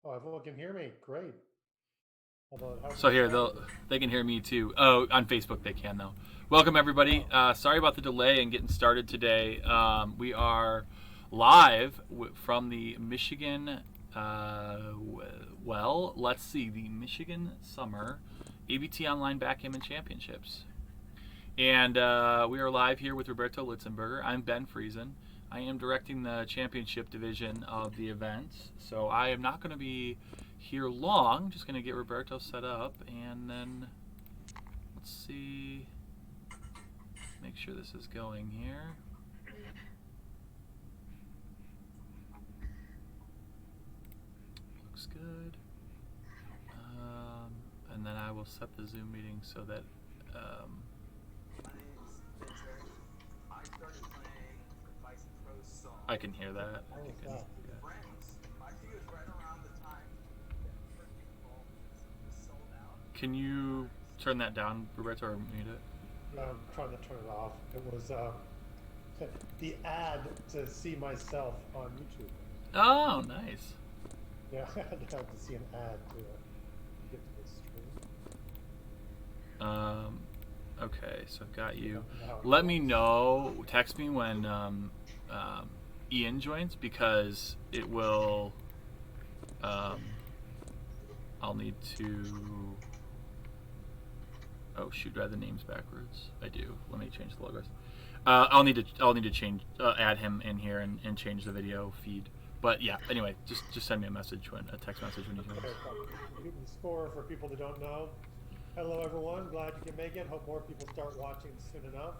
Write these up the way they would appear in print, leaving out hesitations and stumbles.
Oh, everyone can hear me. Great. Although, how's So the here sound? they can hear me too. Oh, on Facebook they can though. Welcome everybody. Oh, Sorry about the delay in getting started today. We are live from the Michigan. Well, let's see the Michigan Summer ABT Online Backgammon Championships, and we are live here with Roberto Litzenberger. I'm Ben Friesen. I am directing the championship division of the event, so I am not going to be here long. Just going to get Roberto set up, and then let's see. Make sure this is going here. Looks good. And then I will set the Zoom meeting so that um, I can hear that. how You was can, that? yeah. Can you turn that down, Roberto, or mute it? I'm trying to turn it off. It was the ad to see myself on YouTube. Oh, nice. Yeah, I had to have to see an ad to get to this stream. Um, okay, so I've got So you. now it Let me works. know. Text me when Ian joins because it will. Um, I'll need to. Oh shoot! Do I have the names backwards? I do. Let me change the logos. I'll need to change add him in here and change the video feed. But yeah. Anyway, just send me a text message when he joins. Okay, so keeping the score for people that don't know. Hello, everyone. Glad you can make it. Hope more people start watching soon enough.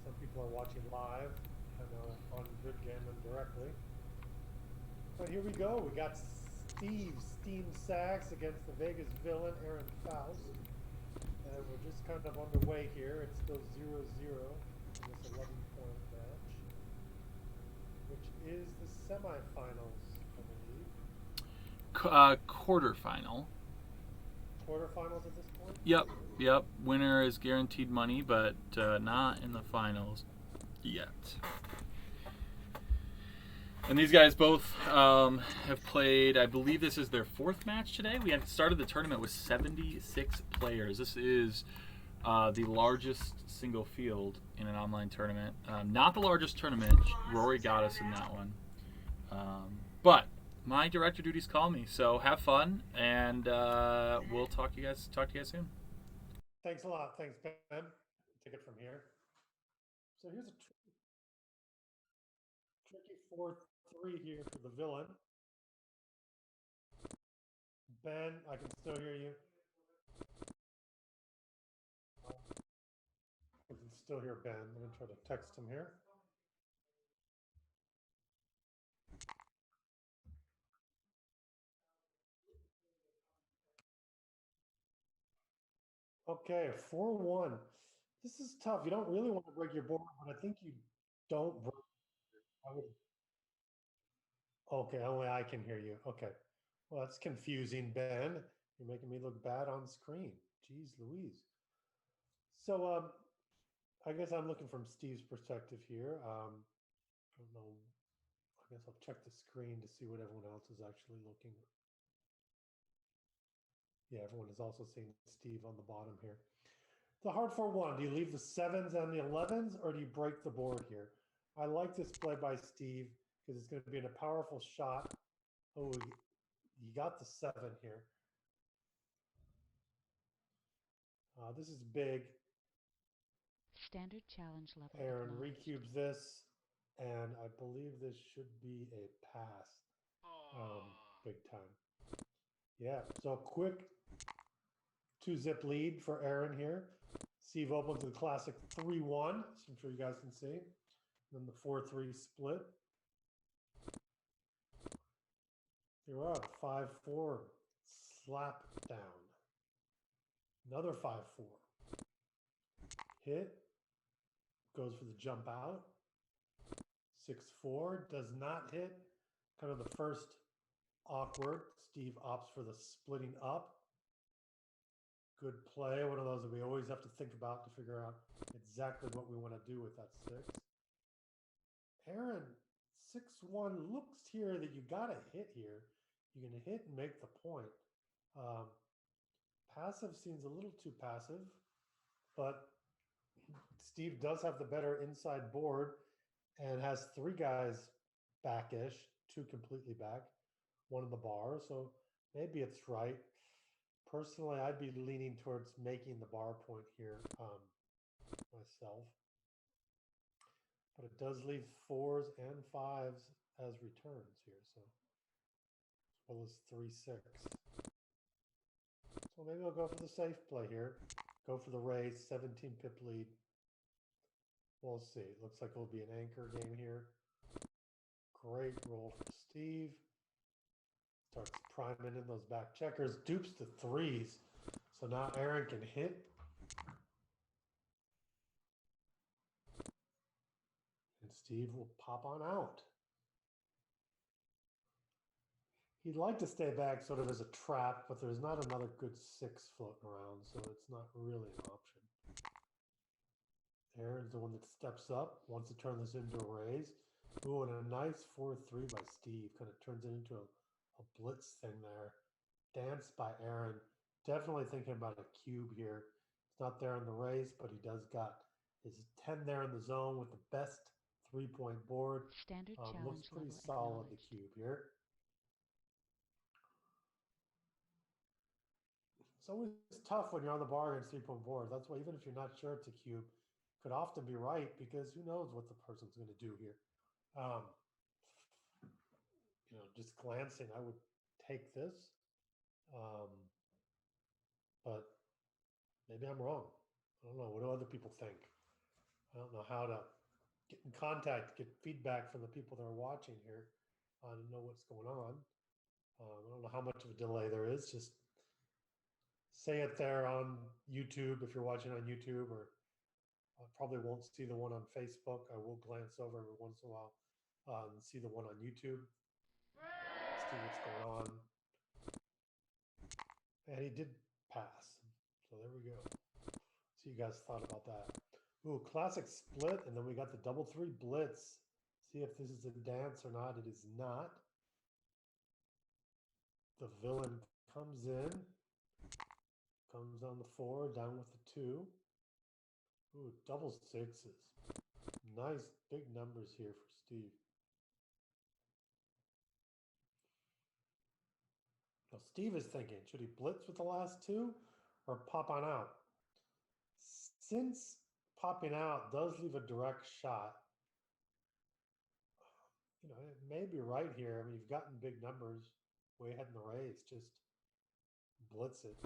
Some people are watching live. I know on Grid Gammon directly. But here we go. We got Steve Steam Sachs against the Vegas villain Aaron Faust. And we're just kind of underway here. It's still 0-0 in this 11-point match, which is the semifinals, I believe. Quarterfinal. Quarterfinals at this point? Yep, yep. Winner is guaranteed money, but not in the finals yet. And these guys both have played. I believe this is their fourth match today. We had started the tournament with 76 players. This is the largest single field in an online tournament. Not the largest tournament. Rory got us in that one. But my director duties call me, so have fun, and we'll talk to you guys soon. Thanks a lot. Thanks, Ben. Take it from here. So here's a tricky 4-3 here for the villain. Ben, I can still hear you. I can still hear Ben. I'm going to try to text him here. Okay, 4-1. This is tough. You don't really want to break your board, but I think you don't break. I would. Okay, only I can hear you. Okay. Well, that's confusing, Ben. You're making me look bad on screen. Jeez Louise. So, I guess I'm looking from Steve's perspective here. I don't know. I guess I'll check the screen to see what everyone else is actually looking. Yeah, everyone is also seeing Steve on the bottom here. The hard 4-1. Do you leave the sevens and the 11s, or do you break the board here? I like this play by Steve because it's going to be in a powerful shot. Oh, you got the 7 here. This is big. Standard challenge level Aaron acknowledged. recubes this, and I believe this should be a pass. Big time. Yeah, so quick 2-zip lead for Aaron here. Steve opens the classic 3-1, so I'm sure you guys can see. And then the 4-3 split. Here we are, 5-4 slap down. Another 5-4. Hit. Goes for the jump out. 6-4 does not hit. Kind of the first awkward. Steve opts for the splitting up. Good play. One of those that we always have to think about to figure out exactly what we want to do with that 6. Aaron, 6-1 looks here that you got a hit here. you're going to hit and make the point. Passive seems a little too passive, but Steve does have the better inside board and has 3 guys backish, 2 completely back, 1 in the bar. So maybe it's right. Personally, I'd be leaning towards making the bar point here myself. But it does leave 4s and 5s as returns here, so as well as 3-6. So maybe I'll go for the safe play here. Go for the raise, 17 pip lead. We'll see. It looks like it'll be an anchor game here. Great roll for Steve. Starts priming in those back checkers. Dupes the 3s. So now Aaron can hit. And Steve will pop on out. He'd like to stay back sort of as a trap, but there's not another good 6 floating around, so it's not really an option. Aaron's the one that steps up, wants to turn this into a raise. Ooh, and a nice 4-3 by Steve. Kind of turns it into a blitz thing there. Dance by Aaron. Definitely thinking about a cube here. It's not there in the raise, but he does got his 10 there in the zone with the best 3-point board. Standard challenge Looks pretty level solid, the acknowledged. cube here. It's always tough when you're on the bar against 3-point board. That's why even if you're not sure it's a cube, could often be right because who knows what the person's going to do here. Just glancing, I would take this, but maybe I'm wrong. I don't know. What do other people think? I don't know how to get in contact, get feedback from the people that are watching here to know what's going on. I don't know how much of a delay there is. Just say it there on YouTube if you're watching on YouTube, or I probably won't see the one on Facebook. I will glance over every once in a while and see the one on YouTube. See what's going on. And he did pass. So there we go. See you guys thought about that. Ooh, classic split, and then we got the 3-3 blitz. See if this is a dance or not. It is not. The villain comes in. Comes on the 4, down with the 2. Ooh, double 6s. Nice big numbers here for Steve. Now Steve is thinking, should he blitz with the last 2 or pop on out? Since popping out does leave a direct shot, it may be right here. I mean, you've gotten big numbers way ahead in the race. Just blitz it.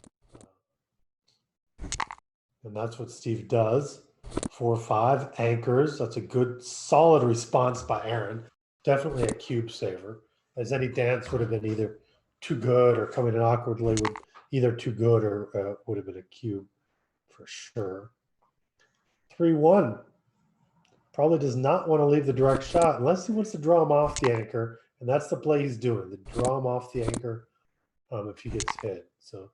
And that's what Steve does. 4-5 anchors. That's a good, solid response by Aaron. Definitely a cube saver, as any dance would have been either too good or coming in awkwardly would either too good or would have been a cube for sure. 3-1. Probably does not want to leave the direct shot unless he wants to draw him off the anchor, and that's the play he's doing, to draw him off the anchor if he gets hit. So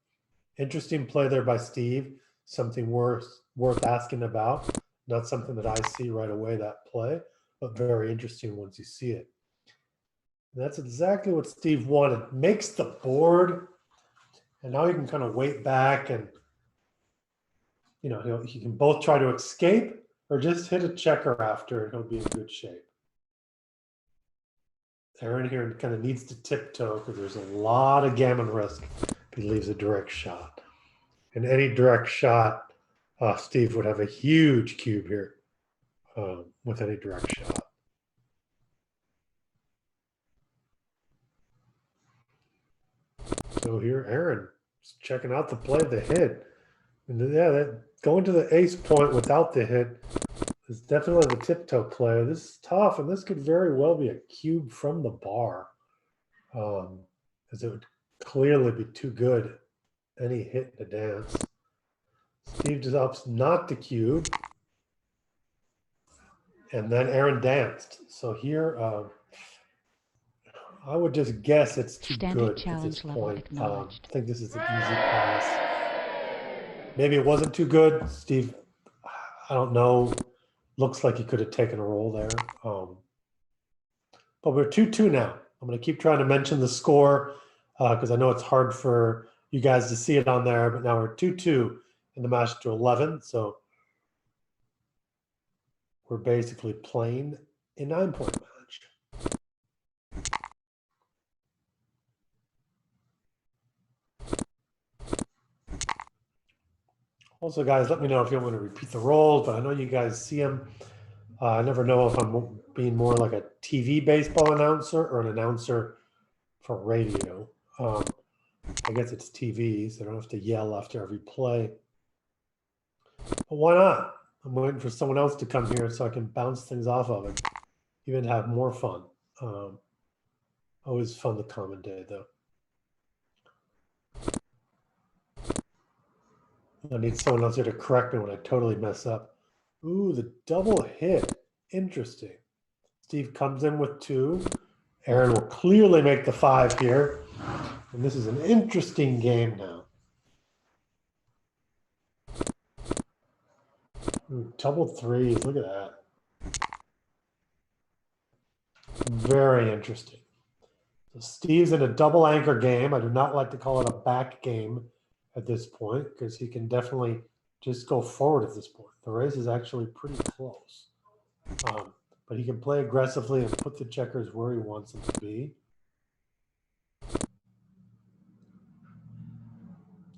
interesting play there by Steve. Something worth asking about. Not something that I see right away, that play, but very interesting once you see it. And that's exactly what Steve wanted. Makes the board, and now he can kind of wait back and, he can both try to escape or just hit a checker after, and he'll be in good shape. Aaron here kind of needs to tiptoe because there's a lot of gammon risk if he leaves a direct shot. And any direct shot, Steve would have a huge cube here with any direct shot. So here, Aaron is checking out the play, the hit. And going to the ace point without the hit is definitely the tiptoe play. This is tough, and this could very well be a cube from the bar, as it would clearly be too good. Any hit in a dance. Steve just ups not to cube. And then Aaron danced. So here, I would just guess it's too Standard good at this challenge level point. I acknowledged. think this is an easy pass. Maybe it wasn't too good. Steve, I don't know. Looks like he could have taken a roll there. But we're 2-2 now. I'm going to keep trying to mention the score. because I know it's hard for you guys to see it on there, but now we're 2-2 in the match to 11. So we're basically playing a 9-point match. Also, guys, let me know if you want me to repeat the roles, but I know you guys see them. I never know if I'm being more like a TV baseball announcer or an announcer for radio. I guess it's TV, so I don't have to yell after every play. But why not? I'm waiting for someone else to come here so I can bounce things off of it, even have more fun. Always fun to commentate, though. I need someone else here to correct me when I totally mess up. Ooh, the double hit. Interesting. Steve comes in with 2. Aaron will clearly make the 5 here. And this is an interesting game now. Ooh, double 3s. Look at that. Very interesting. So Steve's in a double anchor game. I do not like to call it a back game at this point because he can definitely just go forward at this point. The race is actually pretty close. But he can play aggressively and put the checkers where he wants them to be.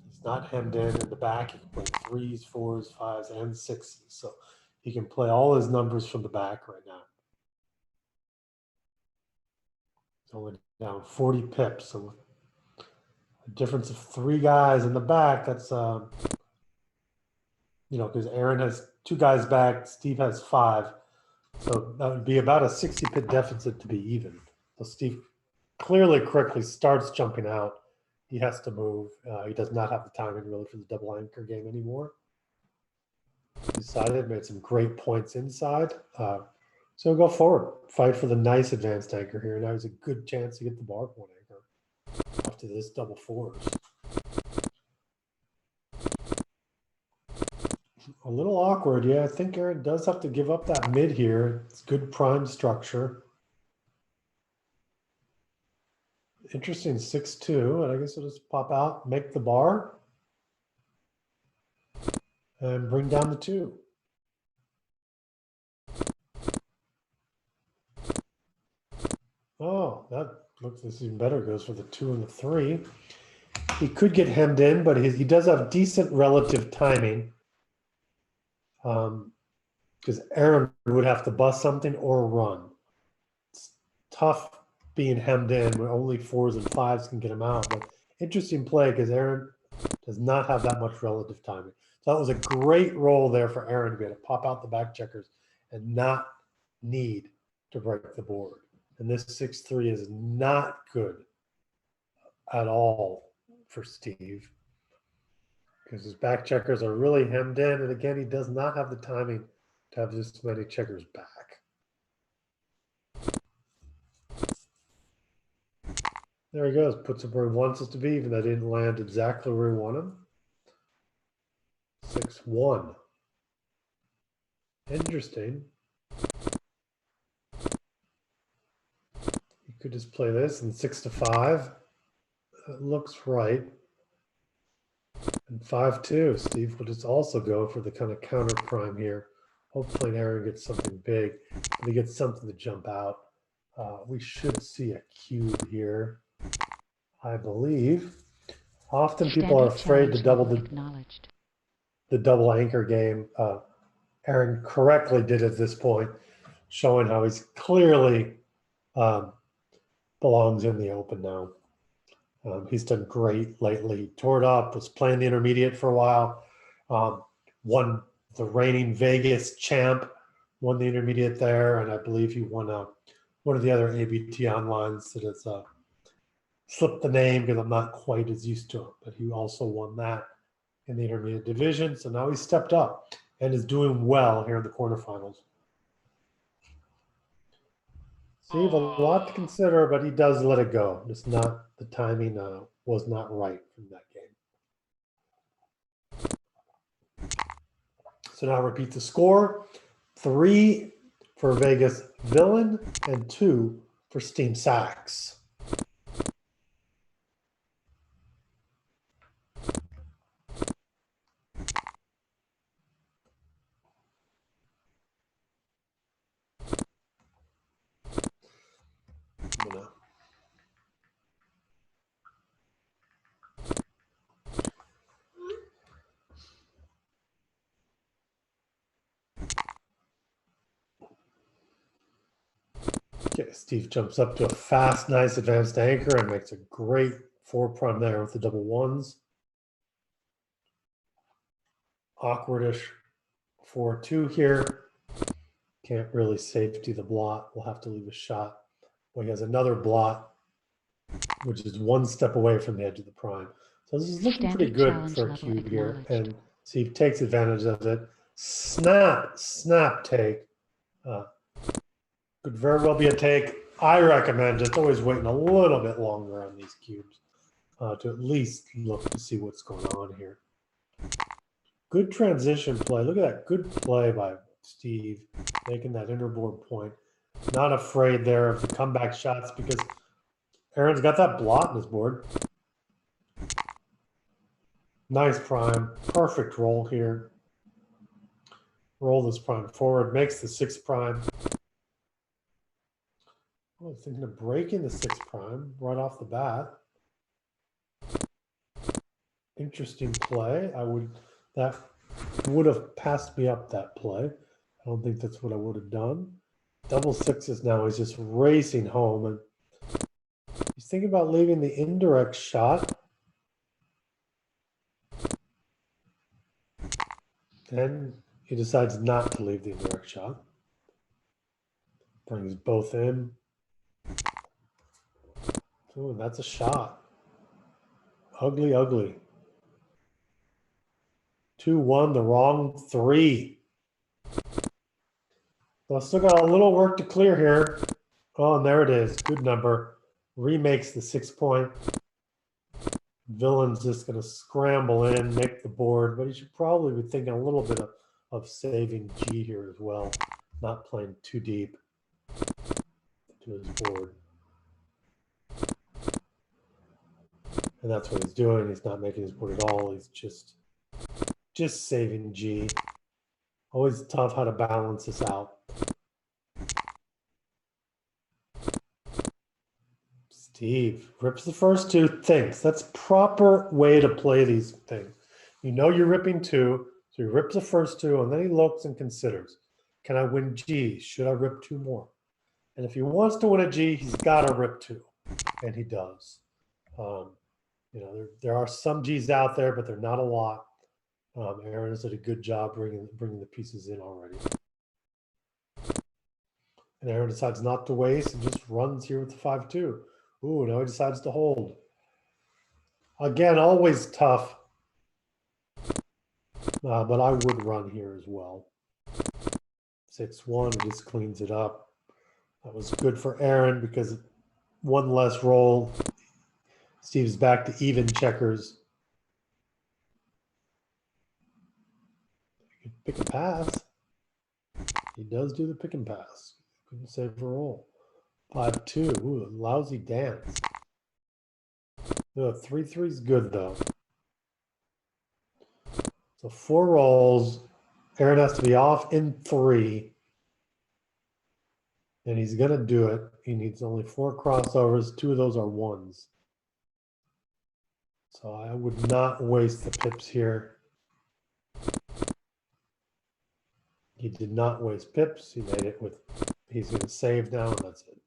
He's not hemmed in the back. He can play 3s, 4s, 5s, and 6s. So he can play all his numbers from the back right now. He's only down 40 pips. So a difference of 3 guys in the back, that's, because Aaron has 2 guys back, Steve has 5. So that would be about a 60 pip deficit to be even. So Steve clearly quickly starts jumping out. He has to move. He does not have the timing really for the double anchor game anymore. Decided, made some great points inside. So go forward, fight for the nice advanced anchor here. Now there's a good chance to get the bar point anchor after this double 4s. A little awkward, yeah. I think Aaron does have to give up that mid here. It's good prime structure. Interesting 6-2, and I guess we'll just pop out, make the bar, and bring down the 2. Oh, that looks even better. Goes for the 2 and the 3. He could get hemmed in, but he does have decent relative timing. Because Aaron would have to bust something or run. It's tough being hemmed in where only 4s and 5s can get him out. But interesting play because Aaron does not have that much relative timing. So that was a great roll there for Aaron to be able to pop out the back checkers and not need to break the board. And this 6-3 is not good at all for Steve because his back checkers are really hemmed in. And again, he does not have the timing to have this many checkers back. There he goes, puts him where he wants us to be, even though they didn't land exactly where he wanted him. 6-1. Interesting. You could just play this and 6-5. That looks right. And 5-2. Steve will just also go for the kind of counter prime here. Hopefully Aaron gets something big. If he gets something to jump out, we should see a cube here, I believe. Often people are afraid to double the double anchor game. Aaron correctly did at this point, showing how he's clearly belongs in the open now. He's done great lately. Tore it up, was playing the intermediate for a while, won the reigning Vegas champ, won the intermediate there, and I believe he won one of the other ABT onlines that has slipped the name because I'm not quite as used to it, but he also won that in the intermediate division. So now he's stepped up and is doing well here in the quarterfinals. Steve, a lot to consider, but he does let it go. Just not the timing was not right from that game. So now repeat the score. 3 for Vegas Villain and 2 for Steam Sachs. Okay, Steve jumps up to a fast, nice advanced anchor and makes a great 4' there with the double ones. Awkwardish 4-2 here. Can't really safety the blot. We'll have to leave a shot. Well, he has another blot, which is one step away from the edge of the prime. So this is looking pretty good for a cube here. And Steve takes advantage of it. Snap take. Could very well be a take. I recommend just always waiting a little bit longer on these cubes to at least look to see what's going on here. Good transition play. Look at that. Good play by Steve, making that innerboard point. Not afraid there of the comeback shots because Aaron's got that blot in his board. Nice prime. Perfect roll here. Roll this prime forward. Makes the 6 prime. I was thinking of breaking the 6 prime right off the bat. Interesting play. That would have passed me up that play. I don't think that's what I would have done. Double sixes now. He's just racing home, and he's thinking about leaving the indirect shot. Then he decides not to leave the indirect shot. Brings both in. Ooh, that's a shot. Ugly, ugly. 2-1, the wrong 3. So I still got a little work to clear here. Oh, and there it is. Good number. Remakes the 6 point. Villain's just going to scramble in, make the board, but he should probably be thinking a little bit of saving G here as well, not playing too deep to his board. And that's what he's doing. He's not making his board at all. He's just saving G. Always tough how to balance this out. Steve rips the first 2, thinks. That's proper way to play these things. You know you're ripping 2, so he rips the first 2, and then he looks and considers. Can I win G? Should I rip 2 more? And if he wants to win a G, he's got to rip 2, and he does. You know, there are some Gs out there, but they're not a lot. Aaron has did a good job bringing the pieces in already. And Aaron decides not to waste and just runs here with the 5-2. Ooh, now he decides to hold. Again, always tough. But I would run here as well. 6-1, he just cleans it up. That was good for Aaron because one less roll. Steve's back to even checkers. Pick and pass. He does do the pick and pass. Couldn't save a roll. 5-2. Ooh, lousy dance. No, 3-3 is good though. So 4 rolls. Aaron has to be off in 3. And he's going to do it. He needs only 4 crossovers. 2 of those are ones. So I would not waste the pips here. He did not waste pips. He made it with, he's going to save now, and that's it.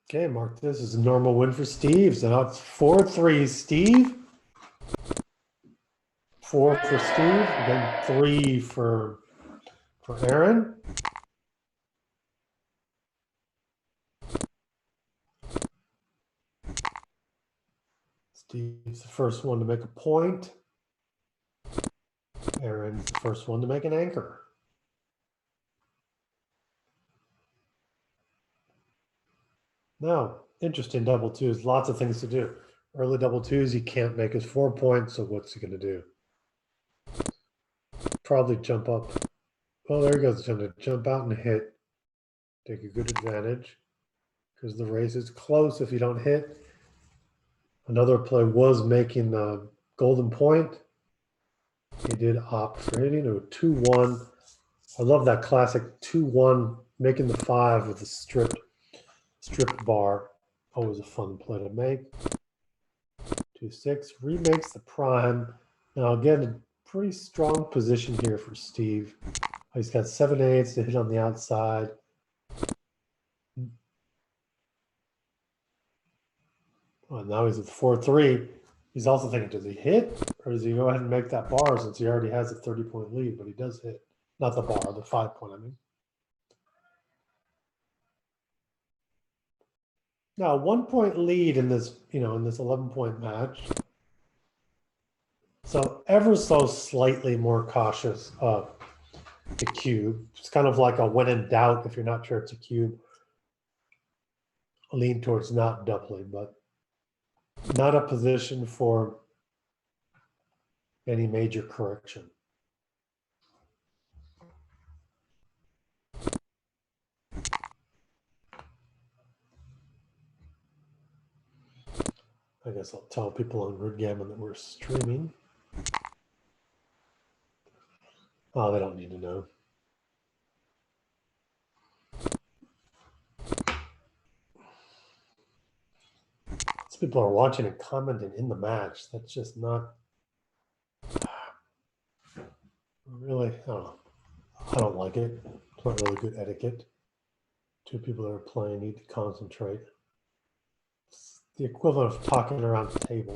Okay, mark this as a normal win for Steve. So now it's 4-3, Steve. 4 for Steve, then 3 for Aaron. Steve's the first one to make a point. Aaron's the first one to make an anchor. Now, interesting double twos, lots of things to do. Early double twos, he can't make his 4 points, so what's he going to do? Probably jump up. Oh, there he goes. Jump out and hit. Take a good advantage because the race is close if you don't hit. Another play was making the golden point. He did opt for hitting a 2-1. I love that classic 2-1, making the 5 with the stripped bar. Always a fun play to make. 2-6 remakes the prime. Now again, pretty strong position here for Steve. He's got 7/8 to hit on the outside. Well, now he's at 4-3. He's also thinking, does he hit or does he go ahead and make that bar since he already has a 30-point lead? But he does hit. Not the bar, the 5-point, I mean. Now, 1-point lead in this, in this 11-point match. So ever so slightly more cautious of the cube. It's kind of like a when in doubt, if you're not sure it's a cube. Lean towards not doubling, but not a position for any major correction. I guess I'll tell people on Grid Gammon that we're streaming. Oh, they don't need to know. These people are watching and commenting in the match. That's just not really, I don't like it. It's not really good etiquette. Two people that are playing need to concentrate. It's the equivalent of talking around the table.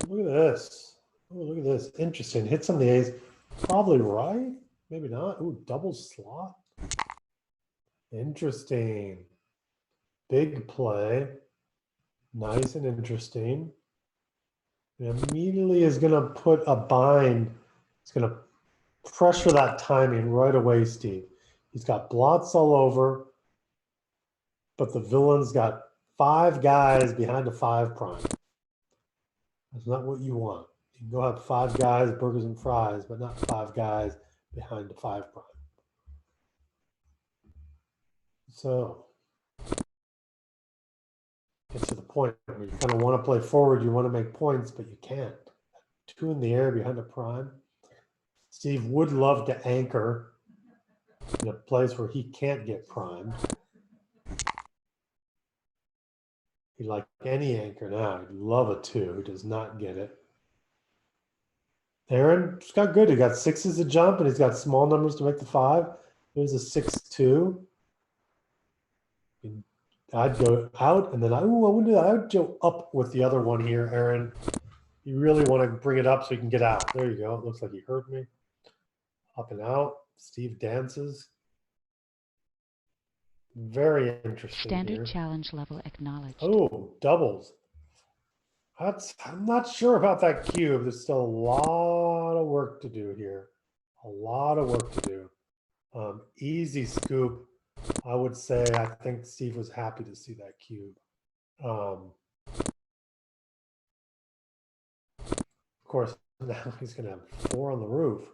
Look at this. Oh, look at this. Interesting. Hit some of the A's. Probably right. Maybe not. Ooh, double slot. Interesting. Big play. Nice and interesting. And immediately is going to put a bind. It's going to pressure that timing right away, Steve. He's got blots all over, but the villain's got 5 guys behind a 5 prime. That's not what you want. You can go have 5 guys, burgers and fries, but not 5 guys behind the 5 prime. So gets to the point where you kind of want to play forward, you want to make points, but you can't. 2 in the air behind a prime. Steve would love to anchor in a place where he can't get primed. He'd like any anchor now. He'd love a 2. He does not get it. Aaron's got good. He got 6s to jump, and he's got small numbers to make the 5. There's a 6-2. I'd go out, and then I wouldn't do that. I would go up with the other one here, Aaron. You really want to bring it up so you can get out. There you go. It looks like he heard me. Up and out. Steve dances. Very interesting. Standard here. challenge level acknowledged. Oh, doubles. I'm not sure about that cube. There's still a lot of work to do here. A lot of work to do. Easy scoop. I would say I think Steve was happy to see that cube. Of course, now he's going to have 4 on the roof.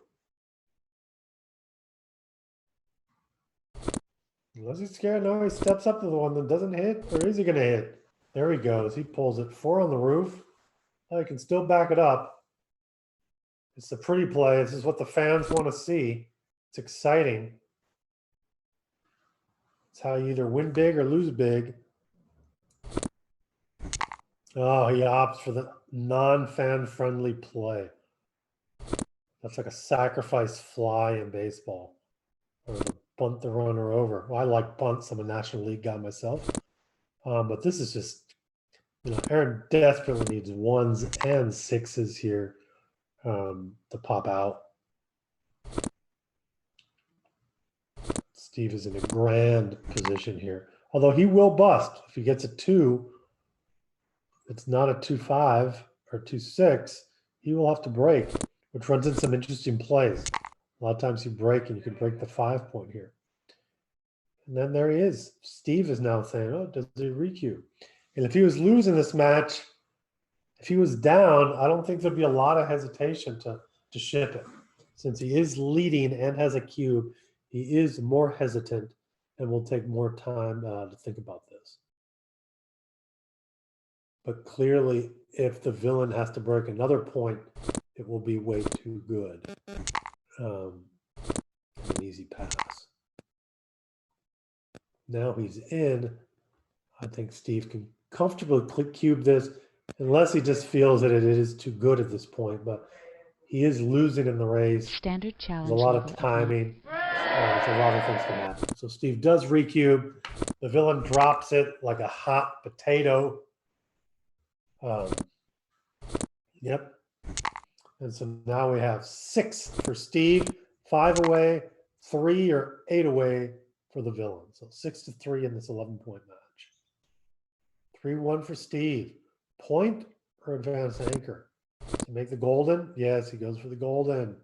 Unless he's scared, no, he steps up to the one that doesn't hit, or is he going to hit? There he goes. He pulls it. 4 on the roof. Oh, he can still back it up. It's a pretty play. This is what the fans want to see. It's exciting. It's how you either win big or lose big. Oh, he opts for the non-fan friendly play. That's like a sacrifice fly in baseball. Or bunt the runner over. Well, I like bunts. I'm a National League guy myself. But this is just, Aaron desperately needs 1s and 6s here to pop out. Steve is in a grand position here. Although he will bust. If he gets a 2, it's not a 2-5 or 2-6, he will have to break, which runs in some interesting plays. A lot of times you break and you can break the 5-point here. And then there he is. Steve is now saying, oh, does he re-cue? And if he was losing this match, if he was down, I don't think there'd be a lot of hesitation to ship it. Since he is leading and has a cube, he is more hesitant and will take more time to think about this. But clearly, if the villain has to break another point, it will be way too good. An easy pass. Now he's in. I think Steve can comfortably cube this. Unless he just feels that it is too good at this point, but he is losing in the race. Standard There's challenge a lot level of timing. There's a lot of things can happen. So Steve does recube. The villain drops it like a hot potato. Yep. And so now we have 6 for Steve, 5 away, 3 or 8 away for the villain. So 6-3 in this 11-point match. 3-1 for Steve. Point or advanced anchor? To make the golden? Yes, he goes for the golden.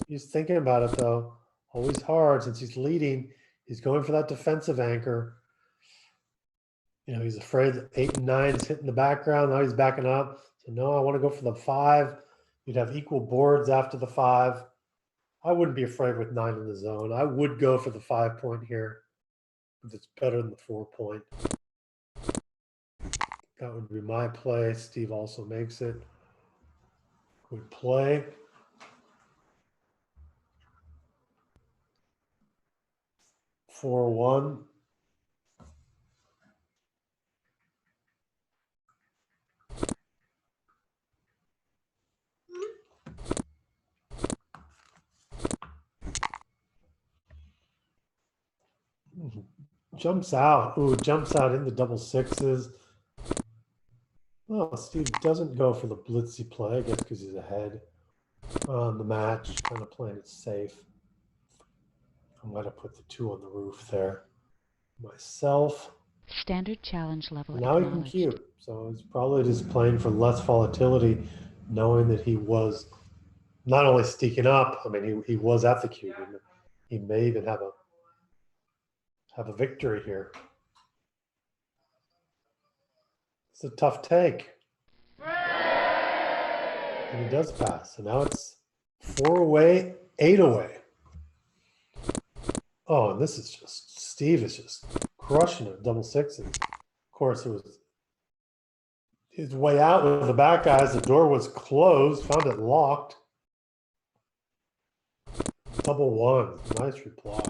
He's thinking about it though. Always hard since he's leading. He's going for that defensive anchor. You know, he's afraid that 8 and 9 is hitting the background. Now he's backing up. So no, I want to go for the 5. You'd have equal boards after the 5. I wouldn't be afraid with 9 in the zone. I would go for the 5-point here. If it's better than the 4-point. That would be my play. Steve also makes it. Good play. Four one. Jumps out. Ooh, jumps out into double sixes. Well, Steve doesn't go for the blitzy play, I guess because he's ahead on the match, kind of playing it safe. I'm going to put the 2 on the roof there. Myself. Standard challenge level Now he can cube. So he's probably just playing for less volatility, knowing that he was not only sneaking up, I mean, he was at the cube. He may even have a victory here. It's a tough take. And he does pass. So now it's 4 away, 8 away. Oh, and this is just, Steve is just crushing it, double sixes. Of course, it was his way out with the back guys. The door was closed, found it locked. Double 1, nice reply.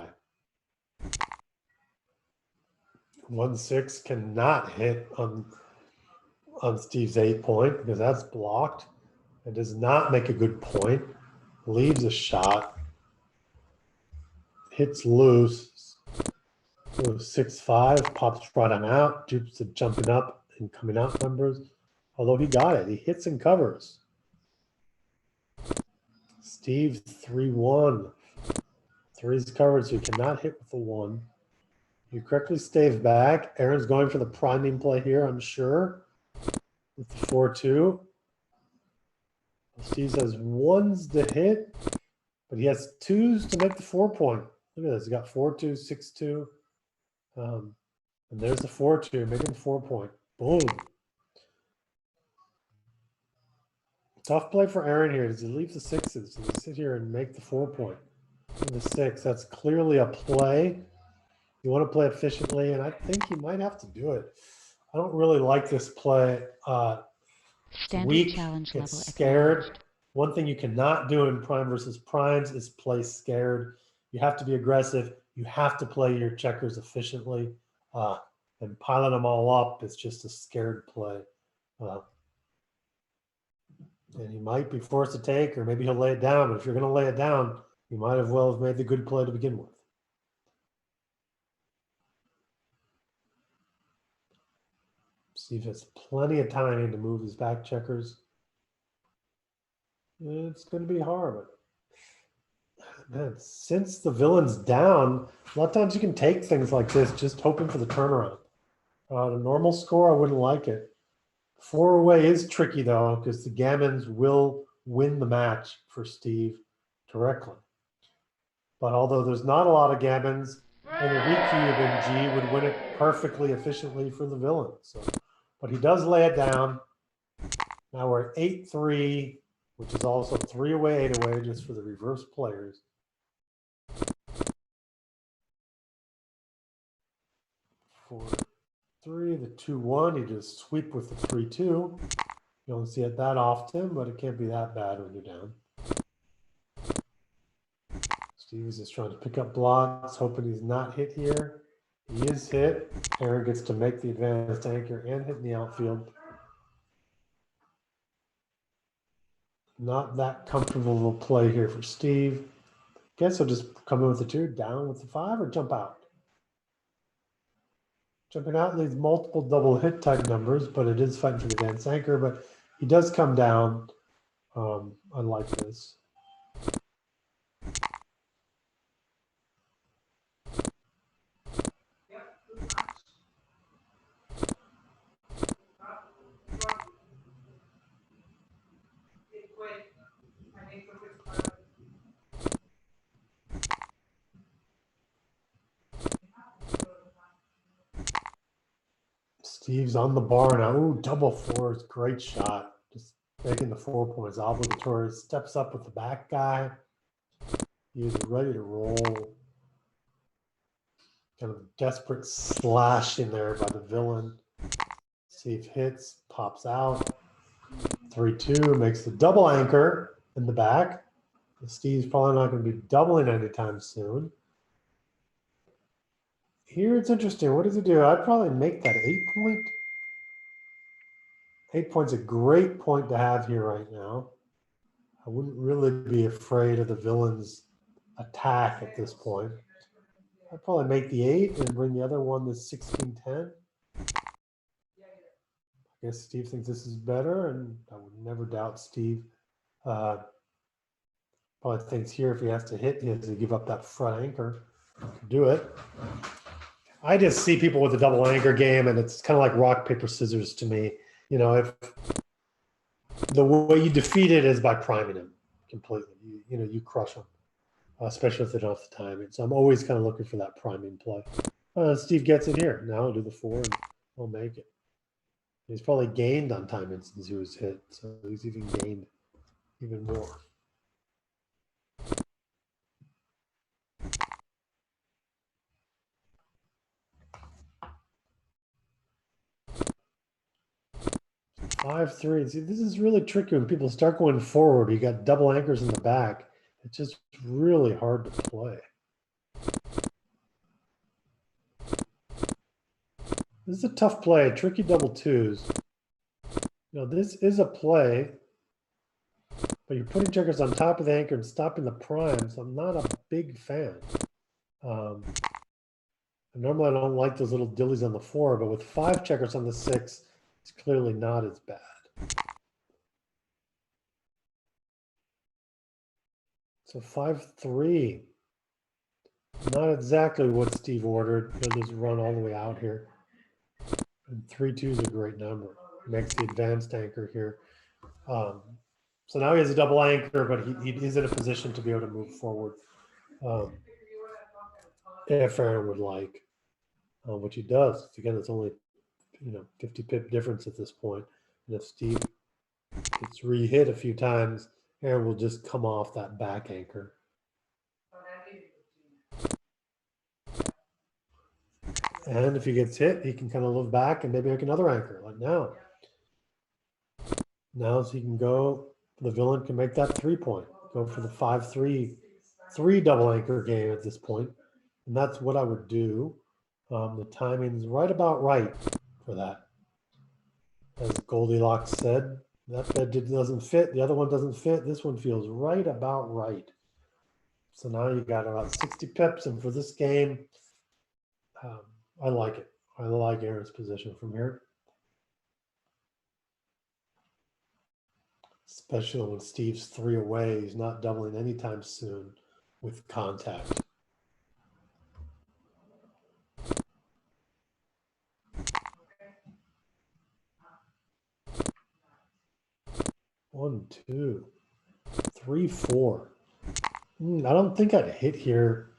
1-6 cannot hit on Steve's 8-point because that's blocked. It does not make a good point. Leaves a shot. Hits loose. 6-5 pops right on out. Dupes the jumping up and coming out numbers. Although he got it, he hits and covers. Steve 3-1. 3's covered, so you cannot hit with the 1. You correctly stave back. Aaron's going for the priming play here, I'm sure. With the 4-2. Steve has 1s to hit, but he has 2s to make the 4-point. Look at this. He got 4-2, 6-2. And there's the 4-2, making the 4-point. Boom. Tough play for Aaron here. Does he leave the 6s? Does he sit here and make the 4-point? The 6, that's clearly a play. You want to play efficiently, and I think he might have to do it. I don't really like this play. Standard challenge gets level scared. One thing you cannot do in prime versus primes is play scared. You have to be aggressive. You have to play your checkers efficiently. And piling them all up is just a scared play. And he might be forced to take, or maybe he'll lay it down. But if you're going to lay it down, you might as well have made the good play to begin with. Steve has plenty of time to move his back checkers. It's going to be hard, but man, since the villain's down, a lot of times you can take things like this just hoping for the turnaround. The normal score, I wouldn't like it. 4 away is tricky though, because the gammons will win the match for Steve directly. But although there's not a lot of gammons, and a recube in G would win it perfectly efficiently for the villain. So, but he does lay it down. Now we're at 8-3, which is also 3 away, 8 away, just for the reverse players. 4-3, the 2-1, you just sweep with the 3-2. You don't see it that often, but it can't be that bad when you're down. Steve is just trying to pick up blocks, hoping he's not hit here. He is hit. Aaron gets to make the advanced anchor and hit in the outfield. Not that comfortable of a play here for Steve. Guess he'll just come in with the 2, down with the 5, or jump out. Jumping out leaves multiple double hit type numbers, but it is fighting for the advanced anchor. But he does come down. Unlike this. Steve's on the bar now. Ooh, double 4s. Great shot. Just making the 4 points obligatory. Steps up with the back guy. He is ready to roll. Kind of desperate slash in there by the villain. Steve hits, pops out. 3-2 makes the double anchor in the back. Steve's probably not going to be doubling anytime soon. Here it's interesting. What does he do? I'd probably make that 8-point. 8 point's a great point to have here right now. I wouldn't really be afraid of the villain's attack at this point. I'd probably make the 8 and bring the other one to 16-10. I guess Steve thinks this is better, and I would never doubt Steve. Probably thinks here if he has to hit, he has to give up that front anchor to do it. I just see people with a double anchor game, and it's kind of like rock, paper, scissors to me. You know, if the way you defeat it is by priming him completely. You crush him, especially if they don't have the timing. So I'm always kind of looking for that priming play. Steve gets it here. Now he'll do the 4 and he'll make it. He's probably gained on timing since he was hit, so he's even gained even more. Five, 3. See, this is really tricky when people start going forward. You got double anchors in the back. It's just really hard to play. This is a tough play. Tricky double 2s. This is a play, but you're putting checkers on top of the anchor and stopping the prime, so I'm not a big fan. Normally I don't like those little dillies on the 4, but with 5 checkers on the 6, it's clearly not as bad. So 5-3. Not exactly what Steve ordered. He'll just run all the way out here. And 3-2 is a great number. Makes the advanced anchor here. So now he has a double anchor, but he is in a position to be able to move forward. If Aaron would like, which he does. Again, it's only 50 pip difference at this point. And if Steve gets re-hit a few times, Aaron will just come off that back anchor. And if he gets hit, he can kind of live back and maybe make another anchor, like now. Now so he can go, the villain can make that 3-point. Go for the 5-3, 3 double anchor game at this point. And that's what I would do. The timing is right about right for that. As Goldilocks said, that bed doesn't fit. The other one doesn't fit. This one feels right about right. So now you got about 60 pips. And for this game, I like it. I like Aaron's position from here. Especially when Steve's 3 away. He's not doubling anytime soon with contact. One, 2, 3, 4. I don't think I'd hit here.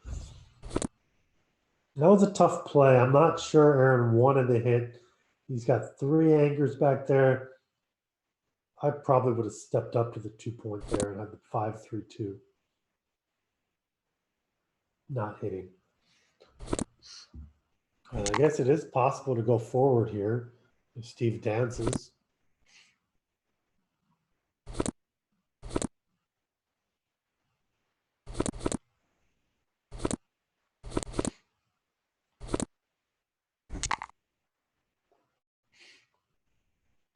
That was a tough play. I'm not sure Aaron wanted to hit. He's got 3 anchors back there. I probably would have stepped up to the 2-point there and had the 5-3-2. Not hitting. And I guess it is possible to go forward here if Steve dances.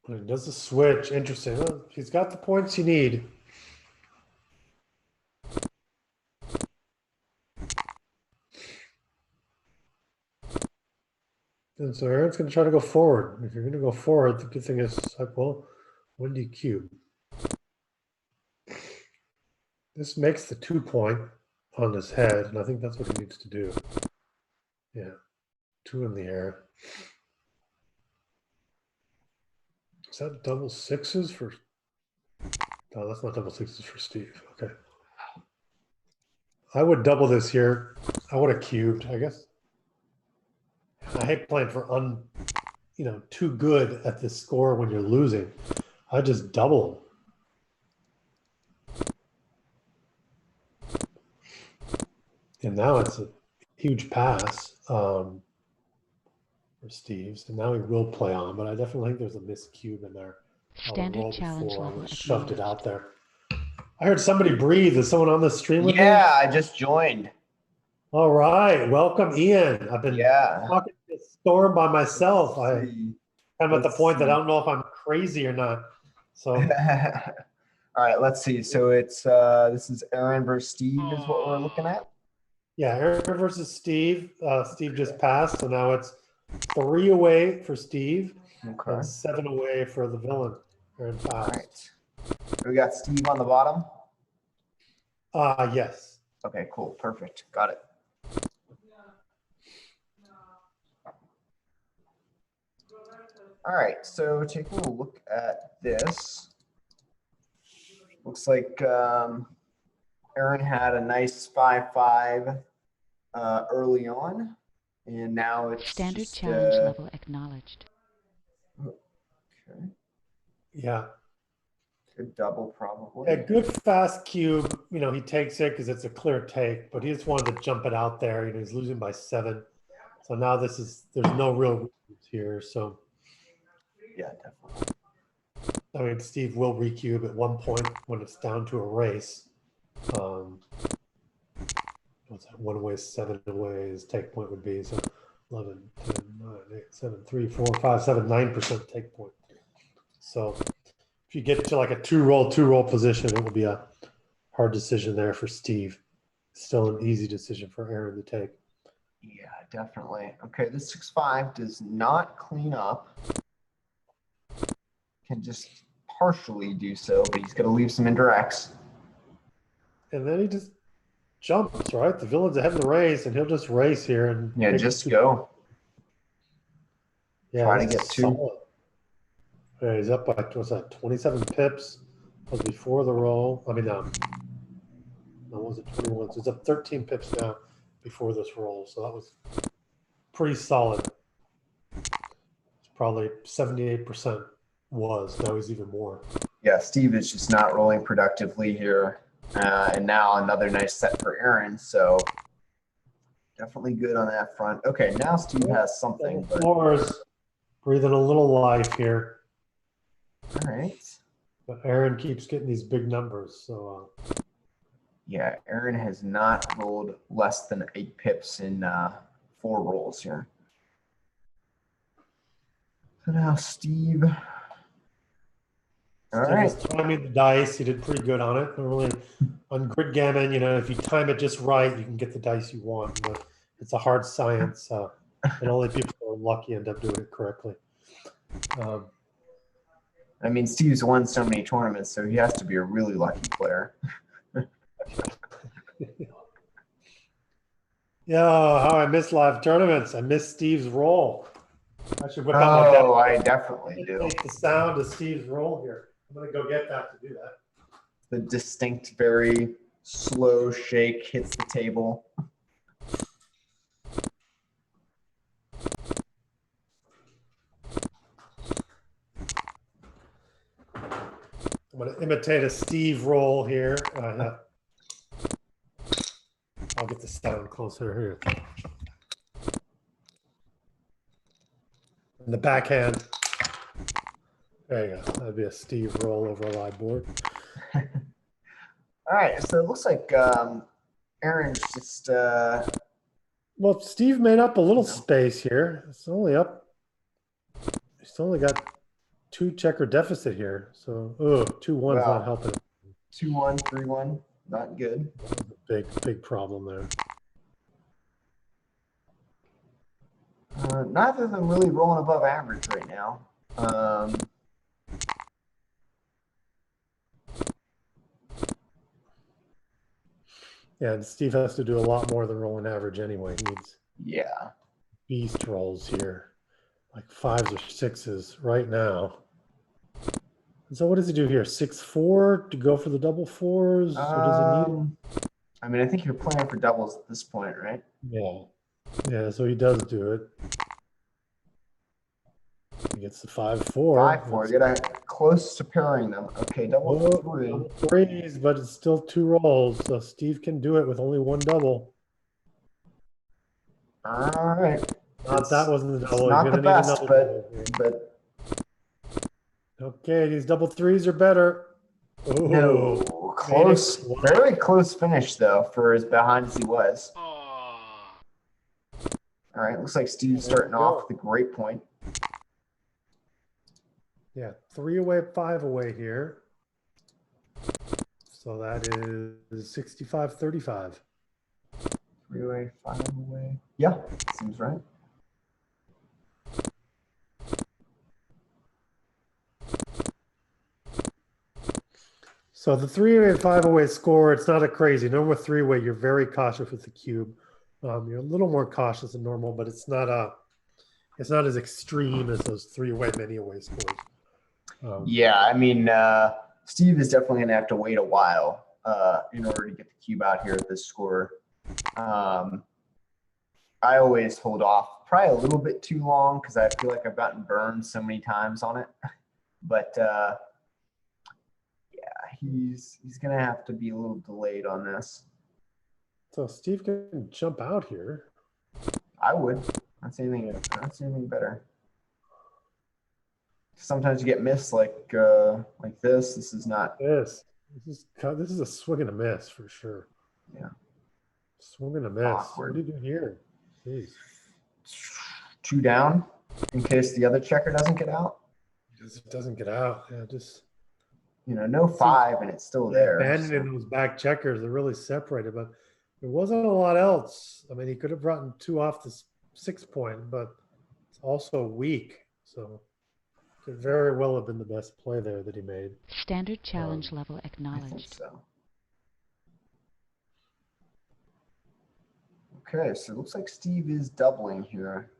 When he does the switch, interesting. Well, he's got the points you need. And so Aaron's going to try to go forward. If you're going to go forward, the good thing is, like, well, when do you cube? This makes the 2 point on his head, and I think that's what he needs to do. Yeah, 2 in the air. Is that double sixes for? No, that's not double sixes for Steve. Okay. I would double this here. I would have cubed, I guess. I hate playing for too good at this score when you're losing. I just double. And now it's a huge pass for Steve. So now he will play on, but I definitely think there's a missed cube in there. Standard challenge level Shoved it acknowledged. out there. I heard somebody breathe. Is someone on the stream with me? Yeah, I just joined. All right. Welcome, Ian. I've been talking to Storm by myself. I'm at the point that I don't know if I'm crazy or not. So all right, let's see. So it's this is Aaron versus Steve is what we're looking at. yeah, Aaron versus Steve. Steve just passed, so now it's 3 away for Steve and 7 away for the villain. Aaron passed. All right. We got Steve on the bottom. Yes. Okay, cool, perfect, got it. All right, so taking a look at this, looks like Aaron had a nice 5-5 early on, and now it's Standard just, challenge level acknowledged. Okay, Yeah. good double probably. A good fast cube. He takes it because it's a clear take, but he just wanted to jump it out there. He's losing by 7. So now there's no real rules here. So Yeah, definitely. Steve will recube at one point when it's down to a race. What's that? 1 away, 7 away his take point would be. So 11, 10, 9, 8, 7, 3, 4, 5, 7, 9% take point. So if you get to like a 2-roll position, it will be a hard decision there for Steve. Still an easy decision for Aaron to take. Yeah, definitely. Okay, this 6-5 does not clean up. Can just partially do so, but he's going to leave some indirects. And then he just jumps, right? The villain's ahead in the race, and he'll just race here and Just go. Yeah, try to get 2. Solid. Yeah, he's up by 27 pips. Was before the roll. I mean, no, was it 21? So it's up 13 pips now before this roll. So that was pretty solid. It's probably 78% was. Now he's even more. Yeah, Steve is just not rolling productively here. And now another nice set for Aaron. So definitely good on that front. Okay, now Steve has something. Floors breathing a little life here. All right. But Aaron keeps getting these big numbers. So yeah, Aaron has not rolled less than 8 pips in 4 rolls here. So now Steve. All right. Steve was timing the dice. He did pretty good on it. Normally on grid gammon, if you time it just right, you can get the dice you want. But it's a hard science, and only people who are lucky end up doing it correctly. I mean, Steve's won so many tournaments, so he has to be a really lucky player. Yeah, how I miss live tournaments. I miss Steve's roll. I should whip out my Oh, I definitely do. Take the sound of Steve's roll here. I'm going to go get that to do that. The distinct, very slow shake hits the table. I'm going to imitate a Steve roll here. I'll get the sound closer here. And the backhand. There you go. That'd be a Steve roll over a live board. All right, so it looks like Aaron's just. Well, Steve made up a little space here. It's only up. He's only got 2 checker deficit here. So, 2-1's not helping. 2-1, 3-1, not good. That was a big problem there. Neither of them really rolling above average right now. Yeah, and Steve has to do a lot more than rolling average anyway. He needs Yeah. beast rolls here, like 5s or 6s right now. And so what does he do here? 6-4 to go for the double 4s? Or does he need it? I mean, I think you're playing for doubles at this point, right? Yeah. Yeah, so he does do it. He gets the 5-4. 5-4. Get close to pairing them. Okay, double 3. Double 3s, but it's still 2 rolls, so Steve can do it with only 1 double. All right. That wasn't the double. It's not He's the gonna need best, another double here. but Okay, these double 3s are better. Ooh, no, close, very close finish though for as behind as he was. All right, looks like Steve's starting off with a great point. Yeah, 3 away, 5 away here. So that is 65-35. 3 away, 5 away. Yeah, seems right. So the 3 away, 5 away score, it's not a crazy. Normal 3 away, you're very cautious with the cube. You're a little more cautious than normal, but it's not as extreme as those 3 away, many away scores. Yeah, I mean, Steve is definitely going to have to wait a while in order to get the cube out here at this score. I always hold off probably a little bit too long because I feel like I've gotten burned so many times on it. But yeah, he's going to have to be a little delayed on this. So Steve can jump out here. I would. Not see anything better. Sometimes you get missed like this. This is not. This is a swing and a miss for sure. Yeah. Swing and a miss. Awkward. What do you do here? Jeez. 2 down in case the other checker doesn't get out. It doesn't get out. Yeah, just no 5 and it's still there. Abandoning those back checkers, they're really separated, but there wasn't a lot else. I mean, he could have brought 2 off the 6 point, but it's also weak. So could very well have been the best play there that he made. Standard challenge level I think acknowledged. so. Okay, so it looks like Steve is doubling here.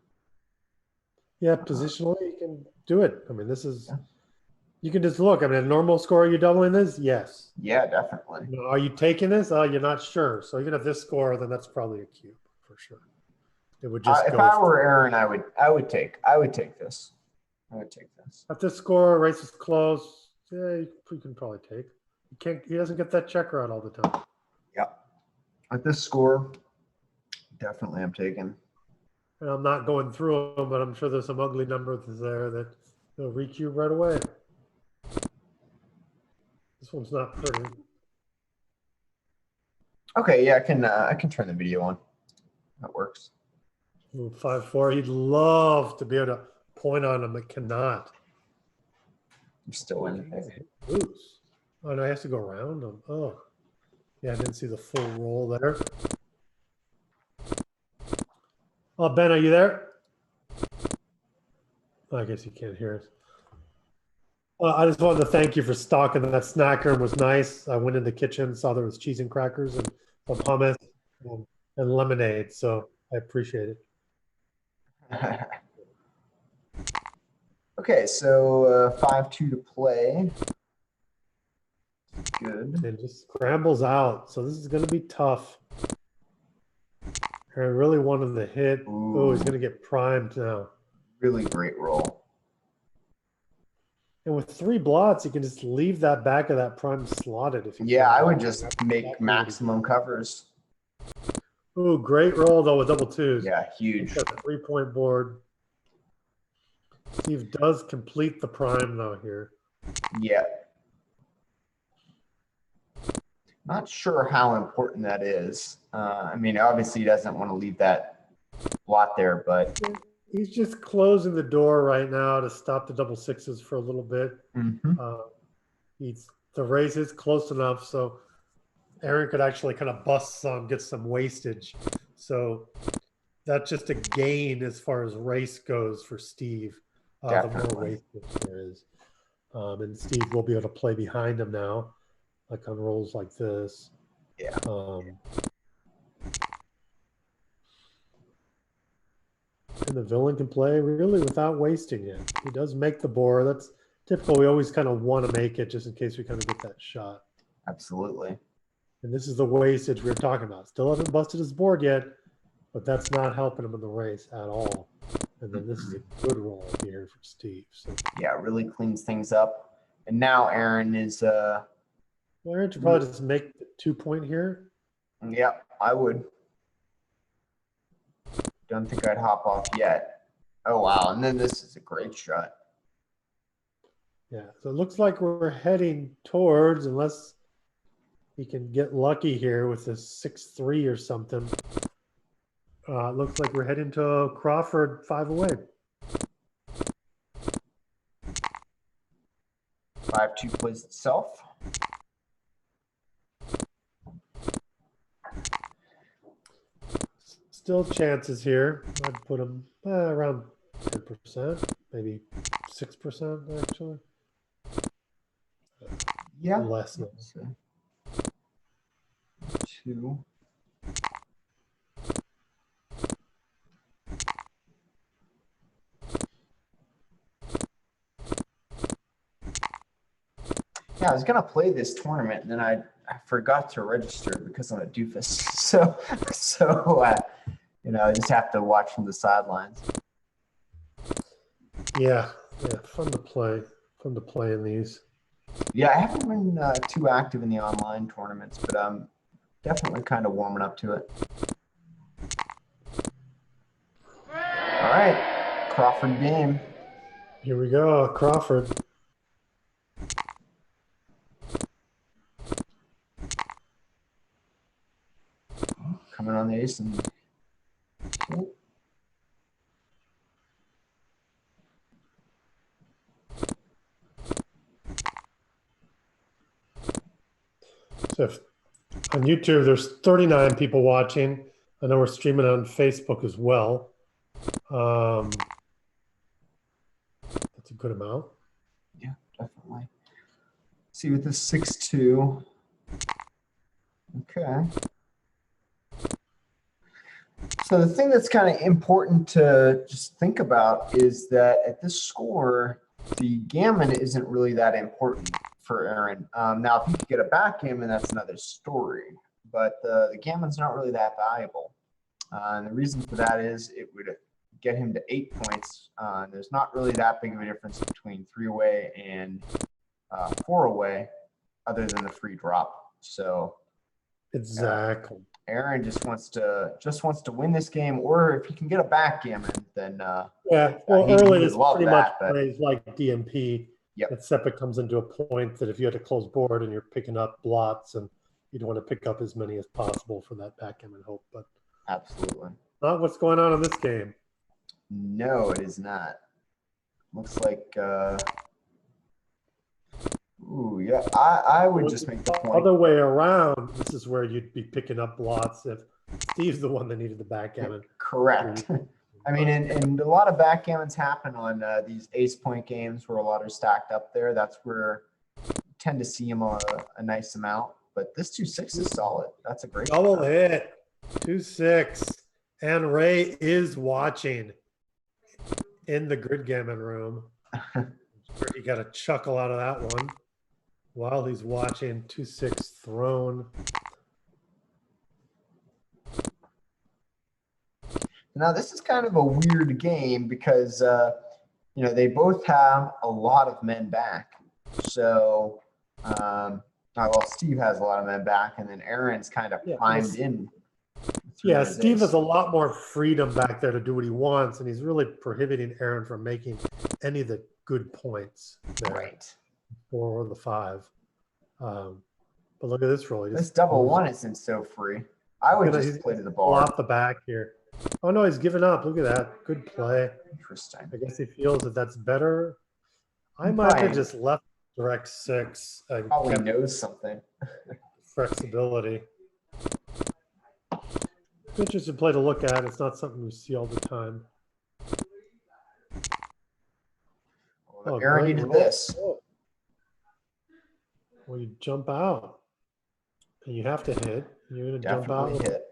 Yeah, positionally, you can do it. I mean, this is, you can just look. I mean, a normal score, are you doubling this? Yes. Yeah, definitely. Are you taking this? You're not sure. So even if this score, then that's probably a cube for sure. It would just If go. I were Aaron, I would take this. I would take this. At this score, race is close. Yeah, you can probably take. He doesn't get that checker out all the time. Yeah. At this score, definitely I'm taking. And I'm not going through them, but I'm sure there's some ugly numbers there that they'll recube right away. This one's not pretty. Okay, yeah, I can turn the video on. That works. 5-4. He'd love to be able to point on him, but cannot. I'm still in it. Loose. Oh no, he has to go around him. Oh, yeah, I didn't see the full roll there. Oh, Ben, are you there? I guess you can't hear us. I just wanted to thank you for stocking that snacker. It was nice. I went in the kitchen, saw there was cheese and crackers and some hummus and lemonade. So I appreciate it. Okay, so 5-2 to play. Good. And just scrambles out. So this is going to be tough. I really wanted the hit. Oh, he's going to get primed now. Really great roll. And with 3 blots, you can just leave that back of that prime slotted. If you Yeah, can. I would just make maximum covers. Ooh, great roll though with double 2s. Yeah, huge. Got a 3-point board. Steve does complete the prime though here. Yeah. Not sure how important that is. I mean, obviously he doesn't want to leave that blot there, but He's just closing the door right now to stop the double 6s for a little bit. The raise is close enough so Aaron could actually kind of bust some, get some wastage. So that's just a gain as far as race goes for Steve. The more Definitely. race there is. And Steve will be able to play behind him now, like on rolls like this. Yeah. And the villain can play really without wasting it. He does make the board. That's typical. We always kind of want to make it just in case we kind of get that shot. Absolutely. And this is the wastage we were talking about. Still hasn't busted his board yet, but that's not helping him in the race at all. And then this is a good roll here for Steve. So Yeah, it really cleans things up. And now Aaron is well, Aaron should probably just make the 2 point here. yeah, I would. Don't think I'd hop off yet. Oh wow, and then this is a great shot. Yeah, so it looks like we're heading towards, unless he can get lucky here with a 6-3 or something. It looks like we're heading to Crawford 5 away. 5-2 plays itself. Still chances here. I'd put him around 10%, maybe 6% actually. Yeah. Less now. 2. Yeah, I was gonna play this tournament, and then I forgot to register because I'm a doofus. So I just have to watch from the sidelines. Yeah, fun to play. Fun to play in these. Yeah, I haven't been too active in the online tournaments, but I'm definitely kind of warming up to it. All right, Crawford game. Here we go, Crawford. Coming on the ace and So if, on YouTube, there's 39 people watching. I know we're streaming on Facebook as well. That's a good amount. yeah, definitely. See with the 6-2. Okay. So the thing that's kind of important to just think about is that at this score, the gammon isn't really that important for Aaron. Now, if he could get a backgammon, that's another story. But the gammon's not really that valuable. And the reason for that is it would get him to 8 points. There's not really that big of a difference between 3 away and 4 away, other than the free drop. So Exactly. Aaron just wants to win this game, or if he can get a backgammon, then Yeah, well, he early would is love pretty that, much but- plays like DMP. Yep. Except it comes into a point that if you had a closed board and you're picking up blots, and you'd want to pick up as many as possible for that backgammon hope. But absolutely not what's going on in this game. no, it is not. Looks like ooh, yeah, I would just make the point. Other way around, this is where you'd be picking up blots if Steve's the one that needed the backgammon. Correct. I mean, and a lot of backgammons happen on these ace point games where a lot are stacked up there. That's where you tend to see them a nice amount. But this 2-6 is solid. That's a great Double shot. hit, 2-6, and Ray is watching in the grid gammon room. You got a chuckle out of that one while he's watching 2-6 thrown. Now, this is kind of a weird game because, they both have a lot of men back. So, well, Steve has a lot of men back, and then Aaron's kind of primed in. Yeah, Steve has a lot more freedom back there to do what he wants, and he's really prohibiting Aaron from making any of the good points there. Right. 4 or the 5. But look at this roll. This double one isn't so free. I would just play to the bar. Off the back here. Oh no, he's given up. Look at that. Good play. Interesting. I guess he feels that that's better. I might have just left direct 6 and Probably kept knows something. flexibility. Interesting play to look at. It's not something we see all the time. Well, Aaron great needed roll. this. Well, you jump out, and you have to hit. You're going to jump out. Definitely hit.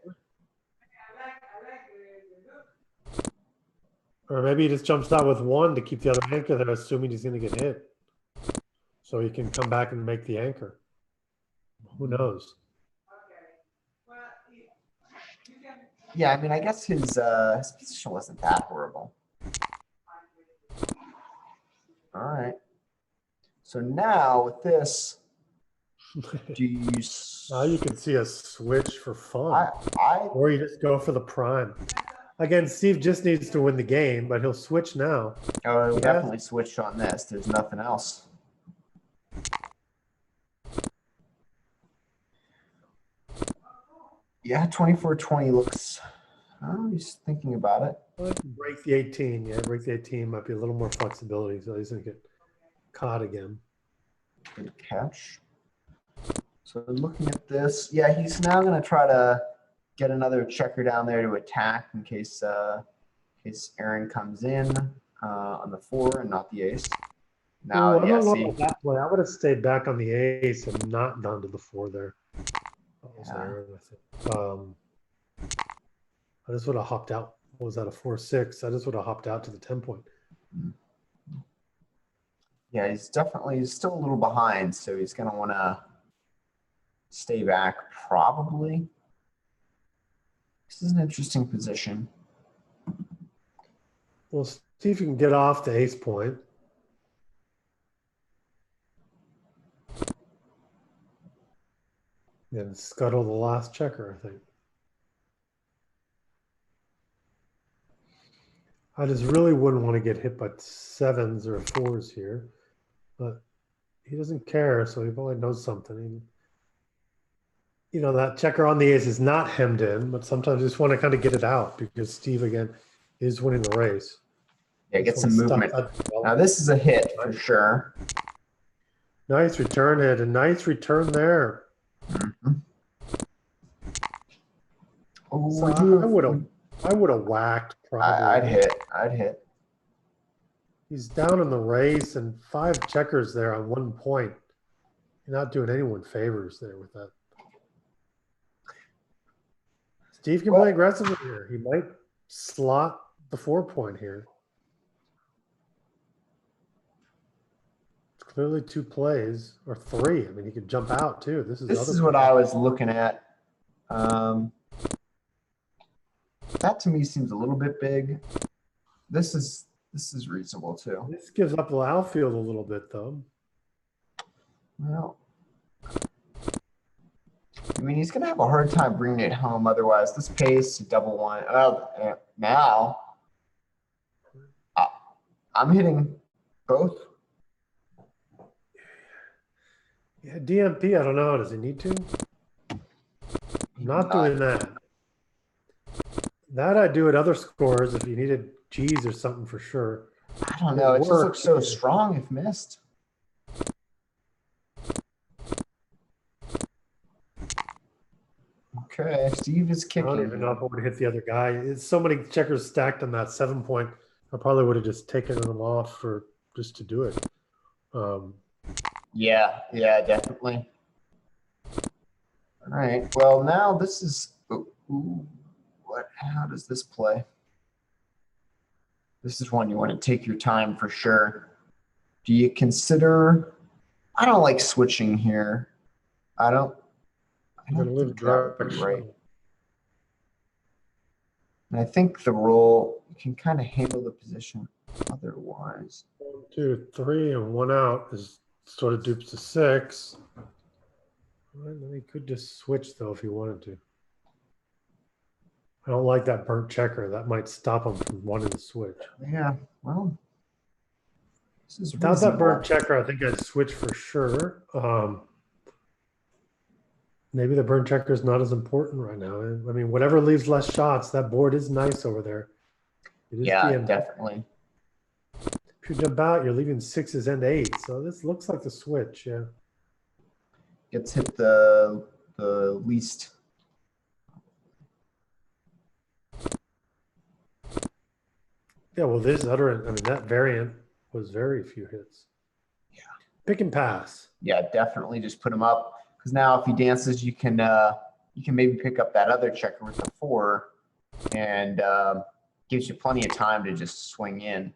Or maybe he just jumps out with one to keep the other anchor there, assuming he's going to get hit. So he can come back and make the anchor. Who knows? Yeah, I mean, I guess his position wasn't that horrible. All right. So now with this, do you? Now you can see a switch for fun. Or you just go for the prime. Again, Steve just needs to win the game, but he'll switch now. Oh, he'll definitely switch on this. There's nothing else. Yeah, 24-20 looks. Oh, he's thinking about it. Break the 18. Yeah, break the 18 might be a little more flexibility, so he's going to get caught again. Good catch. So looking at this, yeah, he's now going to try to get another checker down there to attack in case Aaron comes in on the 4 and not the ace. Now, I yeah, don't know see. about that play. I would have stayed back on the ace and not gone to the 4 there. That was Yeah. Aaron, I think. I just would have hopped out. What was that, a 4-6? I just would have hopped out to the 10 point. Yeah, he's still a little behind, so he's going to want to stay back probably. This is an interesting position. Well, see if you can get off the ace point. And scuttle the last checker, I think. I just really wouldn't want to get hit by 7s or 4s here. But he doesn't care, so he probably knows something. You know, that checker on the ace is not hemmed in, but sometimes you just want to kind of get it out because Steve, again, is winning the race. Yeah, get some movement. Now, this is a hit for sure. Nice return hit. A nice return there. Mm-hmm. Oh, So I would have whacked probably. I'd hit. He's down in the race and 5 checkers there on 1 point. You're not doing anyone favors there with that. Steve can play aggressively here. He might slot the 4 point here. It's clearly 2 plays or 3. I mean, he could jump out too. This is what I was looking at. That to me seems a little bit big. This is reasonable too. This gives up the outfield a little bit though. Well, I mean, he's going to have a hard time bringing it home otherwise. This pace, double 1. Now, I'm hitting both. Yeah, DMP, I don't know. Does he need to? I'm not doing that. That I do at other scores if you needed G's or something for sure. I don't know. It just looks so strong if missed. Okay, Steve is kicking. I don't even know if I would hit the other guy. It's so many checkers stacked on that 7 point. I probably would have just taken them off for just to do it. Yeah, definitely. All right. Well, now this is. How does this play? This is one you want to take your time for sure. Do you consider? I don't like switching here. I don't think that would be right. And I think the roll can kind of handle the position otherwise. 1, 2, 3, and 1 out is sort of dupes to 6. Well, then he could just switch though if he wanted to. I don't like that burnt checker. That might stop him from wanting to switch. Yeah, well, this is without that burnt checker, I think I'd switch for sure. Maybe the burnt checker is not as important right now. I mean, whatever leaves less shots, that board is nice over there. Yeah, definitely. If you jump out, you're leaving 6s and 8s. So this looks like the switch, yeah. Gets hit the least. Yeah, well, this other, I mean, that variant was very few hits. Yeah. Pick and pass. Yeah, definitely just put him up. Because now if he dances, you can maybe pick up that other checker with the 4 and gives you plenty of time to just swing in.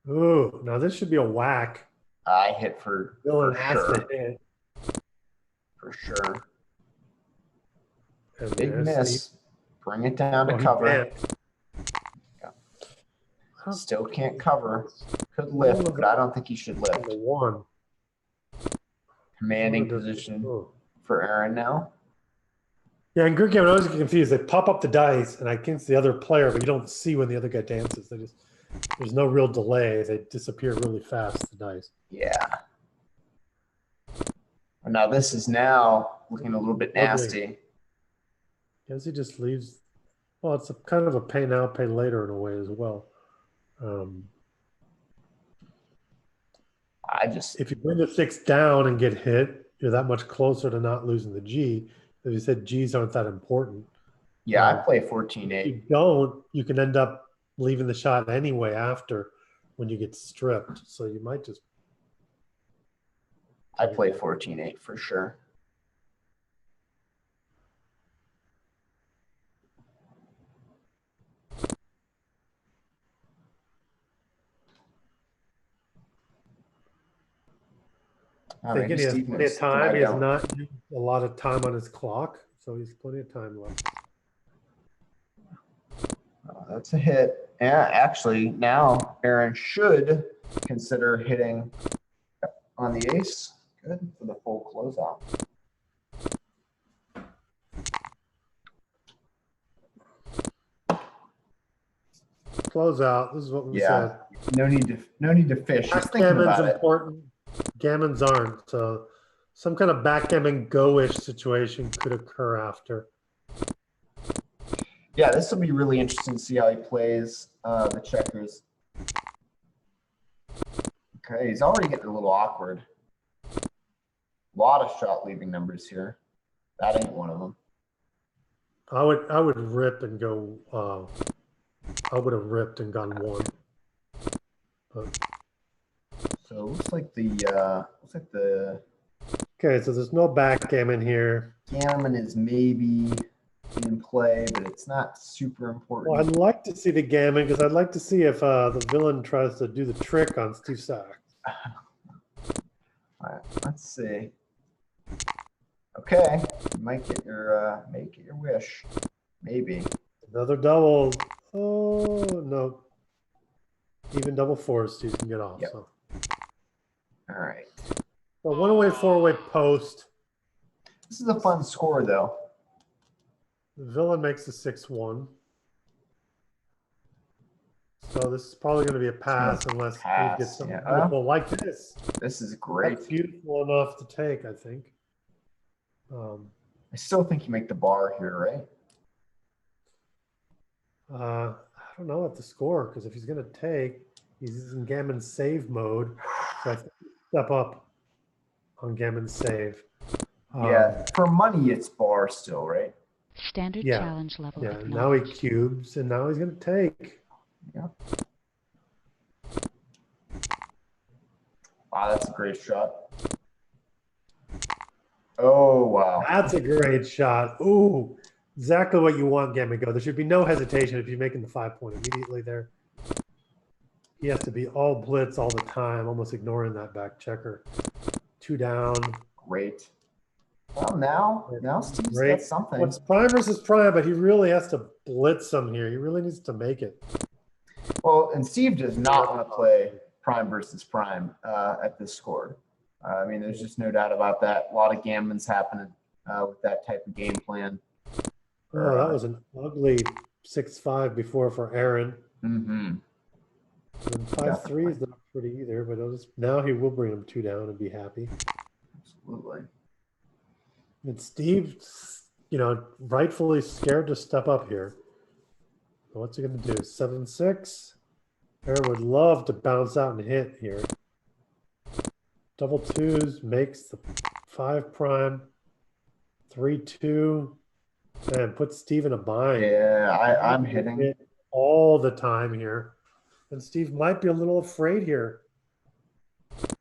Ooh, now this should be a whack. I hit for Villain has sure. to hit. For sure. And Big there's miss. Steve. Bring it down to Oh, he cover. can't. Still can't cover. Could don't lift, know but I don't think he should lift. The 1. Commanding What does- position oh. for Aaron now. Yeah, in group game, I always get confused. They pop up the dice, and I can see the other player, but you don't see when the other guy dances. There's no real delay. They disappear really fast, the dice. Yeah. Now this is now looking a little bit nasty. Guess he just leaves. Well, it's kind of a pay now, pay later in a way as well. If you bring the 6 down and get hit, you're that much closer to not losing the G. As you said, G's aren't that important. Yeah, I play 14-8. If you don't, you can end up leaving the shot anyway after when you get stripped. So you might just. I play 14-8 for sure. Thinking he has plenty of time. He has not used a lot of time on his clock, so he's plenty of time left. That's a hit. Yeah, actually, now Aaron should consider hitting on the ace. Good for the full closeout. Closeout. This is what we said. No need to fish. Just thinking Backgammon's about important. Gammons aren't. So some kind of backgammon go-ish situation could occur after. Yeah, this will be really interesting to see how he plays the checkers. Okay, he's already getting a little awkward. A lot of shot leaving numbers here. That ain't one of them. I would rip and go. I would have ripped and gone 1. But. So it looks like the Okay, so there's no backgammon here. gammon is maybe in play, but it's not super important. Well, I'd like to see the gammon because I'd like to see if the villain tries to do the trick on Steve Sack. All right, let's see. Okay, you might get your wish, maybe. Another double. Oh no! Even double 4s, Steve can get off. Yep. So. All right. So 1-away, 4-away post. This is a fun score, though. The villain makes the 6-1. So this is probably going to be a pass unless he gets something beautiful like this. This is great. That's beautiful enough to take, I think. I still think you make the bar here, right? I don't know what to score because if he's going to take, he's in gammon save mode. So I think step up on gammon save. Yeah, for money, it's bar still, right? Standard challenge level. Yeah, now he cubes, and now he's going to take. Yeah. Wow, that's a great shot. Oh, wow. That's a great shot. Ooh, exactly what you want, gammon go. There should be no hesitation if you're making the 5-point immediately there. He has to be all blitz all the time, almost ignoring that back checker. 2 down. Great. Well, now Steve's got something. Well, it's prime versus prime, but he really has to blitz some here. He really needs to make it. Well, and Steve does not want to play prime versus prime at this score. I mean, there's just no doubt about that. A lot of gammons happening with that type of game plan. Oh, that was an ugly 6-5 before for Aaron. Mm-hmm. And 5-3 is not pretty either, but now he will bring him 2 down and be happy. Absolutely. And Steve, rightfully scared to step up here. So what's he going to do? 7-6. Aaron would love to bounce out and hit here. Double 2s makes the 5 prime. 3-2. And puts Steve in a bind. Yeah, I'm hitting all the time here. And Steve might be a little afraid here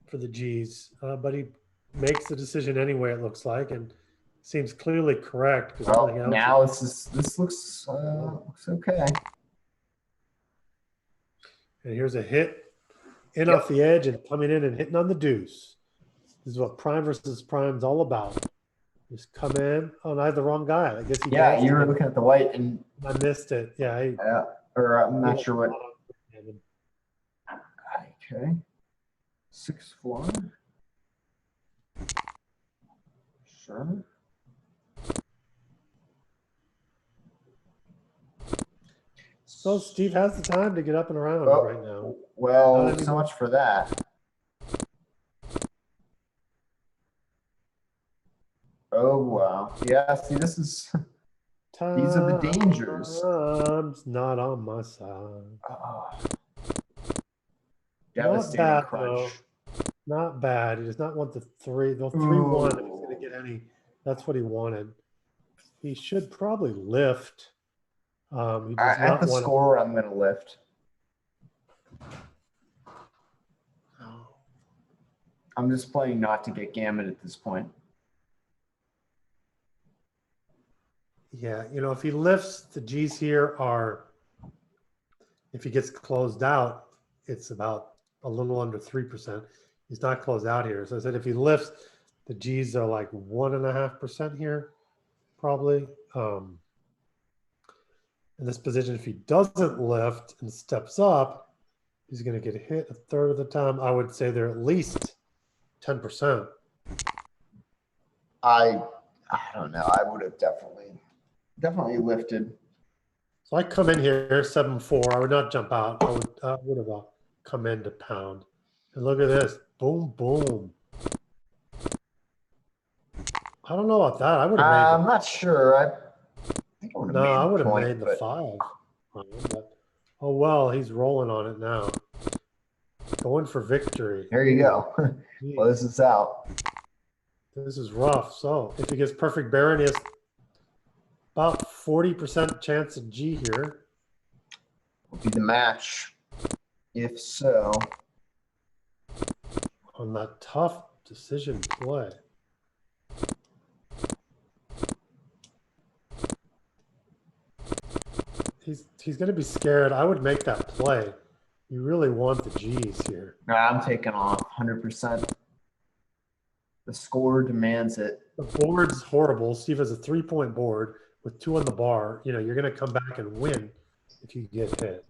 for the G's, but he makes the decision anyway, it looks like, and seems clearly correct. Because Well, now this looks okay. And here's a hit in Yep. off the edge and coming in and hitting on the deuce. This is what prime versus prime is all about. Just come in. Oh, and I had the wrong guy. I guess he Yeah, danced you were again. looking at the white, and I missed it. Yeah. or I'm not sure what. Okay, 6-4. Sure. So Steve has the time to get up and around Oh, right now. well, Not so much for that. Oh wow. Yeah, see, this is these are the dangers. Time's not on my side. Oh. Not Devastating bad, crunch. though. Not bad. He does not want the 3-1 if he's going to get any. That's what he wanted. He should probably lift. He does At not the want score, I'm going to lift. I'm just playing not to get gammon at this point. Yeah, if he lifts, the G's here are, if he gets closed out, it's about a little under 3%. He's not closed out here. So I said if he lifts, the G's are like 1.5% here, probably. In this position, if he doesn't lift and steps up, he's going to get hit a third of the time. I would say they're at least 10%. I don't know. I would have definitely lifted. So I come in here 7-4. I would not jump out. I would have come in to pound. And look at this. Boom, boom. I don't know about that. I would have made I'm not sure. I think I would have made I would have point, made the but 5. But, oh, well, he's rolling on it now. Going for victory. there you go. Well, this is out. This is rough. So if he gets perfect Baron, he has about 40% chance of G here. Will be the match. If so. On that tough decision play. He's going to be scared. I would make that play. You really want the G's here. No, I'm taking off 100%. The score demands it. The board's horrible. Steve has a 3-point board with 2 on the bar. You're going to come back and win if you get hit.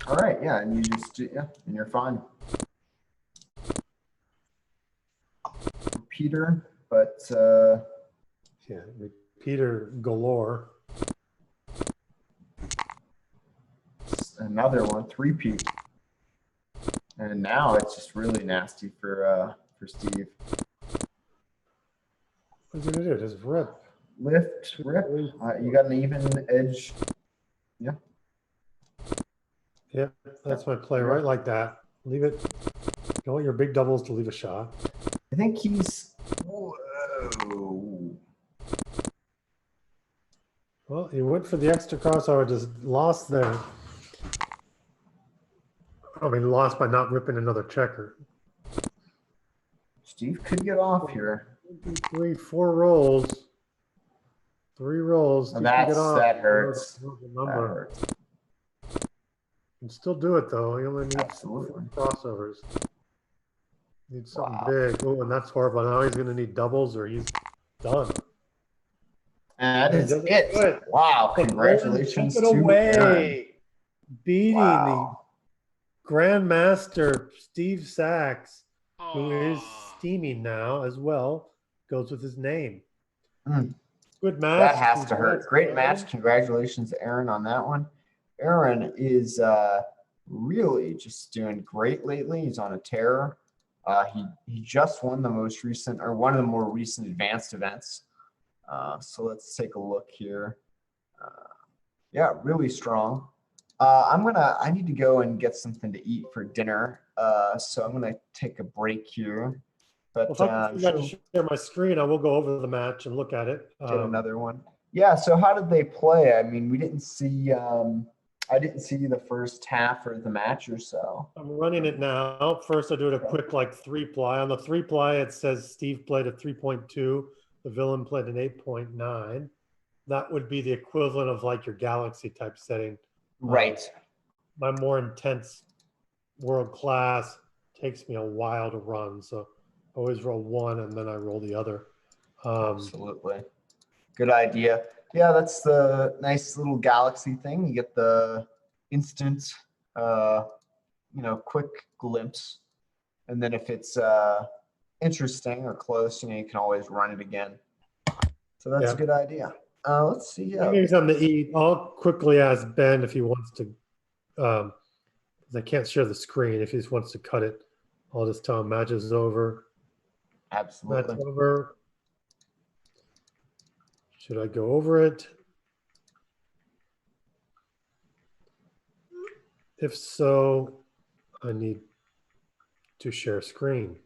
All right, yeah, and you just and you're fine. Repeater, but yeah, repeater galore. Another one, 3-peat. And now it's just really nasty for Steve. What's he gonna do? Just rip. Lift, rip. You got an even edge. Yeah. Yeah, that's my play, right like that. Leave it. You want your big doubles to leave a shot. I think he's. Whoa. Well, he went for the extra crossover, just lost there. I mean, lost by not ripping another checker. Steve could get off here. 1, 2, 3, 4 rolls. 3 rolls. Oh, that hurts. That hurts. You can still do it though. You only need Absolutely. crossovers. Need something big. Oh, and that's horrible. Now he's going to need doubles or he's done. And that is it. Wow. Congratulations to Aaron. Beating the Grandmaster Steve Sachs, who is steaming now as well, goes with his name. Good match. That has to hurt. Great match. Congratulations, Aaron, on that one. Aaron is really just doing great lately. He's on a tear. He just won the most recent, or one of the more recent advanced events. So let's take a look here. Yeah, really strong. I need to go and get something to eat for dinner. So I'm gonna take a break here. But if I can share my screen, I will go over the match and look at it. Get another one. Yeah. So how did they play? I mean, we didn't see. I didn't see the first half or the match or so. I'm running it now. First, I do it a quick like 3-ply. On the 3-ply, it says Steve played a 3.2. The villain played an 8.9. That would be the equivalent of like your Galaxy type setting. Right. My more intense world class takes me a while to run, so I always roll one and then I roll the other. Absolutely. Good idea. Yeah, that's the nice little Galaxy thing. You get the instant, quick glimpse. And then if it's interesting or close, you can always run it again. So that's Yeah. a good idea. Let's see. Give me something to eat. I'll quickly ask Ben if he wants to, because I can't share the screen. If he just wants to cut it, I'll just tell him match is over. Absolutely. Match over. Should I go over it? If so, I need to share screen.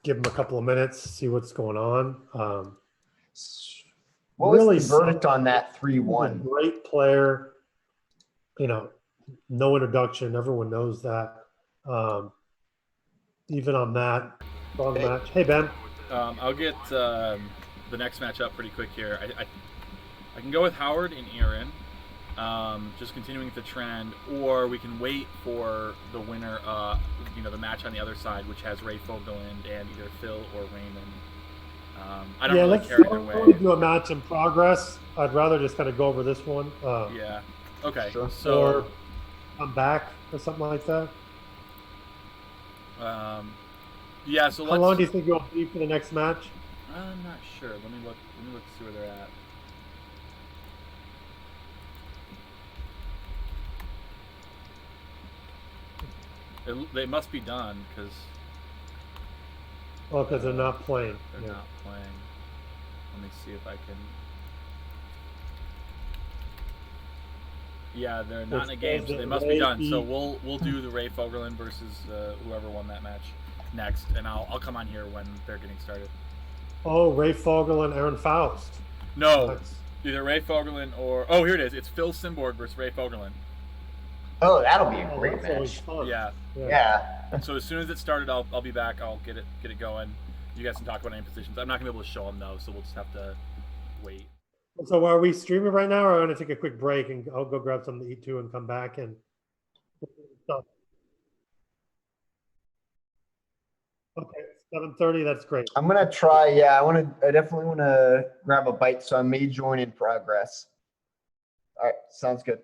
Give him a couple of minutes, see what's going on. What Really was the verdict on that 3-1? Great player, no introduction. Everyone knows that. Even on that strong match. Hey, Ben. I'll get the next match up pretty quick here. I can go with Howard and Aaron, just continuing the trend, or we can wait for the winner, the match on the other side, which has Ray Fogeland and either Phil or Raymond. I don't really care either way. Let's do a match in progress. I'd rather just kind of go over this one. Yeah. Okay. Sure. So or come back or something like that. yeah. So how long do you think you'll be for the next match? I'm not sure. Let me look to see where they're at. They must be done because. Oh, because they're not playing. They're not playing. Let me see if I can. Yeah, they're not in a game, so they must be done. So we'll do the Ray Fogerland versus whoever won that match next, and I'll come on here when they're getting started. Oh, Ray Fogerland, Aaron Faust. No, nice. Either Ray Fogerland or here it is. It's Phil Simborg versus Ray Fogerland. Oh, that'll be a great match. Yeah. So as soon as it started, I'll be back. I'll get it going. You guys can talk about any positions. I'm not gonna be able to show them though, so we'll just have to wait. So are we streaming right now, or are we going to take a quick break and I'll go grab something to eat too and come back and. Okay, 7:30. That's great. I'm gonna try. Yeah, I definitely want to grab a bite, so I may join in progress. All right, sounds good.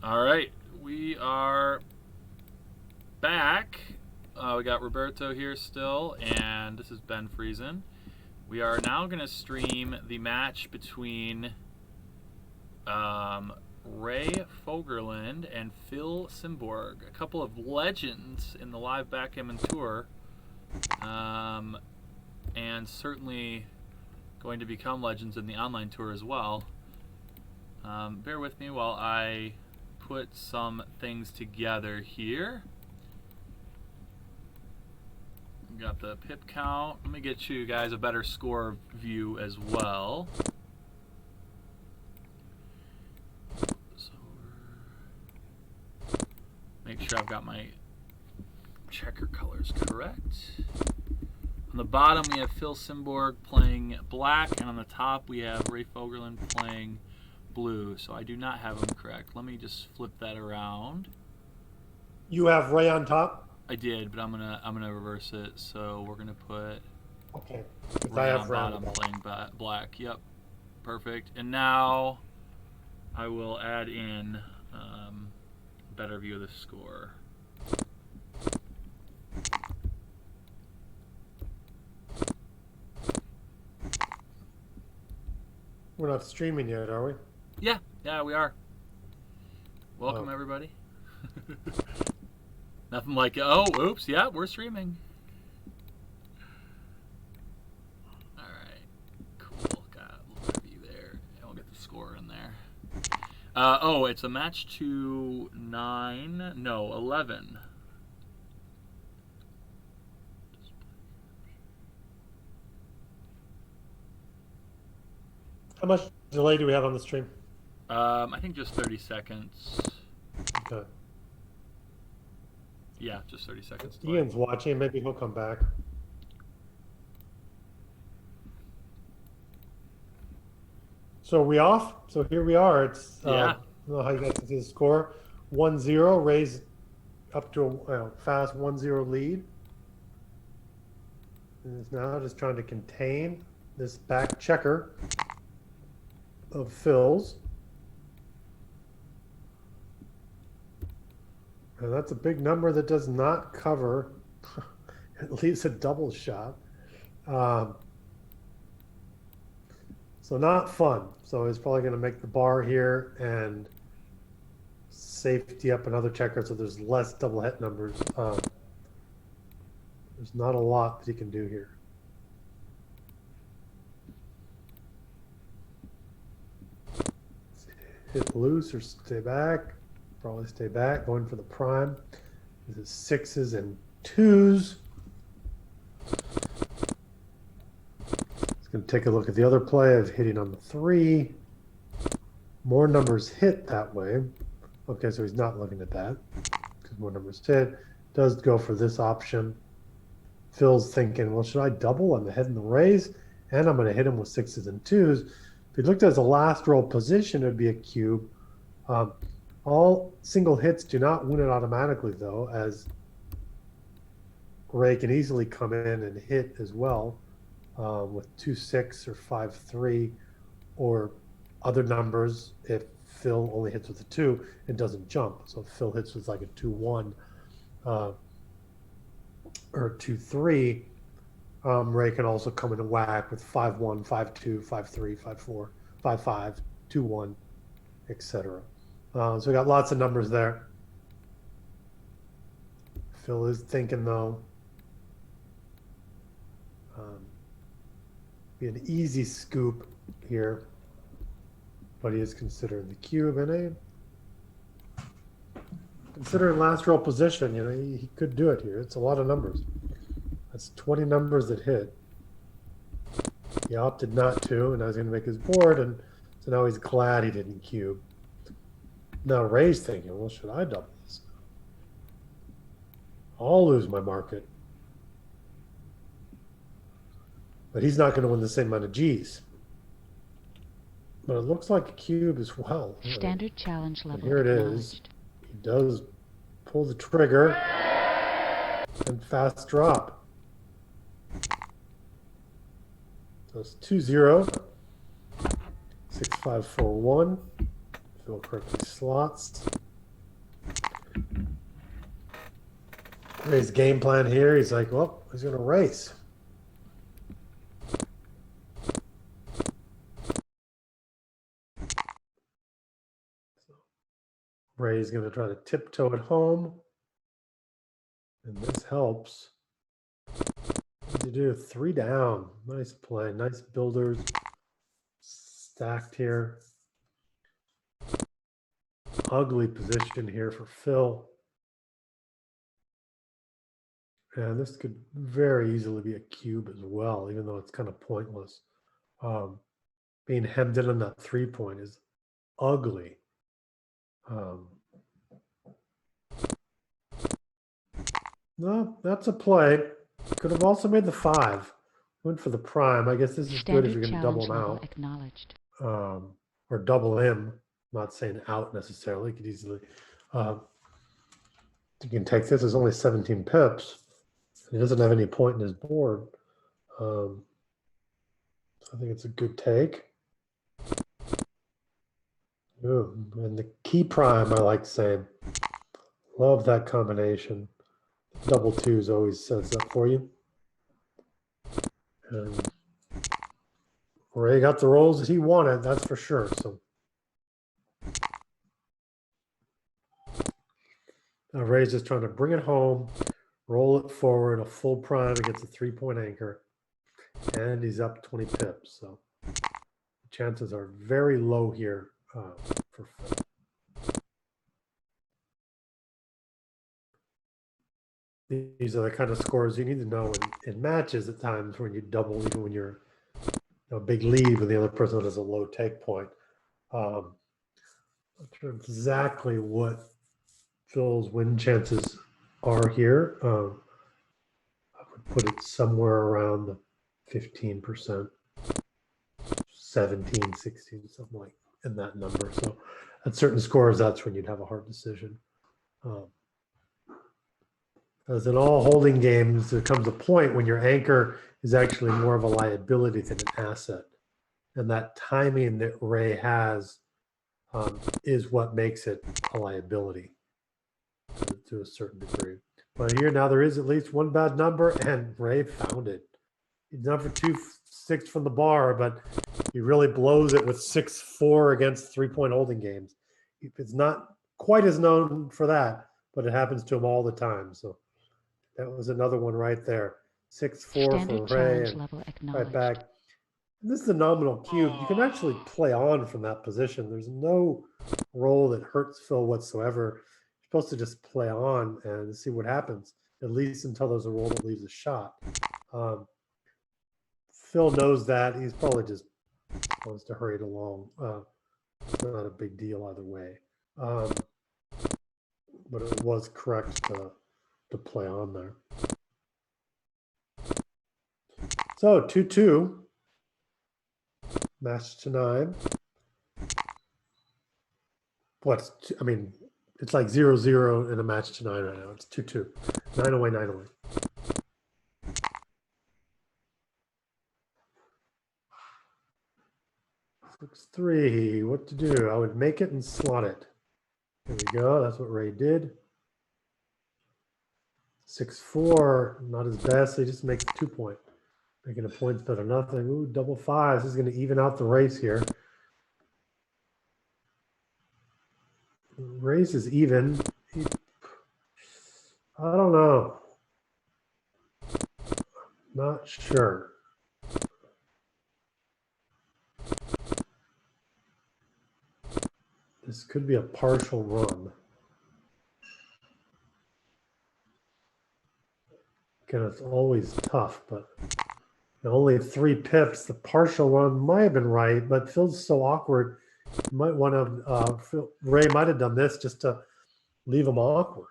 All right, we are back. We got Roberto here still, and this is Ben Friesen. We are now going to stream the match between Ray Fogerland and Phil Simborg, a couple of legends in the live backgammon tour, and certainly going to become legends in the online tour as well. Bear with me while I put some things together here. We got the pip count. Let me get you guys a better score view as well. So make sure I've got my checker colors correct. On the bottom we have Phil Simborg playing black, and on the top we have Ray Fogerland playing blue. So I do not have them correct. Let me just flip that around. You have Ray on top? I did, but I'm gonna reverse it. So we're gonna put Okay. Ray on bottom playing black. Yep, perfect. And now I will add in a better view of the score. We're not streaming yet, are we? Yeah, we are. Welcome everybody. Nothing like, oh, oops, yeah, we're streaming. All right, cool. Got a little review there. And we'll get the score in there. Oh, it's a match to 11. How much delay do we have on the stream? I think just 30 seconds. Okay. Yeah, just 30 seconds. Ian's watching. Maybe he'll come back. So are we off? So here we are. It's Yeah. I don't know how you guys can see the score. 1-0. Ray's up to a fast 1-0 lead. And is now just trying to contain this back checker of Phil's. And that's a big number that does not cover at least a double shot. So not fun. So he's probably going to make the bar here and safety up another checker so there's less double hit numbers. There's not a lot that he can do here. Hit loose or stay back. Probably stay back, going for the prime. This is 6s and 2s. It's going to take a look at the other play of hitting on the 3. More numbers hit that way. Okay, so he's not looking at that because more numbers hit. Does go for this option. Phil's thinking, well, should I double? I'm ahead in the raise, and I'm going to hit him with 6s and 2s. If he looked at his last roll position, it would be a cube. All single hits do not win it automatically, though, as Ray can easily come in and hit as well with 2-6 or 5-3 or other numbers. If Phil only hits with a 2, it doesn't jump. So if Phil hits with like a 2-1 or 2-3, Ray can also come in and whack with 5-1, 5-2, 5-3, 5-4, 5-5, 2-1, etc. So we got lots of numbers there. Phil is thinking, though, be an easy scoop here, but he is considering the cube and considering last roll position. You know, he could do it here. It's a lot of numbers. That's 20 numbers that hit. He opted not to, and now he's going to make his board, and so now he's glad he didn't cube. Now Ray's thinking, well, should I double this? I'll lose my market. But he's not going to win the same amount of G's. But it looks like a cube as well. Standard challenge level. And here it is. He does pull the trigger and fast drop. So it's 2-0. 6-5-4-1. Phil correctly slots. His game plan here, he's like, well, he's going to race. Ray's going to try to tiptoe it home. And this helps. What did you do? 3 down. Nice play. Nice builders. Stacked here. Ugly position here for Phil. And this could very easily be a cube as well, even though it's kind of pointless. Being hemmed in on that 3-point is ugly. No, that's a play. Could have also made the 5. Went for the prime. I guess this is good if you're going to double him out. Acknowledged. Or double him. Not saying out necessarily. Could easily. You can take this as only 17 pips. He doesn't have any point in his board. So I think it's a good take. Ooh, and the key prime, I like saying. Love that combination. Double 2s always sets up for you. And Ray got the rolls that he wanted, that's for sure. So now Ray's just trying to bring it home, roll it forward, a full prime against a 3-point anchor, and he's up 20 pips. So the chances are very low here for Phil. These are the kind of scores you need to know in matches at times when you double, even when you're a big lead when the other person has a low take point. I'm not sure exactly what Phil's win chances are here. I would put it somewhere around the 15%, 17, 16, something like in that number. So at certain scores, that's when you'd have a hard decision. As in all holding games, there comes a point when your anchor is actually more of a liability than an asset. And that timing that Ray has is what makes it a liability to a certain degree. But here now there is at least one bad number, and Ray found it. He's done for 2-6 from the bar, but he really blows it with 6-4 against 3-point holding games. It's not quite as known for that, but it happens to him all the time. So that was another one right there. 6-4 for Ray, and right back. And this is a nominal cube. You can actually play on from that position. There's no roll that hurts Phil whatsoever. You're supposed to just play on and see what happens, at least until there's a roll that leaves a shot. Phil knows that. He's probably just wants to hurry it along. It's not a big deal either way. But it was correct to play on there. So 2-2. Match to 9. I mean, it's like 0-0 in a match to 9 right now. It's 2-2. 9 away, 9 away. Six, 3. What to do? I would make it and slot it. There we go. That's what Ray did. 6-4. Not his best. So he just makes 2-point. Making a point's better than nothing. Ooh, double 5s. This is going to even out the race here. Race is even. I don't know. Not sure. This could be a partial run. Again, it's always tough, but only 3 pips. The partial run might have been right, but Phil's so awkward. You might want to, Ray might have done this just to leave him awkward.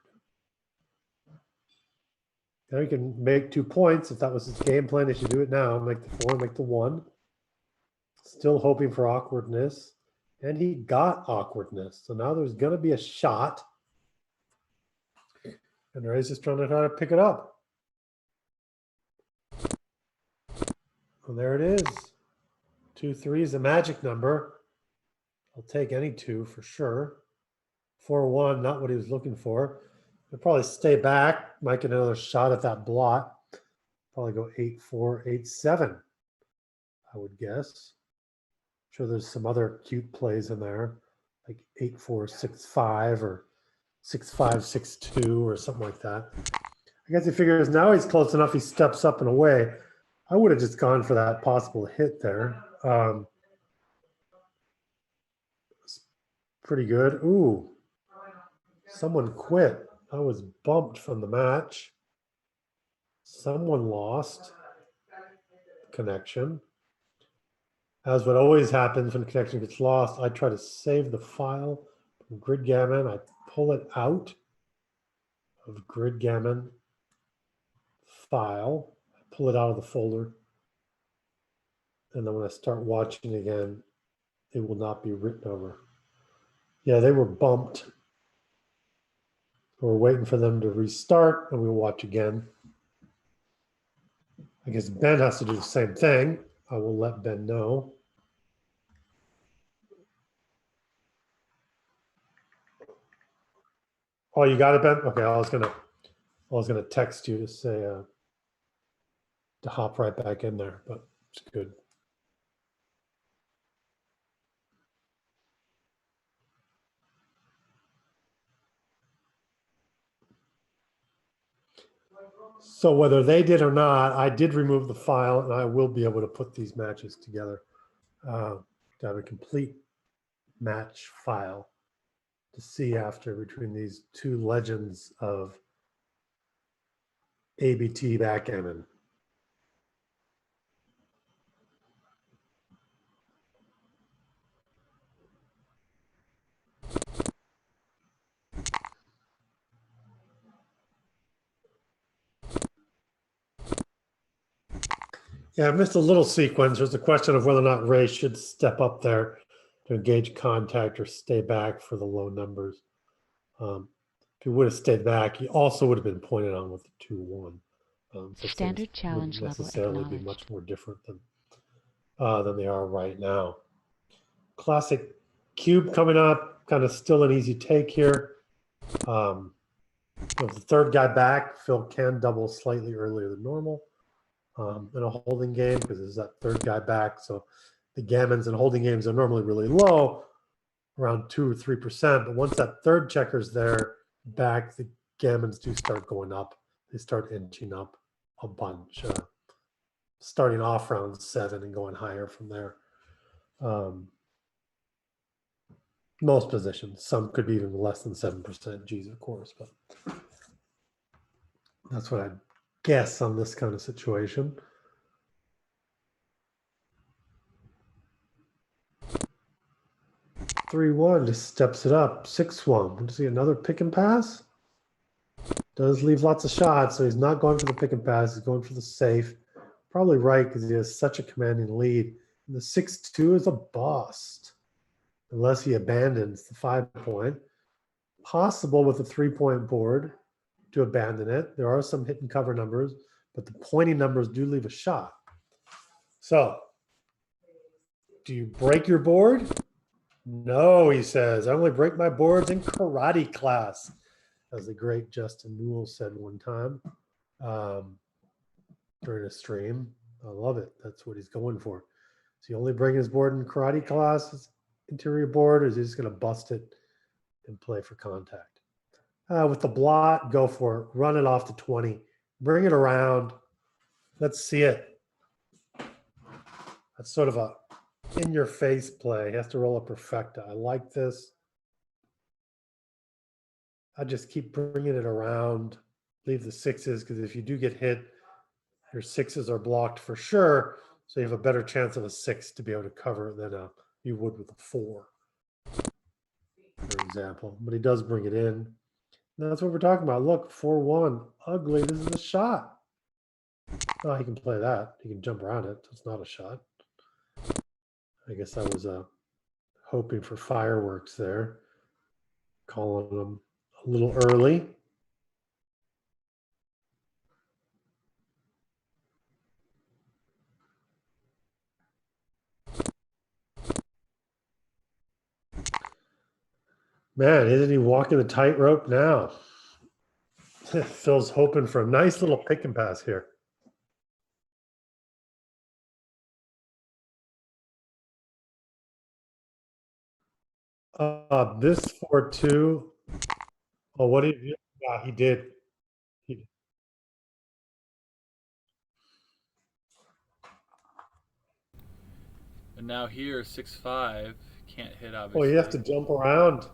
Now he can make 2 points. If that was his game plan, he should do it now. Make the 4, make the 1. Still hoping for awkwardness. And he got awkwardness. So now there's going to be a shot. And Ray's just trying to pick it up. Well, there it is. 2-3 is a magic number. I'll take any 2 for sure. 4-1, not what he was looking for. They'll probably stay back, might get another shot at that blot. Probably go 8-4, 8-7, I would guess. Sure, there's some other cute plays in there, like 8-4, 6-5, or 6-5, 6-2, or something like that. I guess he figures now he's close enough, he steps up and away. I would have just gone for that possible hit there. Pretty good. Ooh, someone quit. I was bumped from the match. Someone lost connection. As what always happens when connection gets lost, I try to save the file from Gridgammon. I pull it out of Gridgammon file. I pull it out of the folder. And then when I start watching again, it will not be written over. Yeah, they were bumped. We're waiting for them to restart and we'll watch again. I guess Ben has to do the same thing. I will let Ben know. Oh, you got it, Ben? Okay, I was gonna text you to say to hop right back in there, but it's good. So whether they did or not, I did remove the file and I will be able to put these matches together to have a complete match file to see after between these two legends of ABT backgammon. Yeah, I missed a little sequence. There's a question of whether or not Ray should step up there to engage contact or stay back for the low numbers. If he would have stayed back, he also would have been pointed on with the 2-1. So Standard challenge wouldn't level necessarily be acknowledged. much more different than they are right now. Classic cube coming up, kind of still an easy take here. With the third guy back, Phil can double slightly earlier than normal in a holding game because there's that third guy back. So the gammons and holding games are normally really low, around 2 or 3%. But once that third checker's there back, the gammons do start going up. They start inching up a bunch, starting off round 7 and going higher from there. Most positions, some could be even less than 7% G's, of course, but that's what I'd guess on this kind of situation. (3-1) just steps it up. 6-1. We'll see another pick and pass. Does leave lots of shots, so he's not going for the pick and pass. He's going for the safe. Probably right because he has such a commanding lead. And the 6-2 is a bust unless he abandons the 5-point. Possible with a 3-point board to abandon it. There are some hit and cover numbers, but the pointing numbers do leave a shot. So, do you break your board? No, he says. I only break my boards in karate class, as the great Justin Newell said one time during a stream. I love it. That's what he's going for. So he only breaking his board in karate class, his interior board, or is he just going to bust it and play for contact? With the blot, go for it. Run it off to 20. Bring it around. Let's see it. That's sort of a in-your-face play. He has to roll a perfecta. I like this. I just keep bringing it around. Leave the 6s, because if you do get hit, your 6s are blocked for sure. So you have a better chance of a 6 to be able to cover it than you would with a 4, for example. But he does bring it in. And that's what we're talking about. Look, 4-1. Ugly. This is a shot. Oh, he can play that. He can jump around it. It's not a shot. I guess I was hoping for fireworks there. Calling them a little early. Man, isn't he walking the tightrope now? Phil's hoping for a nice little pick and pass here. This 4-2. Oh, what did he? Yeah, he did. He, And now here, 6-5. Can't hit, oh, obviously. you have to jump around.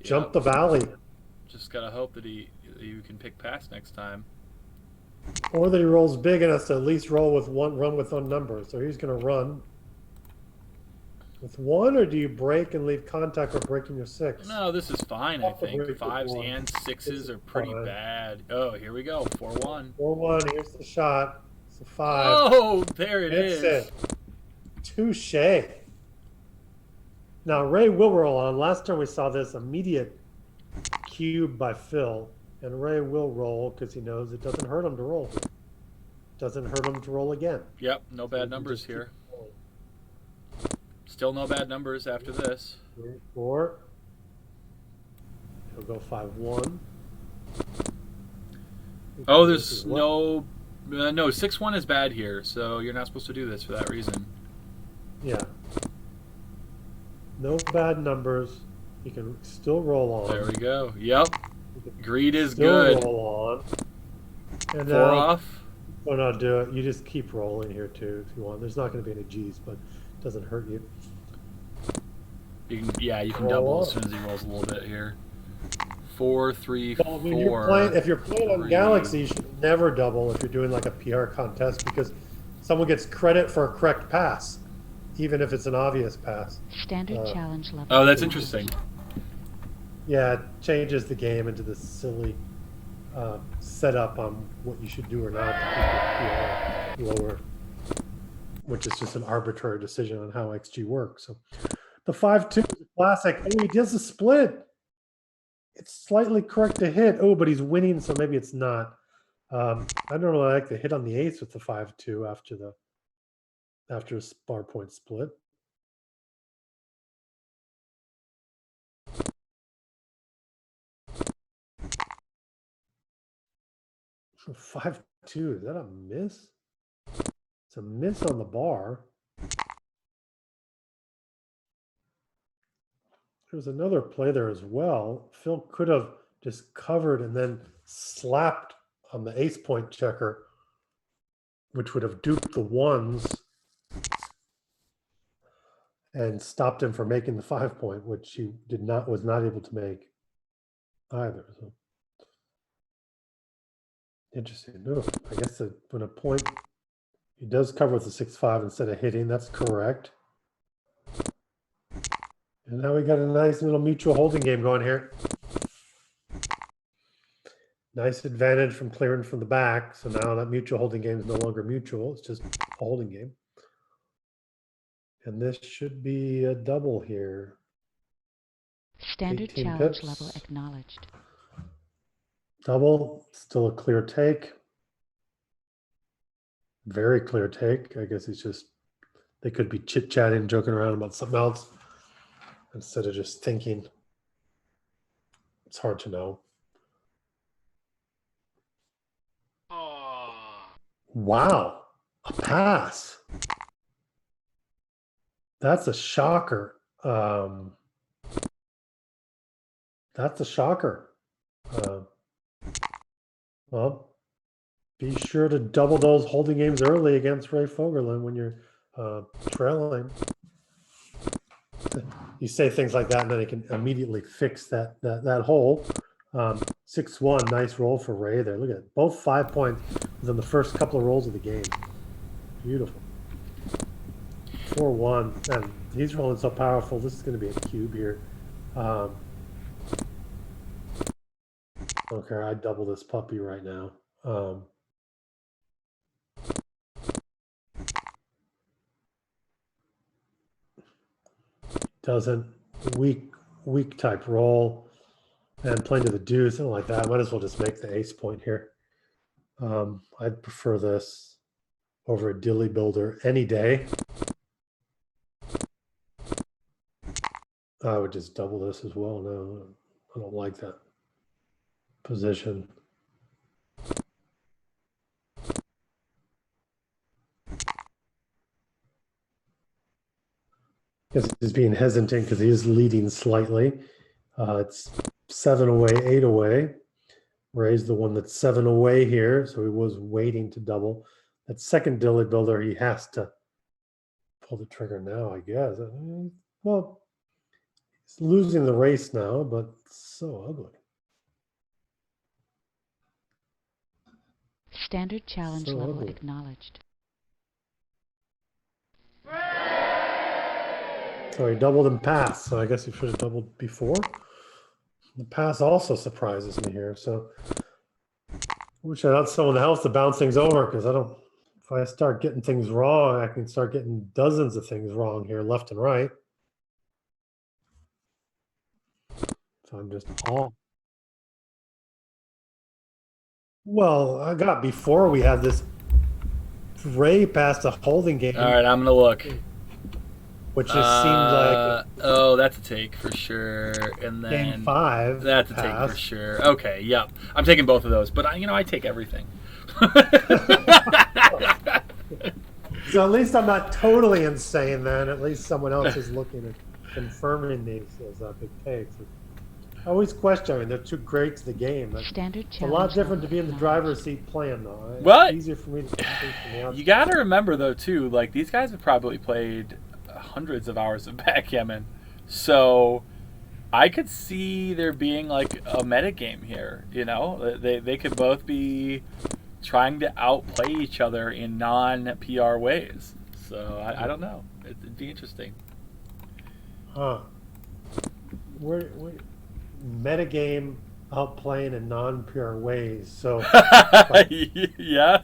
Jump Yep. the valley. Just gotta hope that you can pick pass next time. Or that he rolls big and has to at least roll with one, run with one number. So he's going to run with one, or do you break and leave contact for breaking your 6? No, this is fine, I think. break with 5s one. and 6s are pretty fine. bad. Oh, here we go. 4-1. 4-1. Here's the shot. It's a 5. Oh, there it That's is. it. Touche. Now, Ray will roll on. Last time we saw this immediate cube by Phil, and Ray will roll because he knows it doesn't hurt him to roll. Doesn't hurt him to roll again. Yep, no bad numbers here. Still no bad numbers after this. 3, 4. He'll go 5-1. Oh, there's no 6-1 is bad here, so you're not supposed to do this for that reason. Yeah. No bad numbers. You can still roll on. There we go. Yep. Greed is Still good. roll on. And 4 off. Oh no, do it. You just keep rolling here too if you want. There's not going to be any G's, but it doesn't hurt you. You can Roll double on. as soon as he rolls a little bit here. 4, 3, Well, I mean, 4. if you're playing on 3. Galaxy, you should never double if you're doing like a PR contest because someone gets credit for a correct pass, even if it's an obvious pass. Standard challenge level. Oh, that's interesting. Yeah, it changes the game into this silly setup on what you should do or not to keep your PR lower, which is just an arbitrary decision on how XG works. So the 5-2 is a classic. Oh, he does a split. It's slightly correct to hit. Oh, but he's winning, so maybe it's not. I don't really like the hit on the ace with the 5-2 after a bar point split. So 5-2, is that a miss? It's a miss on the bar. There's another play there as well. Phil could have just covered and then slapped on the ace point checker, which would have duped the ones and stopped him from making the 5 point, which he was not able to make either. So interesting. No, I guess that when a point he does cover with the 6-5 instead of hitting, that's correct. And now we got a nice little mutual holding game going here. Nice advantage from clearing from the back. So now that mutual holding game is no longer mutual. It's just a holding game. And this should be a double here. Standard 18 challenge pips. level acknowledged. Double, still a clear take. Very clear take. I guess it's just, they could be chit-chatting, joking around about something else instead of just thinking. It's hard to know. Wow, a pass. That's a shocker. That's a shocker. Well, be sure to double those holding games early against Ray Fogerlin when you're trailing. You say things like that, and then he can immediately fix that hole. 6-1, nice roll for Ray there. Look at it. Both 5 points within the first couple of rolls of the game. Beautiful. 4-1, and he's rolling so powerful. This is going to be a cube here. Okay, I double this puppy right now. Doesn't weak type roll. And playing to the deuce, something like that. I might as well just make the ace point here. I'd prefer this over a dilly builder any day. I would just double this as well. No, I don't like that position. because he's being hesitant because he is leading slightly. It's 7 away, 8 away. Ray's the one that's 7 away here, so he was waiting to double. That second dilly builder, he has to pull the trigger now, I guess. Well, he's losing the race now, but so ugly. Standard challenge So level ugly. acknowledged. So he doubled and passed, so I guess he should have doubled before. The pass also surprises me here, so I wish I had someone else to bounce things over, because if I start getting things wrong, I can start getting dozens of things wrong here, left and right. So I'm just all. Well, I got before we had this Ray passed a holding game. All right, I'm gonna look. Which just seemed like oh, that's a take for sure, and then game 5. That's a take for sure. Okay, yep. I'm taking both of those, but I take everything. So at least I'm not totally insane then. At least someone else is looking at confirming these as big takes. I always question. I mean, they're too great to the game. Standard It's a challenge lot different to level be in the acknowledged. driver's seat playing, though. What? It's easier for me to think from the outside. You got to remember though too, like these guys have probably played hundreds of hours of backgammon, so I could see there being like a meta game here. You know, they could both be trying to outplay each other in non-PR ways. So I don't know. It'd be interesting. Huh. We're metagame outplaying in non-pure ways. So Yeah,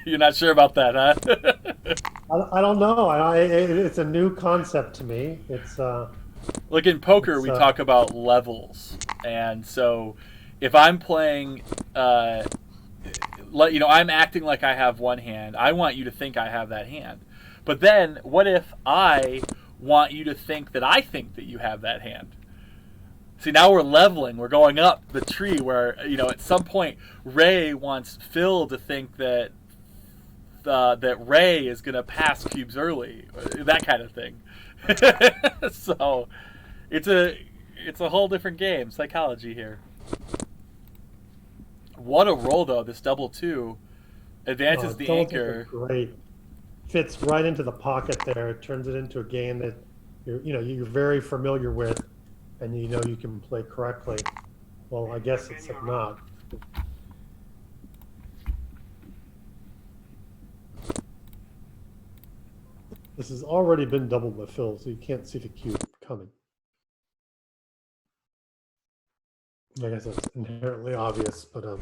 you're not sure about that, huh? I don't know. It's a new concept to me. It's Look, in poker, we talk about levels, and so if I'm playing, I'm acting like I have one hand. I want you to think I have that hand, but then what if I want you to think that I think that you have that hand? See, now we're leveling. We're going up the tree where, at some point, Ray wants Phil to think that that Ray is going to pass cubes early, that kind of thing. So it's a whole different game, psychology here. What a roll, though. This double two advances the anchor. Great. Fits right into the pocket there. It turns it into a game that you're very familiar with, and you can play correctly. Well, I guess it's not. This has already been doubled by Phil, so you can't see the cube coming. I guess that's inherently obvious, but I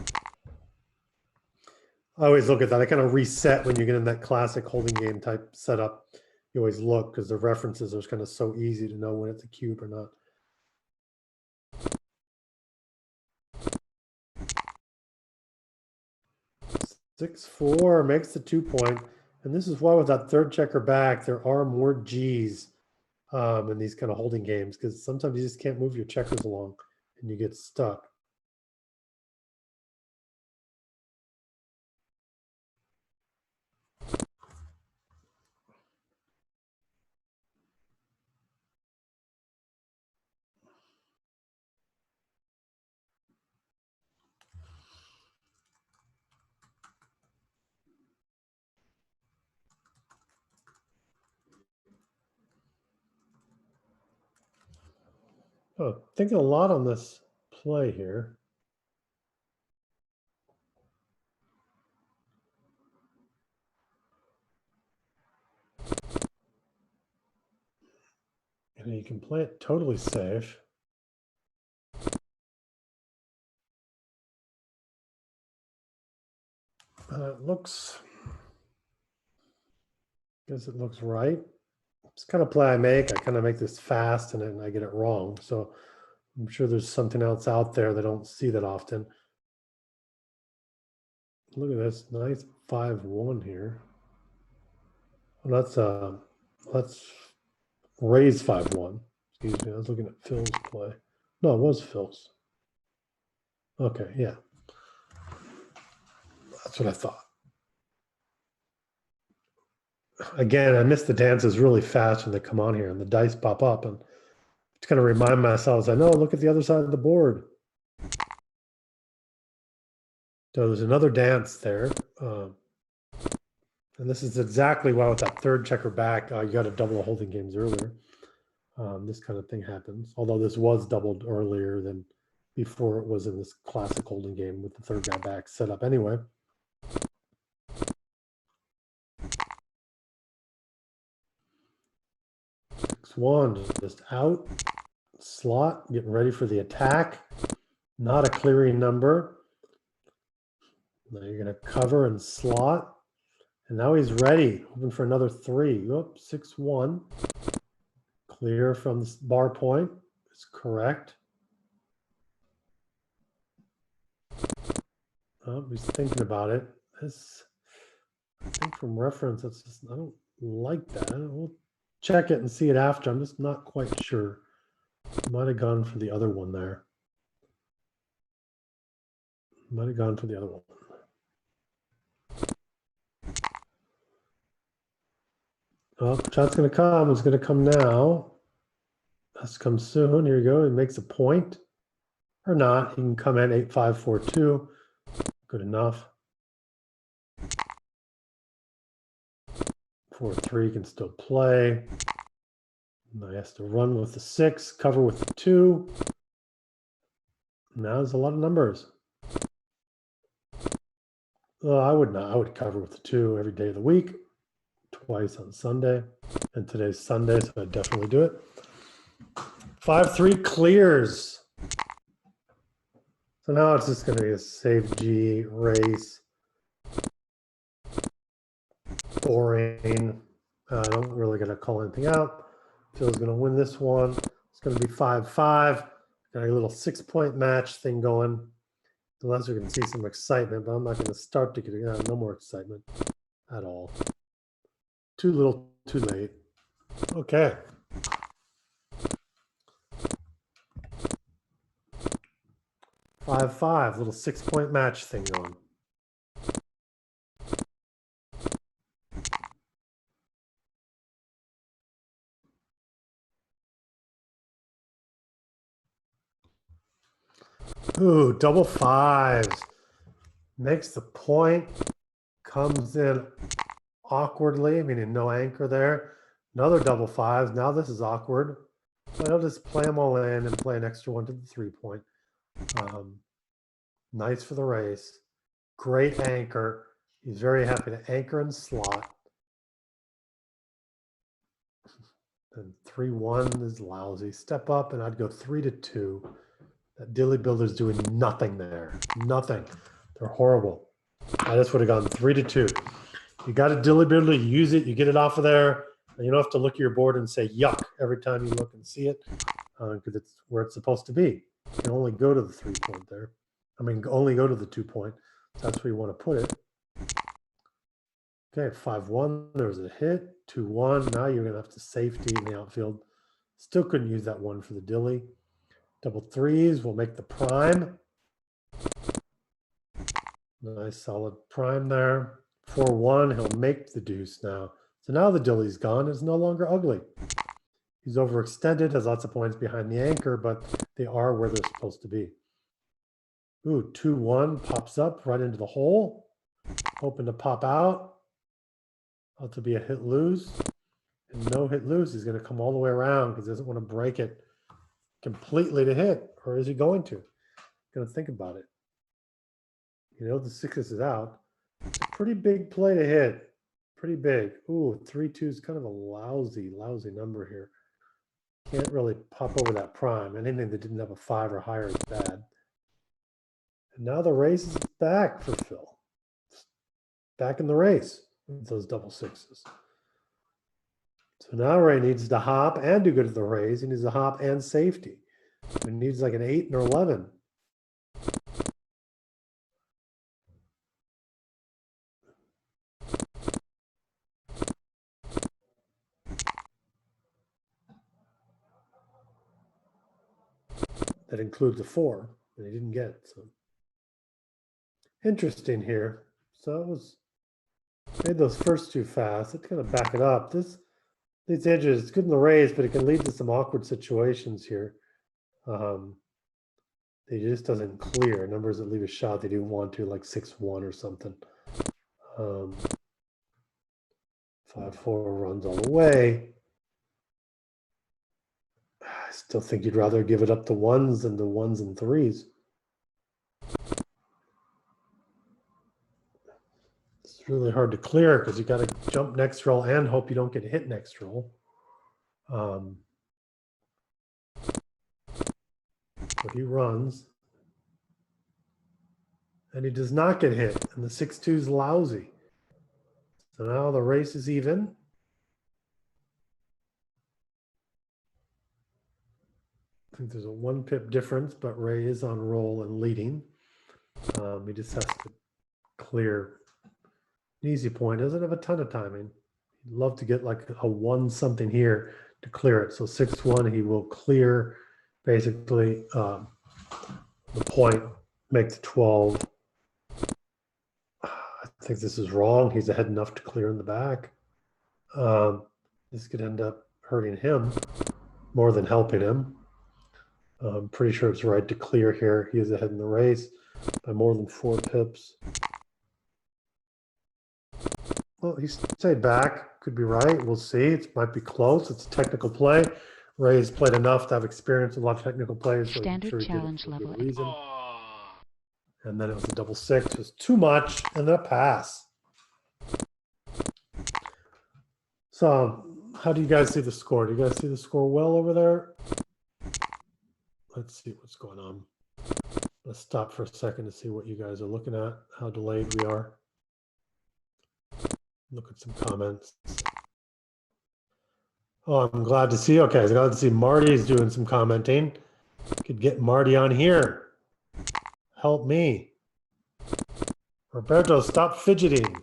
always look at that. I kind of reset when you get in that classic holding game type setup. You always look because the references are kind of so easy to know when it's a cube or not. Six, 4 makes the 2 point. And this is why with that third checker back, there are more G's in these kind of holding games, because sometimes you just can't move your checkers along and you get stuck. Oh, thinking a lot on this play here. And you can play it totally safe. It looks, guess it looks right. It's kind of play I make. I kind of make this fast and then I get it wrong. So I'm sure there's something else out there that I don't see that often. Look at this, nice 5-1 here. Well, let's raise 5-1. Excuse me, I was looking at Phil's play. No, it was Phil's. Okay, yeah. That's what I thought. again, I miss the dances really fast when they come on here and the dice pop up, and it's going to remind myself, I know, look at the other side of the board. So there's another dance there. And this is exactly why with that third checker back, you got to double the holding games earlier. This kind of thing happens. Although this was doubled earlier than before it was in this classic holding game with the third guy back set up anyway. One just out, slot, getting ready for the attack. Not a clearing number. Now you're going to cover and slot. And now he's ready, hoping for another 3. Oop, 6-1. Clear from the bar point is correct. Oh, he's thinking about it. This, I think from reference, that's just, I don't like that. We'll check it and see it after. I'm just not quite sure. Might have gone for the other one there. Might have gone for the other one. Oh, shot's going to come. It's going to come now. Has to come soon. Here you go. He makes a point. Or not. He can come in 8-5-4-2. Good enough. 4-3 can still play. Now he has to run with the 6, cover with the 2. Now there's a lot of numbers. I would not. I would cover with the 2 every day of the week, twice on Sunday, and today's Sunday, so I'd definitely do it. 5-3 clears. So now it's just going to be a save G race. Boring. I don't really going to call anything out. Phil's going to win this one. It's going to be 5-5. Got a little 6-point match thing going. Unless we're going to see some excitement, but I'm not going to start to get no more excitement at all. Too little, too late. Okay. Five, little 6-point match thing going. Ooh, double 5s. Makes the point. Comes in awkwardly, meaning no anchor there. Another double 5s. Now this is awkward. So I'll just play them all in and play an extra one to the 3-point. Nice for the race. Great anchor. He's very happy to anchor and slot. And 3-1 is lousy. Step up, and I'd go 3-2. That dilly builder's doing nothing there. Nothing. They're horrible. I just would have gone 3-2. You got a dilly builder, you use it, you get it off of there, and you don't have to look at your board and say yuck every time you look and see it, because it's where it's supposed to be. You can only go to the 3-point there. I mean, only go to the 2-point. That's where you want to put it. Okay, 5-1. There's a hit. 2-1. Now you're going to have to safety in the outfield. Still couldn't use that one for the dilly. Double 3s will make the prime. Nice solid prime there. 4-1. He'll make the deuce now. So now the dilly's gone. It's no longer ugly. He's overextended, has lots of points behind the anchor, but they are where they're supposed to be. Ooh, 2-1 pops up right into the hole. Hoping to pop out. Ought to be a hit lose. And no hit lose. He's going to come all the way around because he doesn't want to break it completely to hit. Or is he going to? Going to think about it. You know, the 6 is out. It's a pretty big play to hit. Pretty big. Ooh, 3-2 is kind of a lousy number here. Can't really pop over that prime. Anything that didn't have a 5 or higher is bad. And now the race is back for Phil. Back in the race with those double 6s. So now Ray needs to hop and do good at the raise. He needs to hop and safety. He needs like an 8 and 11. That includes a 4 that he didn't get. So interesting here. So it was Made those first two fast. It's gonna back it up. These edges, it's good in the raise, but it can lead to some awkward situations here. It just doesn't clear. Numbers that leave a shot, they do want to, like 6-1 or something. 5-4 runs all the way. I still think you'd rather give it up to ones than the ones and threes. It's really hard to clear because you got to jump next roll and hope you don't get hit next roll. So he runs. And he does not get hit. And the 6-2 is lousy. So now the race is even. I think there's a 1 pip difference, but Ray is on roll and leading. He just has to clear an easy point. Doesn't have a ton of timing. He'd love to get like a 1 something here to clear it. So 6-1, he will clear basically the point, make the 12. I think this is wrong. He's ahead enough to clear in the back. This could end up hurting him more than helping him. I'm pretty sure it's right to clear here. He is ahead in the race by more than 4 pips. Well, he stayed back. Could be right. We'll see. It might be close. It's a technical play. Ray's played enough to have experience with a lot of technical plays. So Standard challenge level. Reason. And then it was a double 6. It was too much, and then a pass. So, how do you guys see the score? Do you guys see the score well over there? Let's see what's going on. Let's stop for a second to see what you guys are looking at, how delayed we are. Look at some comments. Oh, I'm glad to see. Okay, I'm glad to see Marty's doing some commenting. Could get Marty on here. Help me. Roberto, stop fidgeting.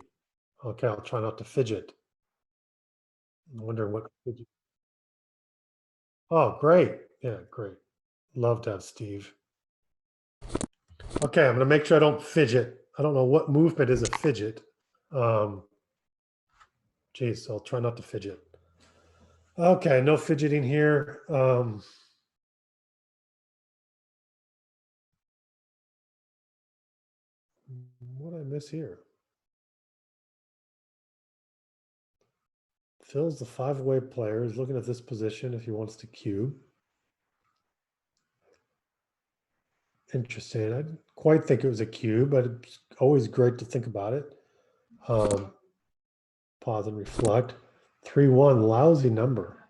Okay, I'll try not to fidget. I'm wondering what fidget. Oh, great. Yeah, great. Love to have Steve. Okay, I'm going to make sure I don't fidget. I don't know what movement is a fidget. Geez, I'll try not to fidget. Okay, no fidgeting here. What did I miss here? Phil's the 5-way player. He's looking at this position if he wants to cue. Interesting. I didn't quite think it was a cue, but it's always great to think about it. Pause and reflect. 3-1, lousy number.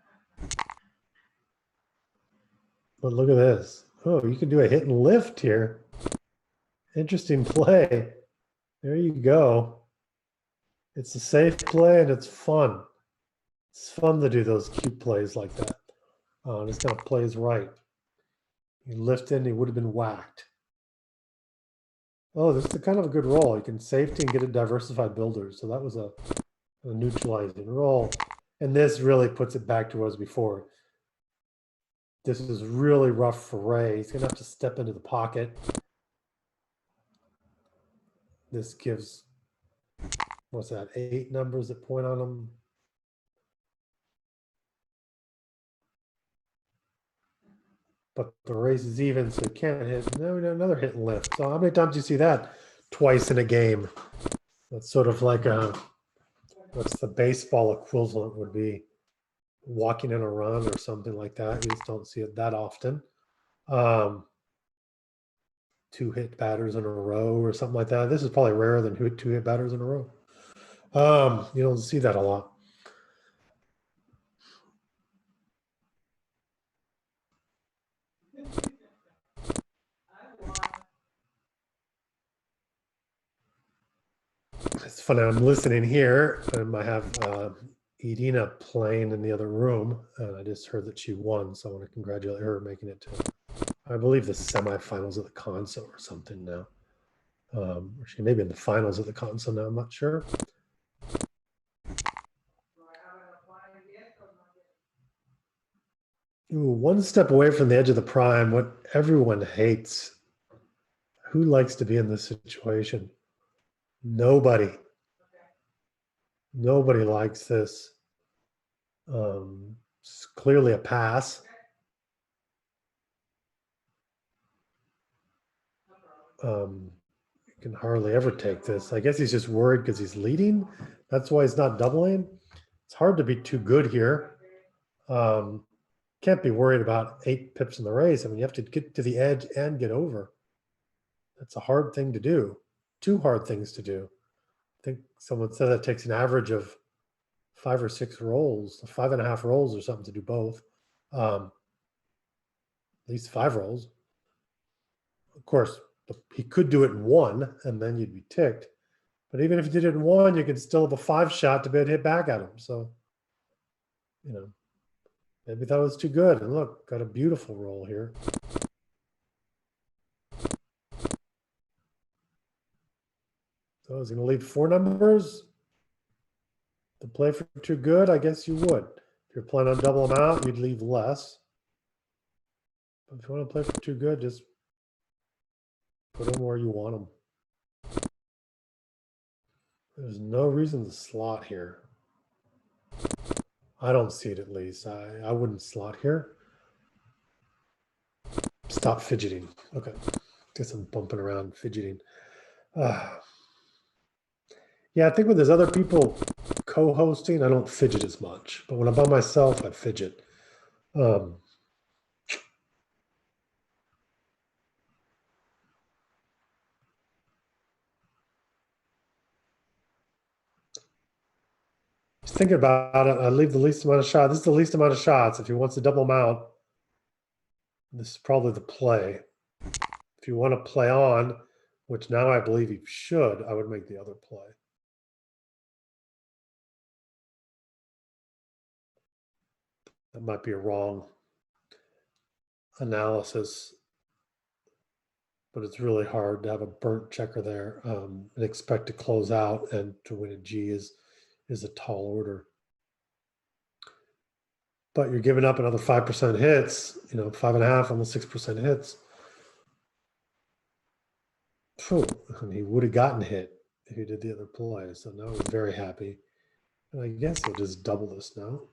But look at this. Oh, you can do a hit and lift here. Interesting play. There you go. It's a safe play and it's fun. It's fun to do those cute plays like that. And it's kind of plays right. He lifted and he would have been whacked. Oh, this is kind of a good roll. You can safety and get a diversified builder. So that was a neutralizing roll. And this really puts it back to what was before. This is really rough for Ray. He's going to have to step into the pocket. This gives, what's that, 8 numbers that point on him. But the race is even, so you can't hit. No, another hit and lift. So how many times do you see that? Twice in a game. That's sort of like a, what's the baseball equivalent would be? Walking in a run or something like that. You just don't see it that often. 2 hit batters in a row or something like that. This is probably rarer than 2 hit batters in a row. You don't see that a lot. It's funny. I'm listening here, and I have Edina playing in the other room, and I just heard that she won. So I want to congratulate her making it to, I believe, the semifinals of the console or something now. Or she may be in the finals of the console now. I'm not sure. Ooh, 1 step away from the edge of the prime. What everyone hates. Who likes to be in this situation? Nobody. Nobody likes this. It's clearly a pass. You can hardly ever take this. I guess he's just worried because he's leading. That's why he's not doubling. It's hard to be too good here. Can't be worried about 8 pips in the race. I mean, you have to get to the edge and get over. That's a hard thing to do. 2 hard things to do. I think someone said that takes an average of 5 or 6 rolls, 5.5 rolls or something to do both. At least 5 rolls. Of course, he could do it in 1 and then you'd be ticked. But even if you did it in 1, you could still have a 5 shot to be able to hit back at him. So, you know, maybe that was too good. And look, got a beautiful roll here. So is he going to leave 4 numbers to play for too good? I guess you would. If you're playing on double them out, you'd leave less. But if you want to play for too good, just put them where you want them. There's no reason to slot here. I don't see it, at least. I wouldn't slot here. Stop fidgeting. Okay. Guess I'm bumping around fidgeting. Yeah, I think when there's other people co-hosting, I don't fidget as much. But when I'm by myself, I fidget. Just thinking about it, I leave the least amount of shots. This is the least amount of shots. If he wants to double them out, this is probably the play. If you want to play on, which now I believe he should, I would make the other play. That might be a wrong analysis, but it's really hard to have a burnt checker there and expect to close out, and to win a G is a tall order. But you're giving up another 5% hits, 5.5, almost 6% hits. Phew, and he would have gotten hit if he did the other play. So now he's very happy. And I guess he'll just double this now.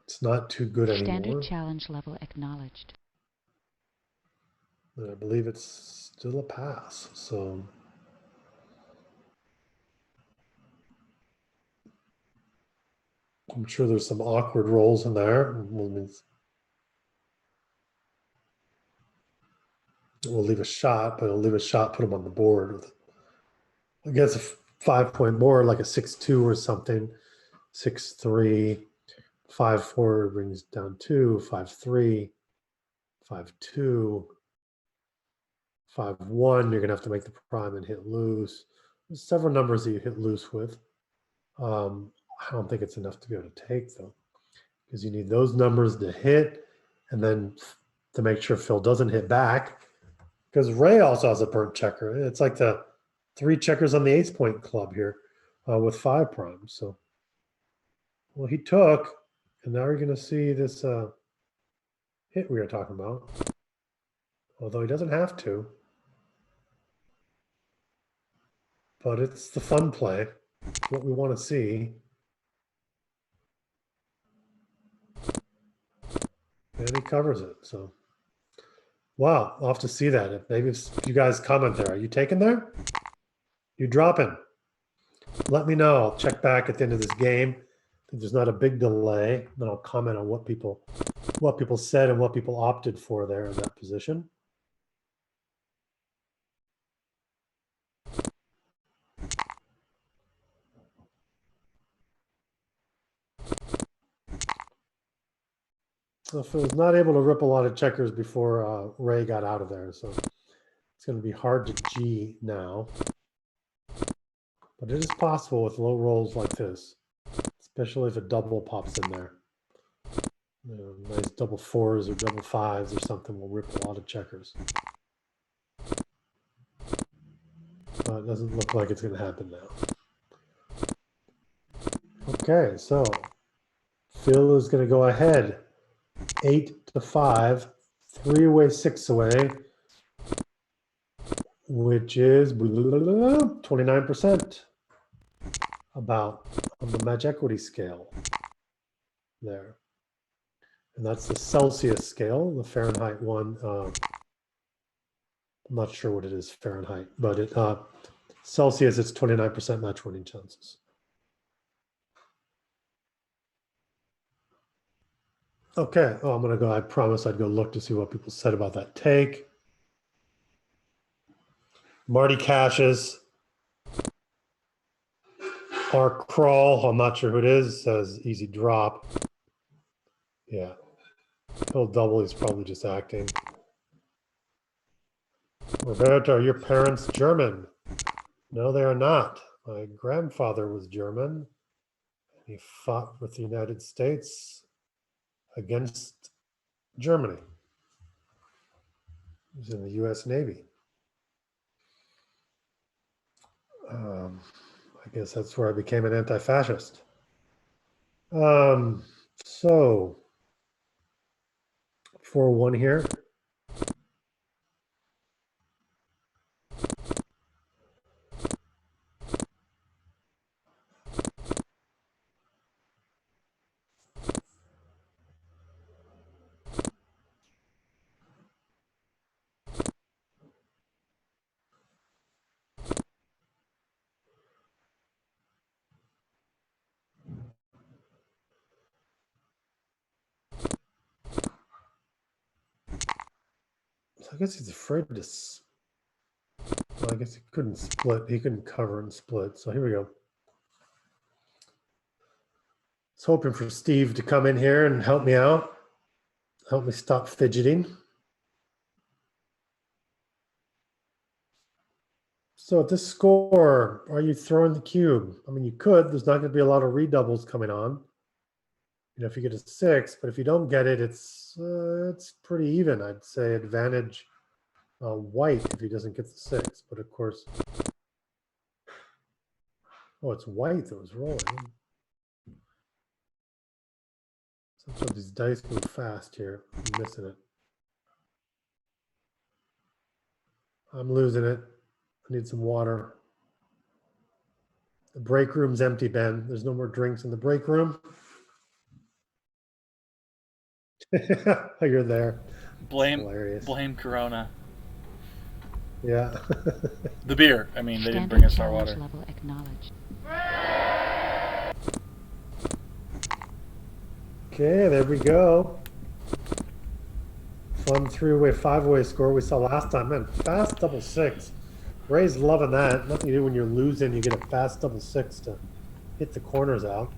It's not too good anymore. Standard challenge level acknowledged. And I believe it's still a pass. So I'm sure there's some awkward rolls in there. We'll leave a shot, but it'll leave a shot, put him on the board with, I guess, a 5-point board, like a 6-2 or something. 6-3, 5-4 brings down 2, 5-3, 5-2, 5-1. You're gonna have to make the prime and hit loose. There's several numbers that you hit loose with. I don't think it's enough to be able to take, though, because you need those numbers to hit, and then to make sure Phil doesn't hit back, because Ray also has a burnt checker. It's like the 3 checkers on the ace-point club here with 5 primes. So, well, he took, and now you're going to see this hit we were talking about, although he doesn't have to. But it's the fun play. It's what we want to see. And he covers it. So, wow, I'll have to see that. Maybe if you guys comment there. Are you taking there? You dropping? Let me know. I'll check back at the end of this game. I think there's not a big delay. Then I'll comment on what people said and what people opted for there in that position. So Phil was not able to rip a lot of checkers before Ray got out of there. So it's going to be hard to G now. But it is possible with low rolls like this, especially if a double pops in there. Nice double 4s or double 5s or something will rip a lot of checkers. It doesn't look like it's going to happen now. Okay, so Phil is going to go ahead 8-5, 3 away, 6 away, which is 29%. about on the match equity scale there. And that's the Celsius scale, the Fahrenheit one. I'm not sure what it is Fahrenheit, but it Celsius, it's 29% match winning chances. Okay, I'm gonna go, I promised I'd go look to see what people said about that take. Marty Cashes. Our Crawl, I'm not sure who it is, says easy drop. Yeah. He'll double, he's probably just acting. Roberto, are your parents German? No, they are not. My grandfather was German. He fought with the United States against Germany. He was in the US Navy. I guess that's where I became an anti-fascist. So 4-1 here. So I guess he's afraid to. Well, I guess he couldn't split. He couldn't cover and split. So here we go. I was hoping for Steve to come in here and help me out, help me stop fidgeting. So at this score, are you throwing the cube? I mean, you could. There's not going to be a lot of redoubles coming on. You know, if you get a 6, but if you don't get it, it's pretty even. I'd say advantage white if he doesn't get the 6. But of course, oh, it's white that was rolling. Sometimes these dice move fast here. I'm missing it. I'm losing it. I need some water. The break room's empty, Ben. There's no more drinks in the break room. You're there. Blame Corona. Yeah. The beer. I mean, they didn't Standard bring us our challenge water. level acknowledged. Okay, there we go. Fun 3-way, 5-way score we saw last time. Man, fast double 6. Ray's loving that. Nothing you do when you're losing, you get a fast double 6 to hit the corners out.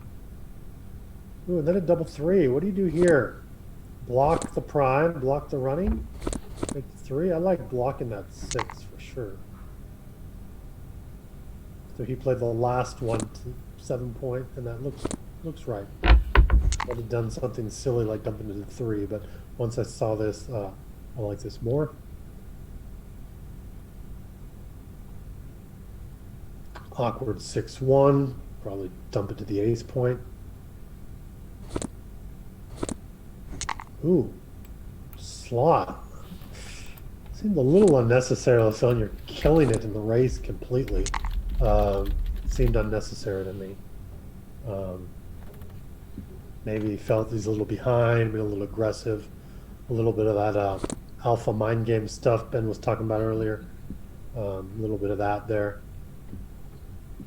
Ooh, and then a double 3. What do you do here? Block the prime, block the running? Make 3. I like blocking that 6 for sure. So he played the last one to 7 point, and that looks right. I'd have done something silly like dumping to the 3, but once I saw this, I like this more. Awkward 6-1, probably dump it to the ace point. Ooh, slot. Seemed a little unnecessary, so you're killing it in the race completely. Seemed unnecessary to me. Maybe he felt he's a little behind, maybe a little aggressive. A little bit of that alpha mind game stuff Ben was talking about earlier. A little bit of that there.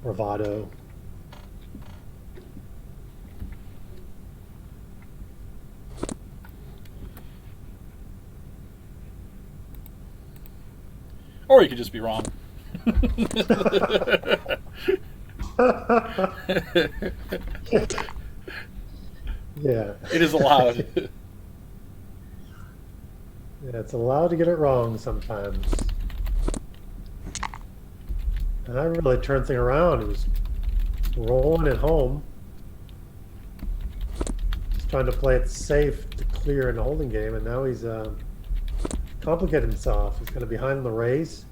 Bravado. Or you could just be wrong. Yeah. It is allowed. Yeah, it's allowed to get it wrong sometimes. And I really turned things around. It was rolling it home. Just trying to play it safe to clear in the holding game, and now he's complicated himself. He's kind of behind in the race.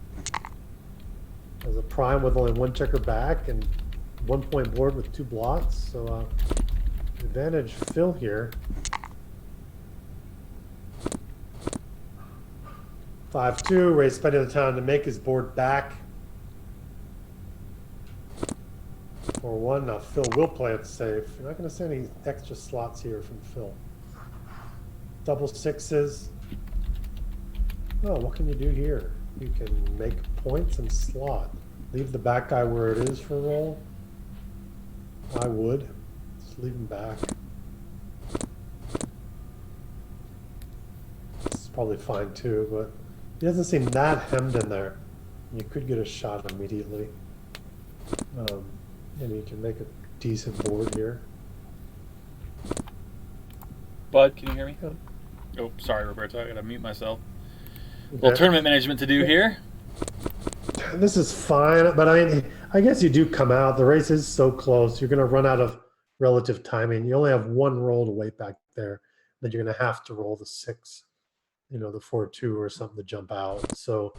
Has a prime with only 1 checker back and 1 point board with 2 blots. So advantage Phil here. 5-2. Ray's spending the time to make his board back. 4-1. Now Phil will play it safe. You're not going to see any extra slots here from Phil. Double sixes. Oh, what can you do here? You can make points and slot. Leave the back guy where it is for a roll. I would. Just leave him back. It's probably fine too, but he doesn't seem that hemmed in there. You could get a shot immediately. And you can make a decent board here. Bud, can you hear me? Yeah. Oh, sorry, Roberto. I gotta mute myself. Okay. Little tournament management to do here. This is fine, but I guess you do come out. The race is so close. You're going to run out of relative timing. You only have one roll to wait back there. Then you're going to have to roll the 6, the 4-2 or something to jump out. So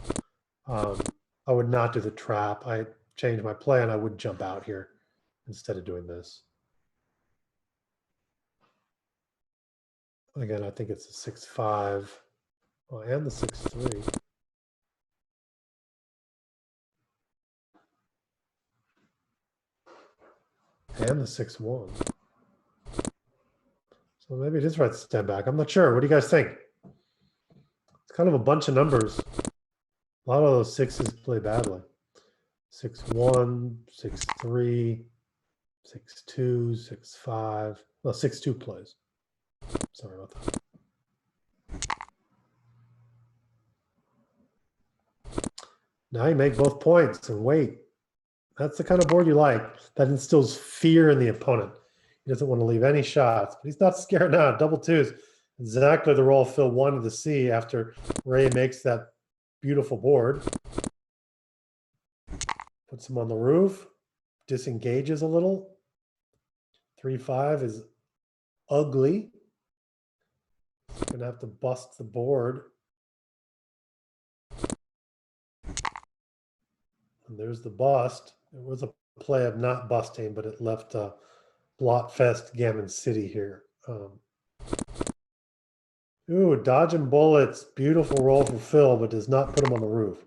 I would not do the trap. I changed my plan. I would jump out here instead of doing this. Again, I think it's a 6-5 and the 6-3. And the 6-1. So maybe it is right to stand back. I'm not sure. What do you guys think? It's kind of a bunch of numbers. A lot of those 6s play badly. 6-1, 6-3, 6-2, 6-5. Well, 6-2 plays. Sorry about that. Now you make both points and wait. That's the kind of board you like. That instills fear in the opponent. He doesn't want to leave any shots, but he's not scared now. Double twos. Exactly the roll Phil wanted to see after Ray makes that beautiful board. Puts him on the roof. Disengages a little. 3-5 is ugly. He's going to have to bust the board. And there's the bust. It was a play of not busting, but it left Blotfest Gammon City here. Ooh, dodging bullets. Beautiful roll for Phil, but does not put him on the roof.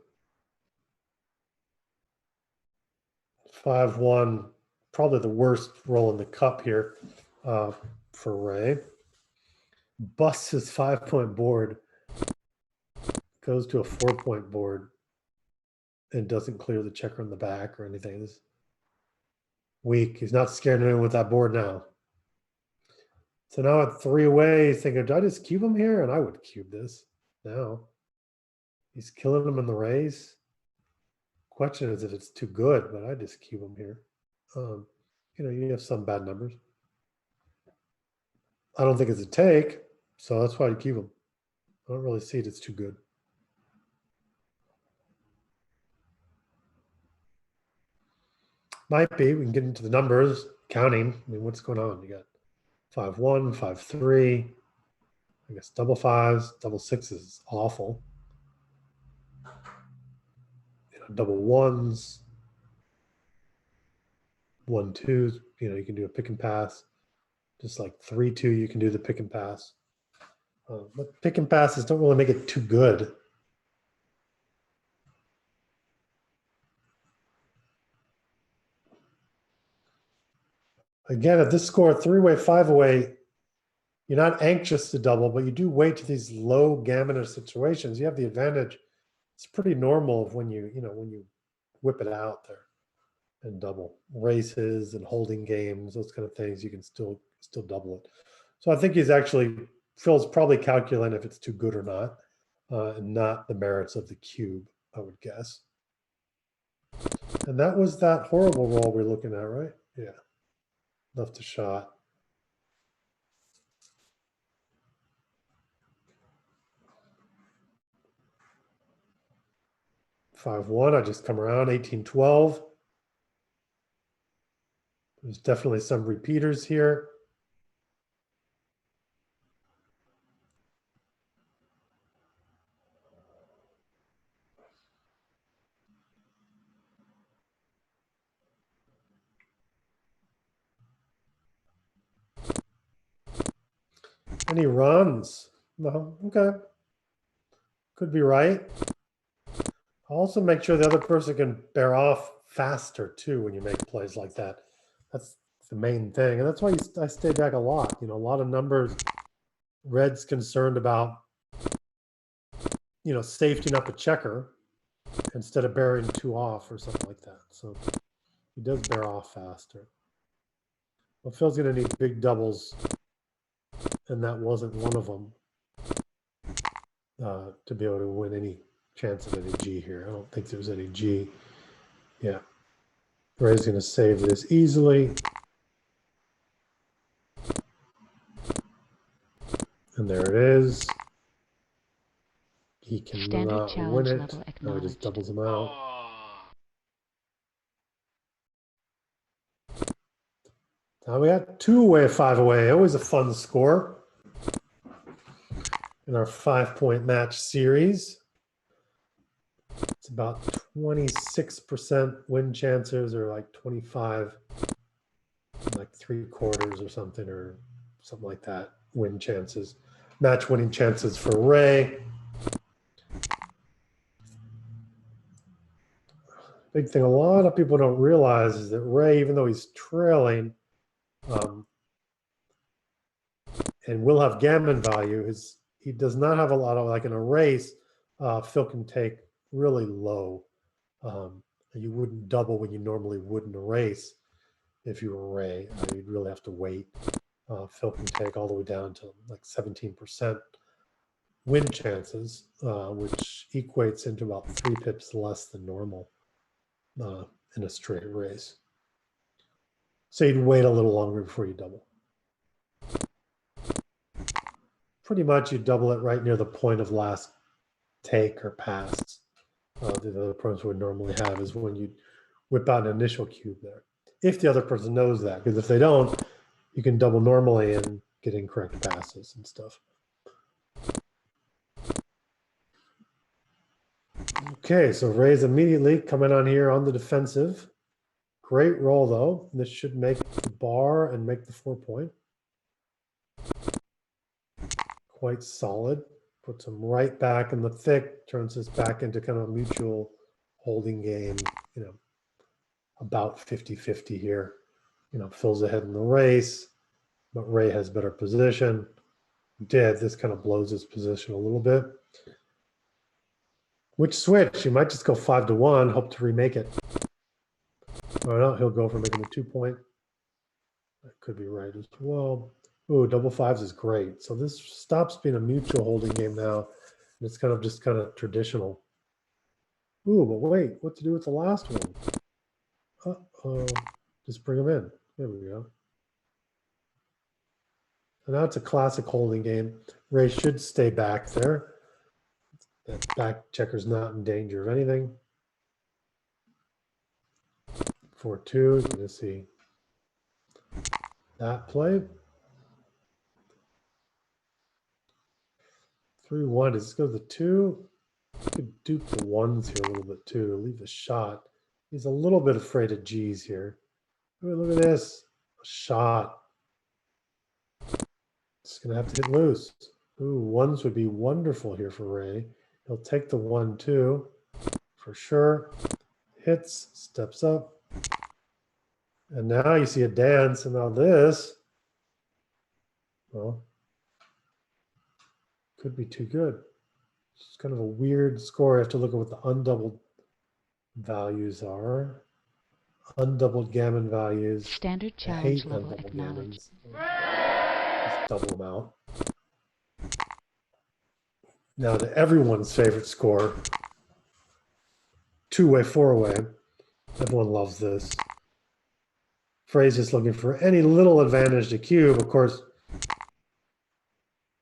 5-1, probably the worst roll in the cup here for Ray. Busts his 5-point board, goes to a 4-point board, and doesn't clear the checker in the back or anything. This is weak. He's not scared of anyone with that board now. So now at 3 away, he's thinking, do I just cube him here? And I would cube this now. He's killing him in the race. Question is if it's too good, but I just cube him here. You have some bad numbers. I don't think it's a take, so that's why I cube him. I don't really see it. It's too good. Might be. We can get into the numbers, counting. I mean, what's going on? You got 5-1, 5-3. I guess double 5s, double 6s is awful. Double 1s, 1-2s. You can do a pick and pass. Just like 3-2, you can do the pick and pass. But pick and passes don't really make it too good. Again, at this score, 3-way, 5-away, you're not anxious to double, but you do wait to these low gammon situations. You have the advantage. It's pretty normal when you whip it out there and double races and holding games, those kind of things. You can still double it. So I think Phil's probably calculating if it's too good or not, and not the merits of the cube, I would guess. And that was that horrible roll we're looking at, right? Yeah. Left a shot. $5-1. I just come around 18-12. There's definitely some repeaters here. Any runs? No. Okay. Could be right. Also make sure the other person can bear off faster too when you make plays like that. That's the main thing. And that's why I stay back a lot. You know, a lot of numbers. Red's concerned about, you know, safetying up a checker instead of bearing 2 off or something like that. So he does bear off faster. Well, Phil's going to need big doubles, and that wasn't one of them to be able to win any chance of any G here. I don't think there's any G. Yeah. Ray's going to save this easily. And there it is. He Standard cannot challenge win it. level No, he just acknowledged. doubles him out. Now we got 2 away, 5 away. Always a fun score in our 5-point match series. It's about 26% win chances, or like 25, like 3/4 or something like that. Win chances, match winning chances for Ray. Big thing a lot of people don't realize is that Ray, even though he's trailing, and will have gammon value, he does not have a lot of, like in a race, Phil can take really low. You wouldn't double when you normally would in a race if you were Ray. You'd really have to wait. Phil can take all the way down to like 17% win chances, which equates into about 3 pips less than normal in a straight race. So you'd wait a little longer before you double. Pretty much you double it right near the point of last take or pass. The other person would normally have is when you whip out an initial cube there. If the other person knows that, because if they don't, you can double normally and get incorrect passes and stuff. Okay, so Ray's immediately coming on here on the defensive. Great roll though. This should make the bar and make the 4-point. Quite solid. Puts him right back in the thick, turns this back into kind of a mutual holding game, you know, about 50-50 here. You know, Phil's ahead in the race, but Ray has better position. This kind of blows his position a little bit. Which switch? You might just go 5-1, hope to remake it. Or no, he'll go for making a 2-point. That could be right as well. Ooh, double fives is great. So this stops being a mutual holding game now. And it's kind of just kind of traditional. Ooh, but wait, what to do with the last one? Uh-oh, just bring them in. There we go. So now it's a classic holding game. Ray should stay back there. That back checker's not in danger of anything. 4-2, you're gonna see that play. 3-1, does this go to the 2? You could dupe the 1s here a little bit too, leave a shot. He's a little bit afraid of G's here. Ooh, look at this, a shot. It's gonna have to hit loose. Ooh, 1s would be wonderful here for Ray. He'll take the 1-2 for sure. Hits, steps up. And now you see a dance, and now this, well, could be too good. It's kind of a weird score. I have to look at what the undoubled values are. Undoubled gammon values. Standard I challenge hate level undoubled acknowledged. gammons. Just double them out. Now to everyone's favorite score, 2-way, 4-way. Everyone loves this. Frey's just looking for any little advantage to cube. Of course,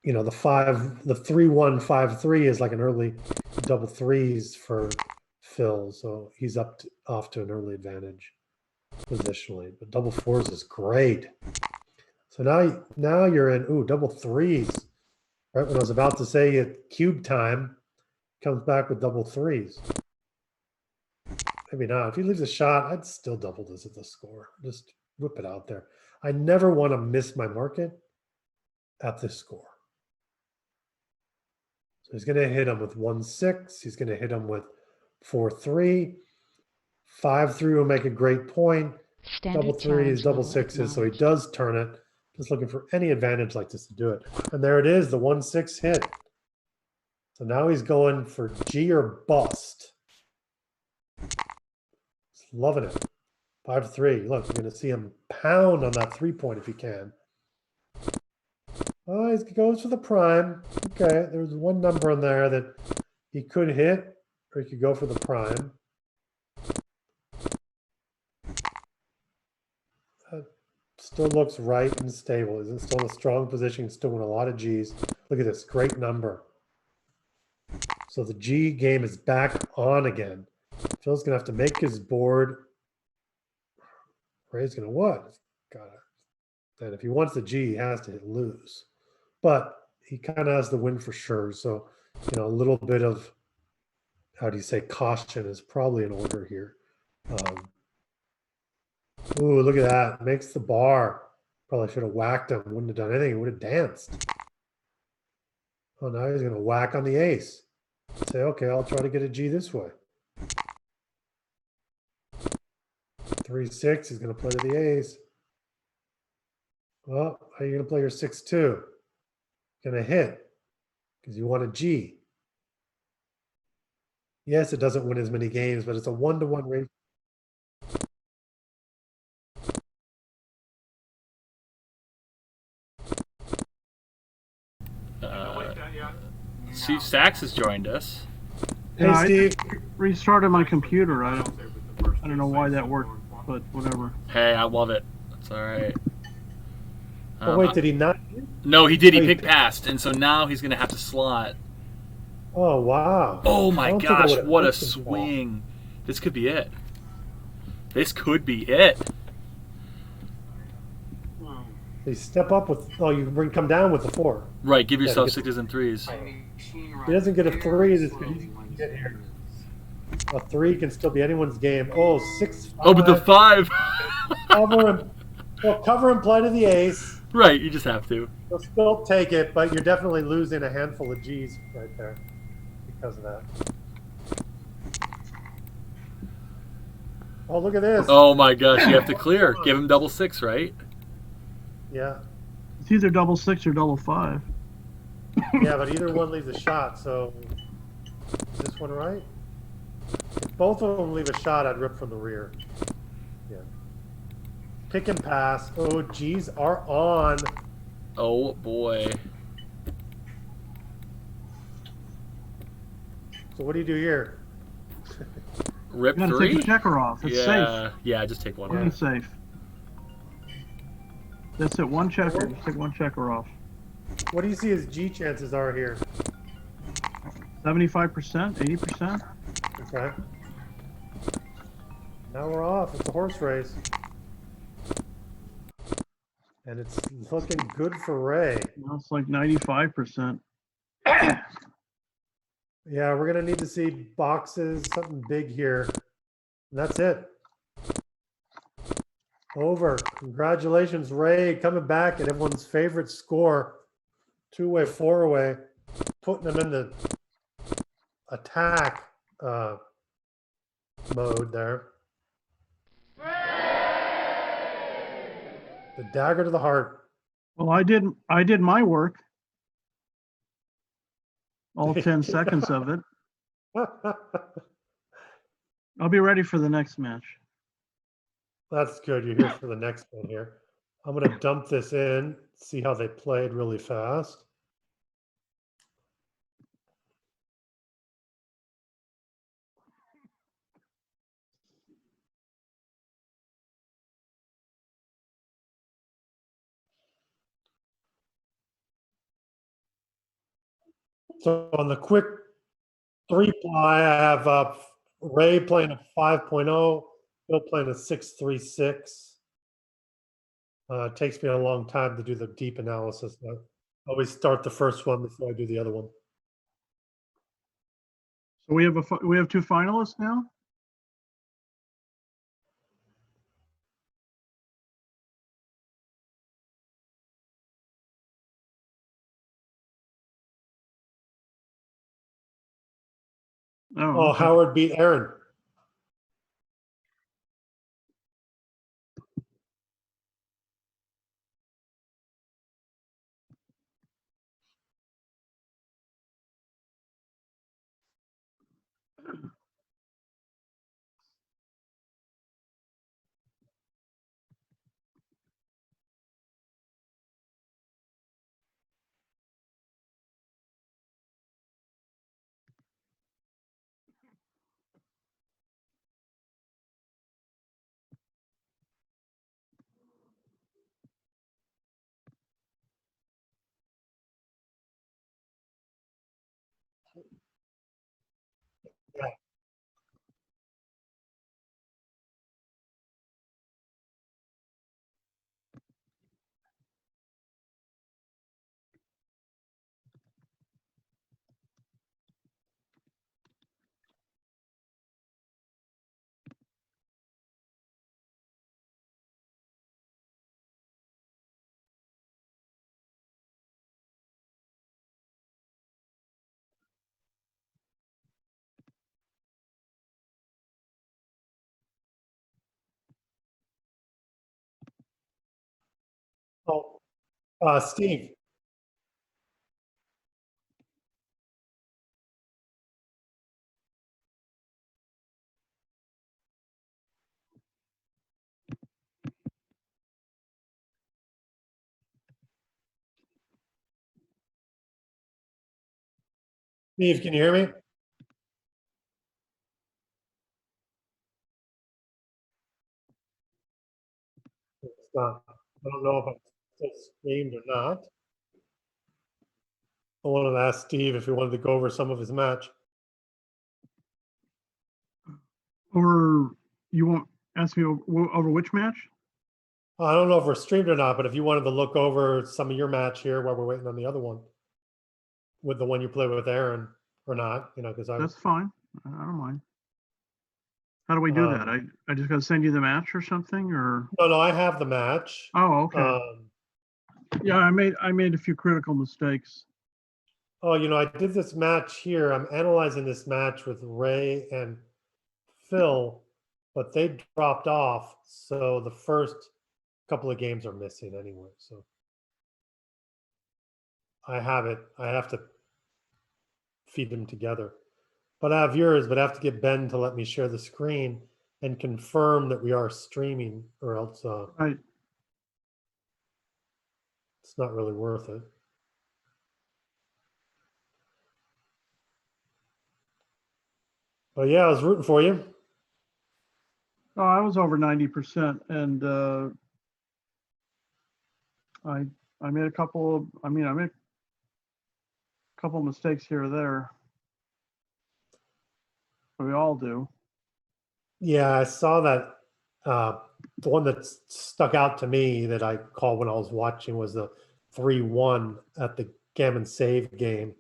you know, the 3-1, 5-3 is like an early double threes for Phil. So he's off to an early advantage positionally. But double fours is great. So now you're in, ooh, double threes. Right when I was about to say it, cube time, comes back with double threes. Maybe not. If he leaves a shot, I'd still double this at the score. Just whip it out there. I never want to miss my market at this score. So he's going to hit him with 1-6. He's going to hit him with 4-3. 5-3 will make a great point. Standard double threes, challenge double level sixes, so he acknowledged. does turn it. Just looking for any advantage like this to do it. And there it is, the 1-6 hit. So now he's going for G or bust. He's loving it. 5-3. Look, you're going to see him pound on that 3-point if he can. Oh, he goes for the prime. Okay, there's one number in there that he could hit, or he could go for the prime. That still looks right and stable. Is it still in a strong position? Still win a lot of G's. Look at this, great number. So the G game is back on again. Phil's gonna have to make his board. Ray's gonna what? Got it. And if he wants the G, he has to hit lose. But he kind of has the win for sure. So, you know, a little bit of, how do you say, caution is probably in order here. Ooh, look at that. Makes the bar. Probably should have whacked him. Wouldn't have done anything. He would have danced. Oh, now he's going to whack on the ace. Say, okay, I'll try to get a G this way. 3-6. He's going to play to the ace. Well, how are you going to play your 6-2? Going to hit because you want a G. Yes, it doesn't win as many games, but it's a 1-to-1 ratio. Steve Sachs has joined us. Hey, Yeah, Steve. I restarted my computer. I don't know why that worked, but whatever. Hey, I love it. That's all right. Oh, wait, did he not? No, he did. He Oh, he picked picked- passed, and so now he's going to have to slot. Oh, wow. Oh I my don't think I gosh, would've what a picked him at all. swing. This could be it. This could be it. They step up with, oh, you come down with the 4. Right, give Yeah, yourself he gets- 6s and 3s. He doesn't get a 3. This could easily get here. A 3 can still be anyone's game. Oh, 6-5. Oh, but the 5. Cover and, well, cover and play to the ace. Right, you just have to. You'll still take it, but you're definitely losing a handful of G's right there because of that. Oh, look at this. Oh my gosh, you have to clear. Give him double 6, right? Yeah. It's either double 6 or double 5. Yeah, but either one leaves a shot, so is this one right? If both of them leave a shot, I'd rip from the rear. Yeah. Pick and pass. Oh, G's are on. Oh boy. So what do you do here? Rip You gotta 3? take the checker off. It's Yeah, yeah, just take one safe. Only off. safe. That's it. One checker. Just take one checker off. What do you see his G chances are here? 75%, 80%. Okay. Now we're off. It's a horse race. And it's looking good for Ray. Now it's like 95%. Yeah, we're going to need to see boxes, something big here. And that's it. Over. Congratulations, Ray, coming back at everyone's favorite score. 2-way, 4-way, putting them in the attack mode there. The dagger to the heart. Well, I did my work. All 10 seconds of it. I'll be ready for the next match. That's good. You're here for the next one here. I'm going to dump this in, see how they played really fast. So on the quick 3-ply, I have Ray playing a 5.0, Bill playing a 6.36. It takes me a long time to do the deep analysis. I always start the first one before I do the other one. So we have 2 finalists now. Oh, okay. Howard beat Aaron. Yeah. Oh, Steve. Steve, can you hear me? It's not. I don't know if it's streamed or not. I wanted to ask Steve if he wanted to go over some of his match. Or you won't ask me over which match? I don't know if we're streamed or not, but if you wanted to look over some of your match here while we're waiting on the other one, with the one you play with Aaron or not, because That's fine. I don't mind. How do we do that? I just got to send you the match or something, or? no, I have the match. Oh, okay. Yeah, I made a few critical mistakes. Oh, I did this match here. I'm analyzing this match with Ray and Phil, but they dropped off. So the first couple of games are missing anyway. So I have it. I have to feed them together. But I have yours, but I have to get Ben to let me share the screen and confirm that we are streaming, or else Right. it's not really worth it. But yeah, I was rooting for you. Oh, I was over 90%, and I made a couple of, I made a couple of mistakes here or there. We all do. Yeah, I saw that. The one that stuck out to me that I called when I was watching was the 3-1 at the Gammon Save game,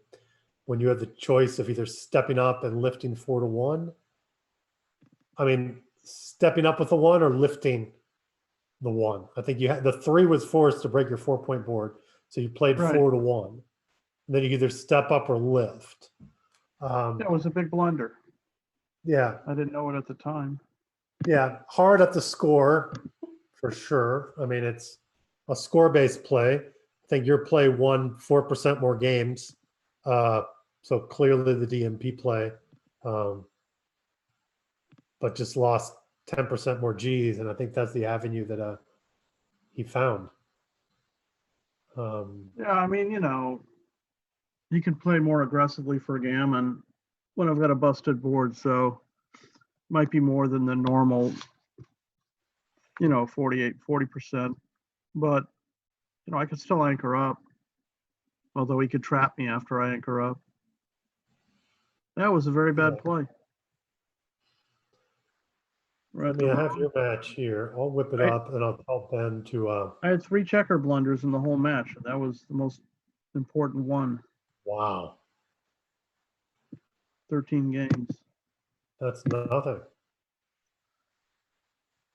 when you had the choice of either stepping up and lifting 4-1. I mean, stepping up with the 1 or lifting the 1. I think you had the 3 was forced to break your 4-point board, so you played Right. 4-1. And then you either step up or lift. That was a big blunder. Yeah, I didn't know it at the time. yeah, hard at the score for sure. I mean, it's a score-based play. I think your play won 4% more games, so clearly the DMP play, but just lost 10% more G's, and I think that's the avenue that he found. Yeah, I mean, you can play more aggressively for Gammon when I've got a busted board, so might be more than the normal, 40%. But, I could still anchor up, although he could trap me after I anchor up. That was a very bad play. I mean, I have your match here. I'll whip it up and I'll tell Ben to. I had 3 checker blunders in the whole match, and that was the most important one. Wow. 13 games. That's nothing.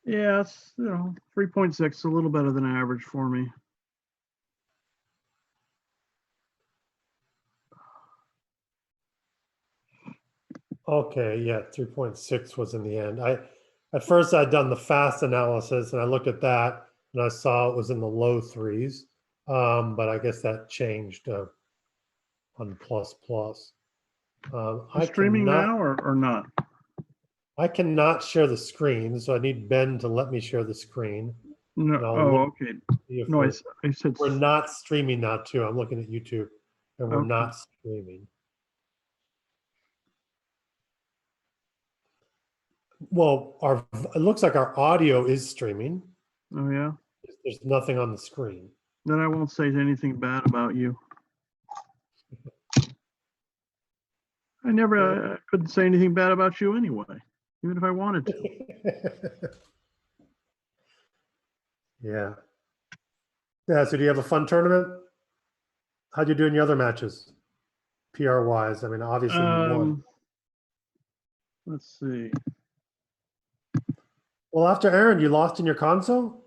Yeah, it's 3.6, a little better than average for me. Okay, yeah, 3.6 was in the end. At first I'd done the fast analysis and I looked at that and I saw it was in the low threes. But I guess that changed on plus plus. You're streaming now or not? I cannot share the screen, so I need Ben to let me share the screen. No. And I'll Oh, look okay. see if No, I said. we're not streaming now too. I'm looking at YouTube, and we're Okay. not streaming. Well, it looks like our audio is streaming. Oh yeah. There's nothing on the screen. Then I won't say anything bad about you. I couldn't say anything bad about you anyway, even if I wanted to. Yeah. Yeah. So do you have a fun tournament? How'd you do in your other matches? PR wise. I mean, obviously you won. Let's see. Well, after Aaron, you lost in your console?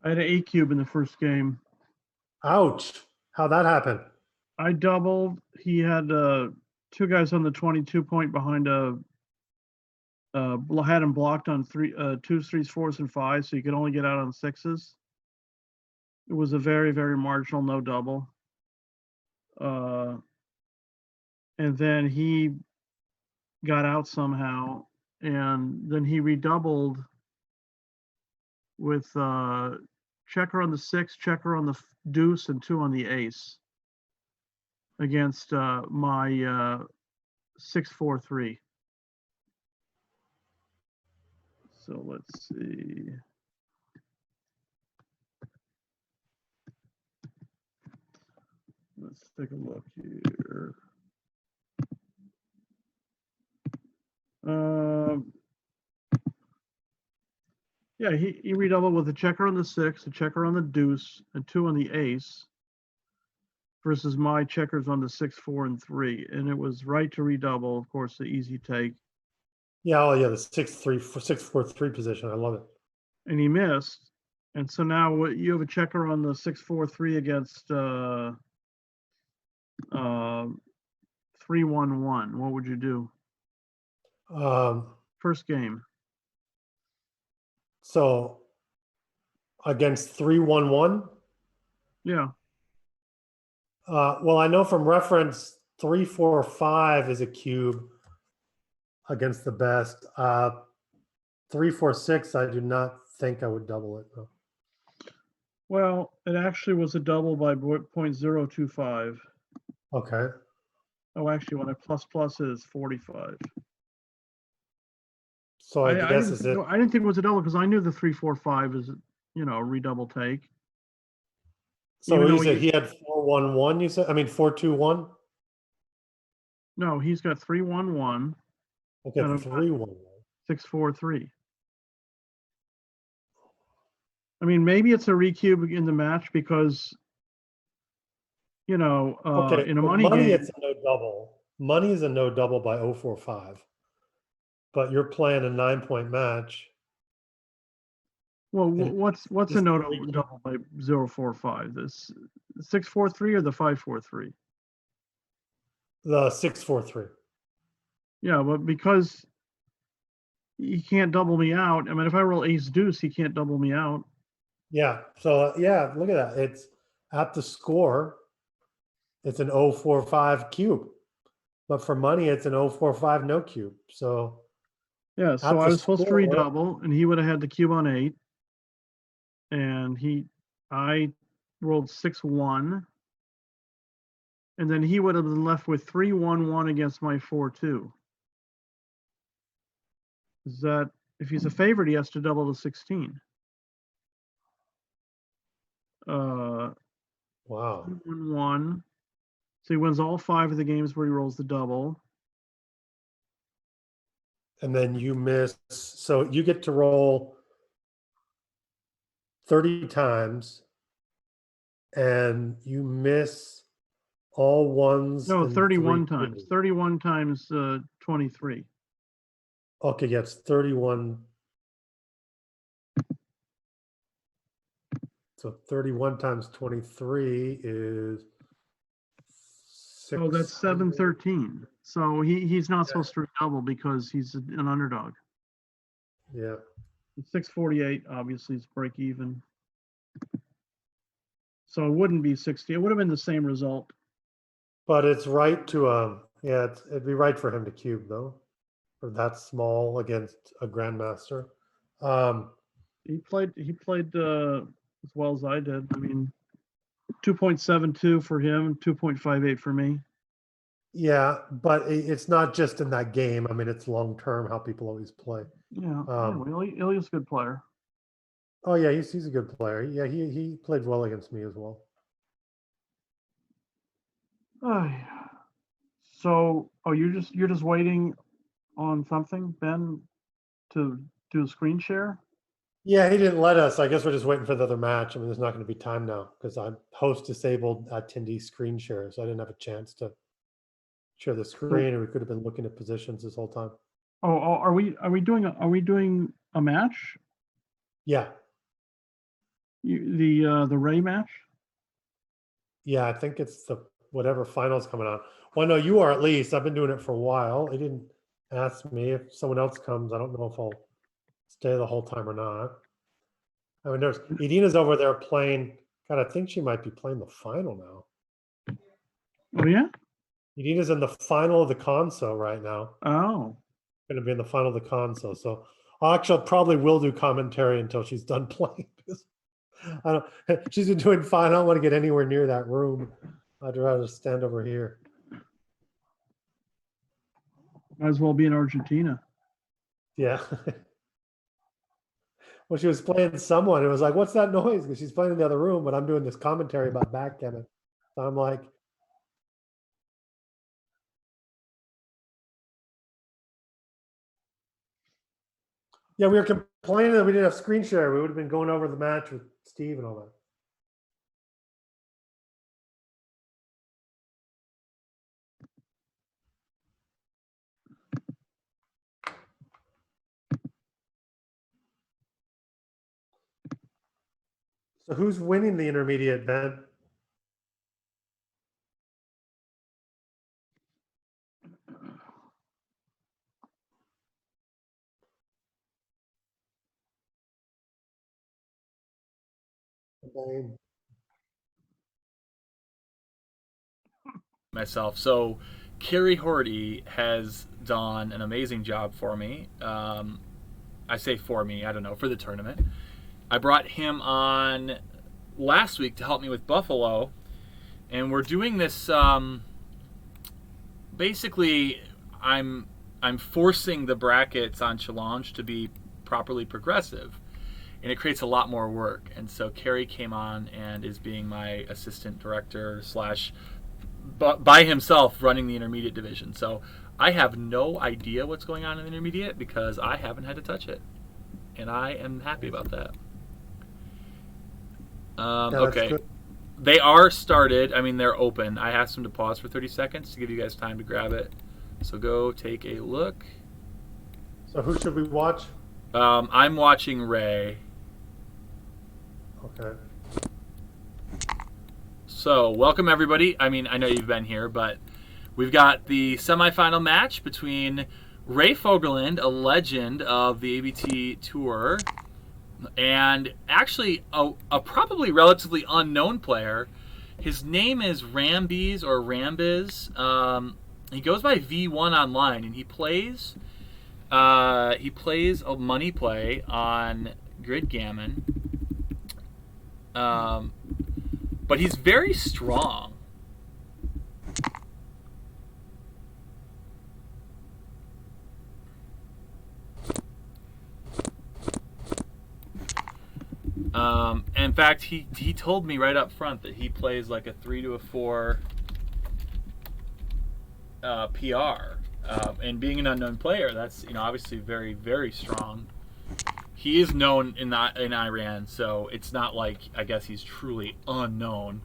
I had an 8 cube in the first game. Ouch. How'd that happen? I doubled. He had 2 guys on the 22 point behind had him blocked on 2s, 3s, 4s, and 5s, so you could only get out on 6s. It was a very, very marginal no double. And then he got out somehow, and then he redoubled with checker on the 6, checker on the deuce, and 2 on the ace against my 6-4-3. So let's see. Let's take a look here. Yeah, he redoubled with a checker on the 6, a checker on the deuce, and 2 on the ace, versus my checkers on the 6, 4, and 3. And it was right to redouble, of course, the easy take. Yeah, oh yeah, the 6-4-3 position. I love it. And he missed. And so now you have a checker on the 6-4-3 against 3-1-1. What would you do? First game. So against 3-1-1? Yeah. Well, I know from reference 3-4-5 is a cube against the best. 3-4-6, I do not think I would double it though. Well, it actually was a double by 0.025. Okay. Oh, actually, when I plus it is 45. So I guess is it? I didn't think it was a double because I knew the 3-4-5 is, a redouble take. So he had 4-1-1. You said? I mean 4-2-1. No, he's got 3-1-1. Okay, 3-1-1. 6-4-3. I mean, maybe it's a recube in the match because, Okay, in a money game, it's a no double. Money is a no double by 0-4-5. But you're playing a 9-point match. Well, what's a no double by 0-4-5? This 6-4-3 or the 5-4-3? The 6-4-3. Yeah, but because he can't double me out. I mean, if I roll ace deuce, he can't double me out. Yeah. So yeah, look at that. It's at the score. It's an 0-4-5 cube, but for money, it's an 0-4-5 no cube. So yeah. So I was supposed to redouble, and he would have had the cube on 8, and I rolled 6-1, and then he would have been left with 3-1-1 against my 4-2. Is that if he's a favorite, he has to double the 16. Wow. 1-1. So he wins all 5 of the games where he rolls the double. And then you miss. So you get to roll 30 times, and you miss all ones. No, 31 times. 31 times 23. Okay, yes, 31. So 31 times 23 is 6. Oh, that's 713. So he's not supposed to double because he's an underdog. Yeah. 648 obviously is break even. So it wouldn't be 60. It would have been the same result. But it's right to Yeah, it'd be right for him to cube though, for that small against a grandmaster. He played as well as I did. I mean, 2.72 for him, 2.58 for me. Yeah, but it's not just in that game. I mean, it's long term how people always play. Yeah, Um, Ilya's a good player. Oh yeah, he's a good player. Yeah, he played well against me as well. So, you're just waiting on something, Ben, to do a screen share? Yeah, he didn't let us. I guess we're just waiting for the other match. I mean, there's not going to be time now because I'm host disabled attendee screen share, so I didn't have a chance to share the screen, and we could have been looking at positions this whole time. Oh, are we doing a match? Yeah, The Ray match? yeah, I think it's the whatever finals coming on. Well, no, you are at least. I've been doing it for a while. He didn't ask me if someone else comes. I don't know if I'll stay the whole time or not. I mean, there's Edina's over there playing. God, I think she might be playing the final now. Oh yeah. Edina's in the final of the console right now. Oh. Going to be in the final of the console. So I actually probably will do commentary until she's done playing. Because I don't. She's been doing fine. I don't want to get anywhere near that room. I'd rather stand over here. Might as well be in Argentina. Yeah. Well, she was playing someone. It was like, what's that noise? Because she's playing in the other room, but I'm doing this commentary about backgammon. So I'm like, yeah, we were complaining that we didn't have screen share. We would have been going over the match with Steve and all that. So who's winning the intermediate, Ben? Ben. Myself. So Kerry Horty has done an amazing job for me. I say for me, I don't know, for the tournament. I brought him on last week to help me with Buffalo, and we're doing this. Basically, I'm forcing the brackets on Challenge to be properly progressive, and it creates a lot more work. And so Kerry came on and is being my assistant director slash by himself running the intermediate division. So I have no idea what's going on in the intermediate because I haven't had to touch it, and I am happy about that. Okay. They are started. I mean, they're open. I asked them to pause for 30 seconds to give you guys time to grab it. So go take a look. So who should we watch? I'm watching Ray. Okay. So welcome everybody. I mean, I know you've been here, but we've got the semifinal match between Ray Fogerland, a legend of the ABT Tour, and actually a probably relatively unknown player. His name is Rambiz or Rambiz. He goes by V1 online, and he plays a money play on Grid Gammon. But he's very strong. In fact, he told me right up front that he plays like a 3 to a 4 PR. And being an unknown player, that's obviously very, very strong. He is known in Iran, so it's not like I guess he's truly unknown.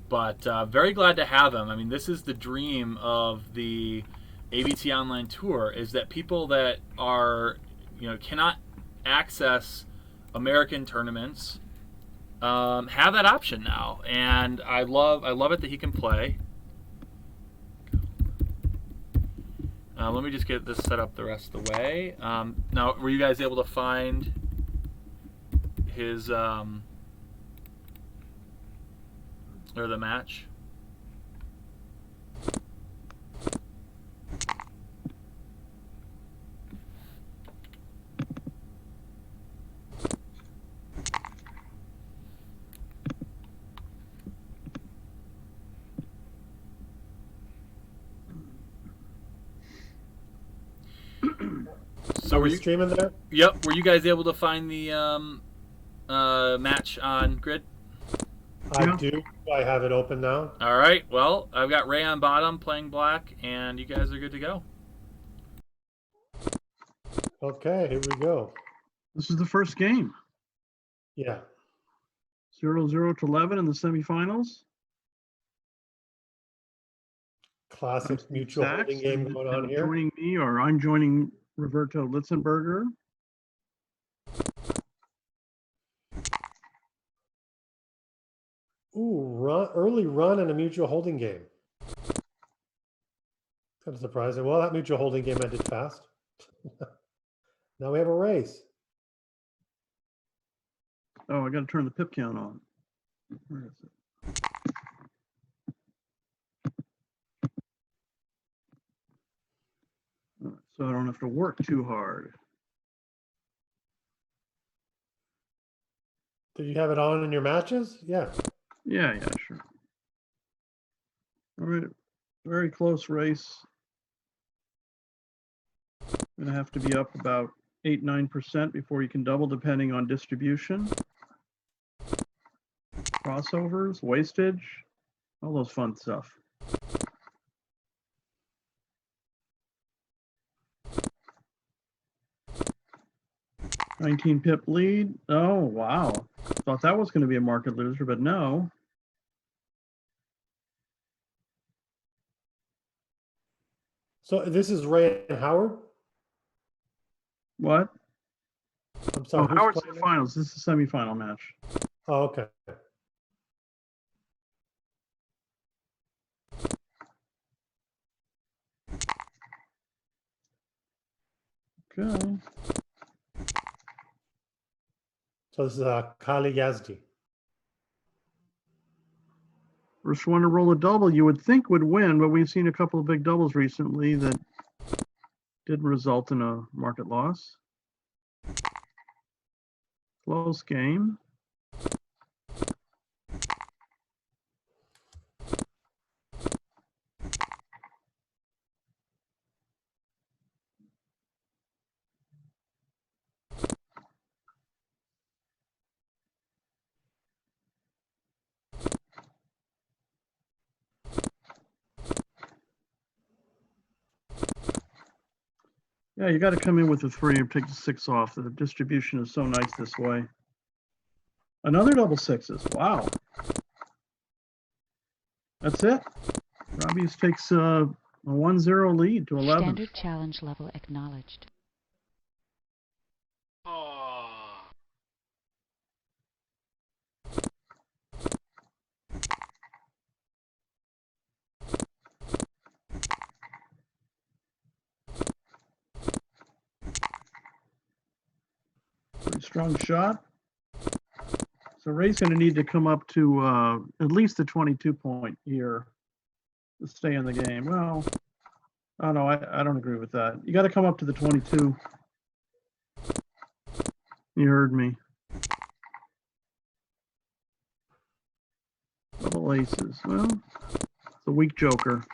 But very glad to have him. I mean, this is the dream of the ABT Online Tour, is that people that are cannot access American tournaments have that option now, and I love it that he can play. Let me just get this set up the rest of the way. Now, were you guys able to find his or the match? So Are were we you? streaming there? Yep. Were you guys able to find the match on Grid? I Yeah. do. I have it open now. All right. Well, I've got Ray on bottom playing black, and you guys are good to go. Okay, here we go. This is the first game. Yeah. 0-0 to 11 in the semifinals. Classic Steve mutual Sachs, holding game and, going on and here. joining me, or I'm joining Roberto Litzenberger. Ooh, early run in a mutual holding game. Kind of surprising. Well, that mutual holding game ended fast. Now we have a race. Oh, I got to turn the pip count on. Where is it? So I don't have to work too hard. Did you have it on in your matches? Yeah. Yeah, sure. All right, very close race. Gonna have to be up about 8-9% before you can double, depending on distribution, crossovers, wastage, all those fun stuff. $19 pip lead. Oh, wow. Thought that was going to be a market loser, but no. So this is Ray and Howard. What? I'm sorry. Oh, who's Howard's in playing the now? finals. This is a semifinal match. Oh, okay. Okay. So this is Kali Yazdi. First one to roll a double, you would think would win, but we've seen a couple of big doubles recently that did result in a market loss. Close game. Yeah, you got to come in with a 3 and take the 6 off. The distribution is so nice this way. Another double sixes. Wow. That's it. Robbie's takes a 1-0 lead to 11. Standard challenge level acknowledged. Pretty strong shot. So Ray's going to need to come up to at least the 22 point here to stay in the game. Well, oh no, I don't agree with that. You got to come up to the 22. You heard me. Double aces. Well, it's a weak joker.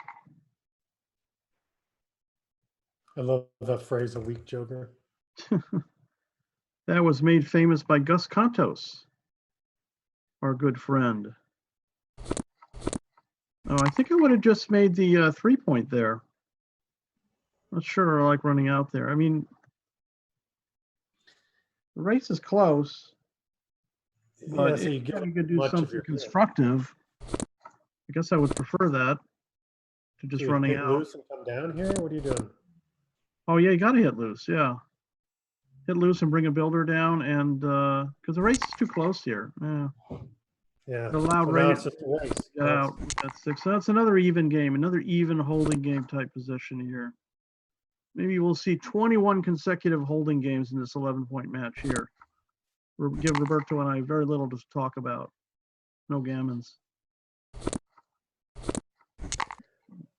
I love that phrase, a weak joker. That was made famous by Gus Contos, our good friend. Oh, I think I would have just made the 3 point there. Not sure I like running out there. I mean, the race is close, but Yeah, so you if get you could do much of something your constructive, I guess I would prefer that to just Do you running hit out. loose and come down here? What are you doing? Oh yeah, you got to hit loose. Yeah, hit loose and bring a builder down, and because the race is too close here. Yeah, Yeah. it allowed So Ray now to it's just a race. get out with that 6. So that's another even game, another even holding game type position here. Maybe we'll see 21 consecutive holding games in this 11-point match here. We'll give Roberto and I very little to talk about. No gammons.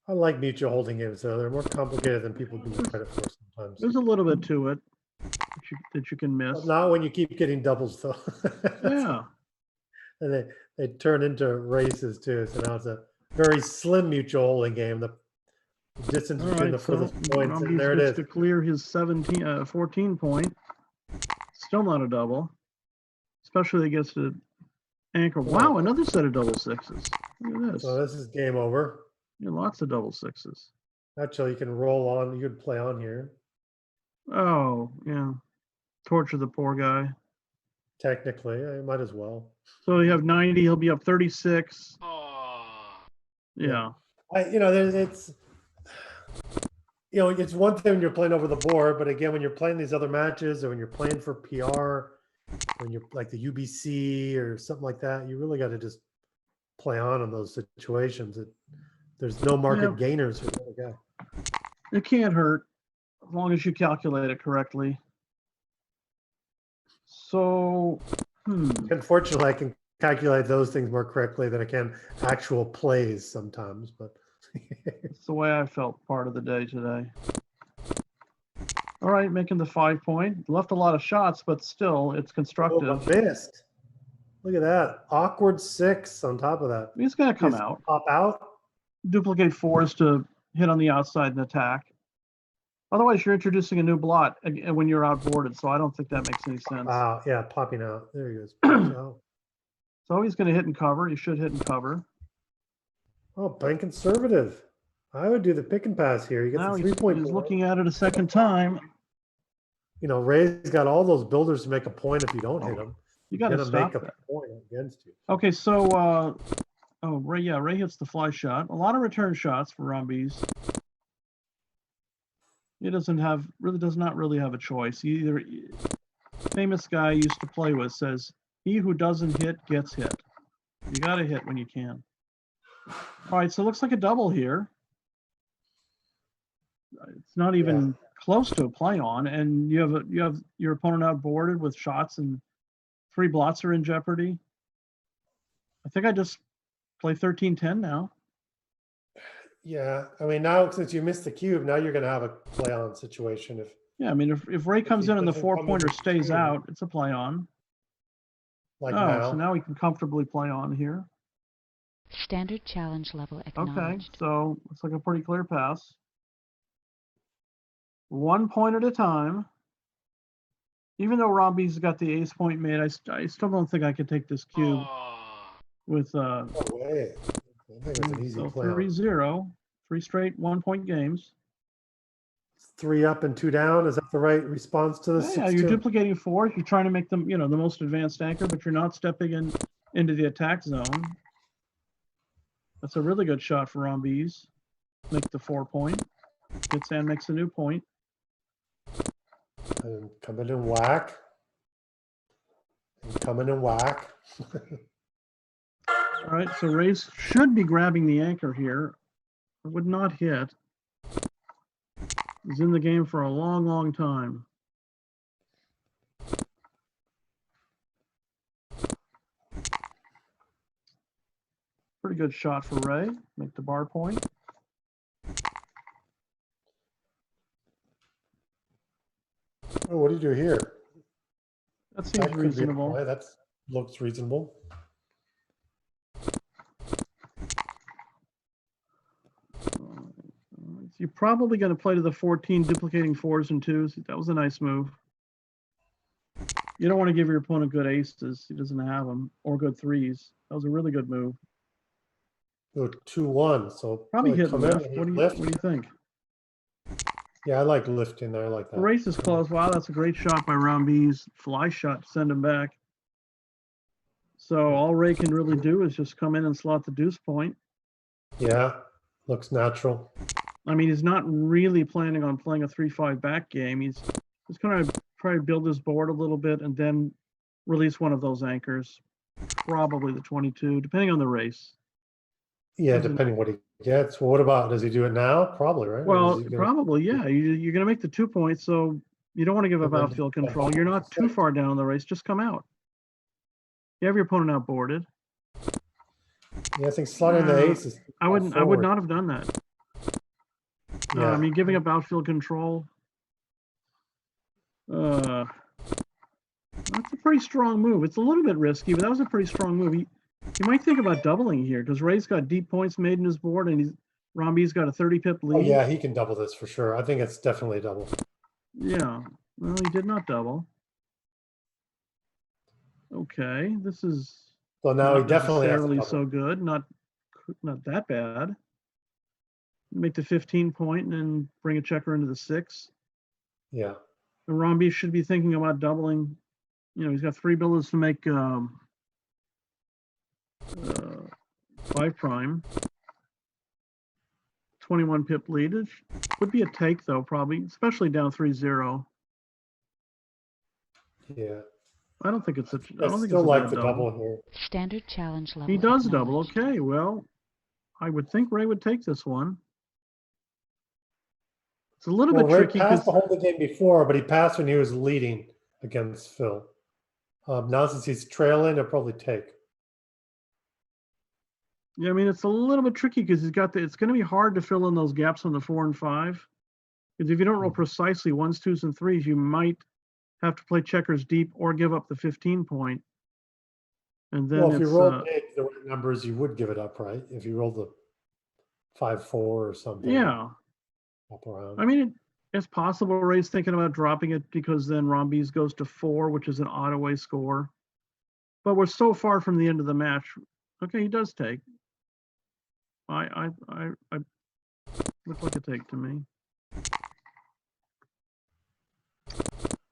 I like mutual holding games, though. They're more complicated than people give credit for sometimes. There's a little bit to it that you can miss. But not when you keep getting doubles, though. Yeah. And they turn into races, too. So now it's a very slim mutual holding game. The The distance All between right, the so furthest points, and Rumbies there it gets is. to clear his 14 point. Still not a double. Especially against an anchor. Wow, another set of double sixes. Look at this. So this is game over. Yeah, lots of double sixes. Actually, you can roll on. You could play on here. Oh, yeah. Torture the poor guy. Technically, I might as well. So you have 90, he'll be up 36. Yeah. It's it's one thing when you're playing over the board, but again, when you're playing these other matches or when you're playing for PR, when you're like the UBC or something like that, you really got to just play on those situations. There's no market gainers for the other guy. It can't hurt as long as you calculate it correctly. So, Unfortunately, I can calculate those things more correctly than I can actual plays sometimes, but it's the way I felt part of the day today. All right, making the 5 point. Left a lot of shots, but still, it's constructive. Oh, missed. Look at that. Awkward 6 on top of that. He's going to come out. Pop out. Duplicate 4s to hit on the outside and attack. Otherwise, you're introducing a new blot when you're outboarded, so I don't think that makes any sense. Wow, yeah, popping out. There he goes. So he's going to hit and cover. He should hit and cover. Oh, playing conservative. I would do the pick and pass here. He gets Now a he's 3-point. He's looking at it a second time. Ray's got all those builders to make a point if you don't hit him. You got to stop make that. a point against you. Okay, so Ray hits the fly shot. A lot of return shots for Rumbies. He does not really have a choice. Famous guy I used to play with says, "He who doesn't hit gets hit." You got to hit when you can. All right, so it looks like a double here. It's not even close to a play on, and you have your opponent outboarded with shots, and 3 blots are in jeopardy. I think I just play 13-10 now. Yeah, I mean, now since you missed the cube, now you're going to have a play on situation. If Ray comes in and the 4-pointer stays cube, out, it's a play on. So now we can comfortably play on here. Standard challenge level Okay, acknowledged. so looks like a pretty clear pass. 1 point at a time. Even though Robbie's got the ace point made, I still don't think I could take this cube with No way. I think it's an easy so play. 3-0, 3 straight 1-point games. 3 up and 2 down. Is that the right response to this? Yeah, you're duplicating 4. You're trying to make them, the most advanced anchor, but you're not stepping into the attack zone. That's a really good shot for Rombies. Make the 4-point. Hits and makes a new point. And come in and whack. And come in and whack. All right, so Rays should be grabbing the anchor here. It would not hit. He's in the game for a long, long time. Pretty good shot for Ray. Make the bar point. Oh, what do you do here? That seems That could reasonable. be a play. That looks reasonable. You're probably going to play to the 14, duplicating 4s and 2s. That was a nice move. You don't want to give your opponent good aces. He doesn't have them, or good 3s. That was a really good move. Go 2-1. So Probably hit come in lift. and What do lift. you think? Yeah, I like lifting there. I like that. The race is close. Wow, that's a great shot by Rombies. Fly shot to send him back. So all Ray can really do is just come in and slot the deuce point. Yeah, looks natural. I mean, he's not really planning on playing a 3-5 back game. He's just going to try to build his board a little bit and then release one of those anchors, probably the 22, depending on the race. Yeah, depending what he gets. Well, what about, does he do it now? Probably, right? Well, probably, yeah. You're going to make the 2 points, so you don't want to give up outfield control. You're not too far down the race. Just come out. You have your opponent outboarded. Yeah, I think slotting the ace is. I would not have done that. Yeah. I mean, giving up outfield control. That's a pretty strong move. It's a little bit risky, but that was a pretty strong move. You might think about doubling here because Ray's got deep points made in his board, and Romby's got a 30 pip Oh lead. yeah, he can double this for sure. I think it's definitely a double. Yeah. Well, he did not double. Okay, this is So now he not definitely has to necessarily double. so good. Not that bad. Make the 15 point and then bring a checker into the 6. Yeah. And Romby should be thinking about doubling. You know, he's got 3 builders to make 5 prime. 21 pip lead. It would be a take though, probably, especially down 3-0. Yeah. I don't think it's a. I I don't think still it's a like bad the double double. here. Standard challenge level He does double. acknowledged. Okay, well, I would think Ray would take this one. It's a little Well, bit Ray tricky passed the because whole game before, but he passed when he was leading against Phil. Now since he's trailing, he'll probably take. yeah, I mean it's a little bit tricky because he's got the. It's going to be hard to fill in those gaps on the 4 and 5. Because if you don't roll precisely 1s, 2s, and 3s, you might have to play checkers deep or give up the 15 point. And then Well, if you it's roll big, the right numbers, you would give it up, right? If you rolled the 5-4 or something. yeah. Up around. I mean, it's possible Ray's thinking about dropping it because then Romby's goes to 4, which is an odd away score. But we're so far from the end of the match. Okay, he does take. I look like a take to me.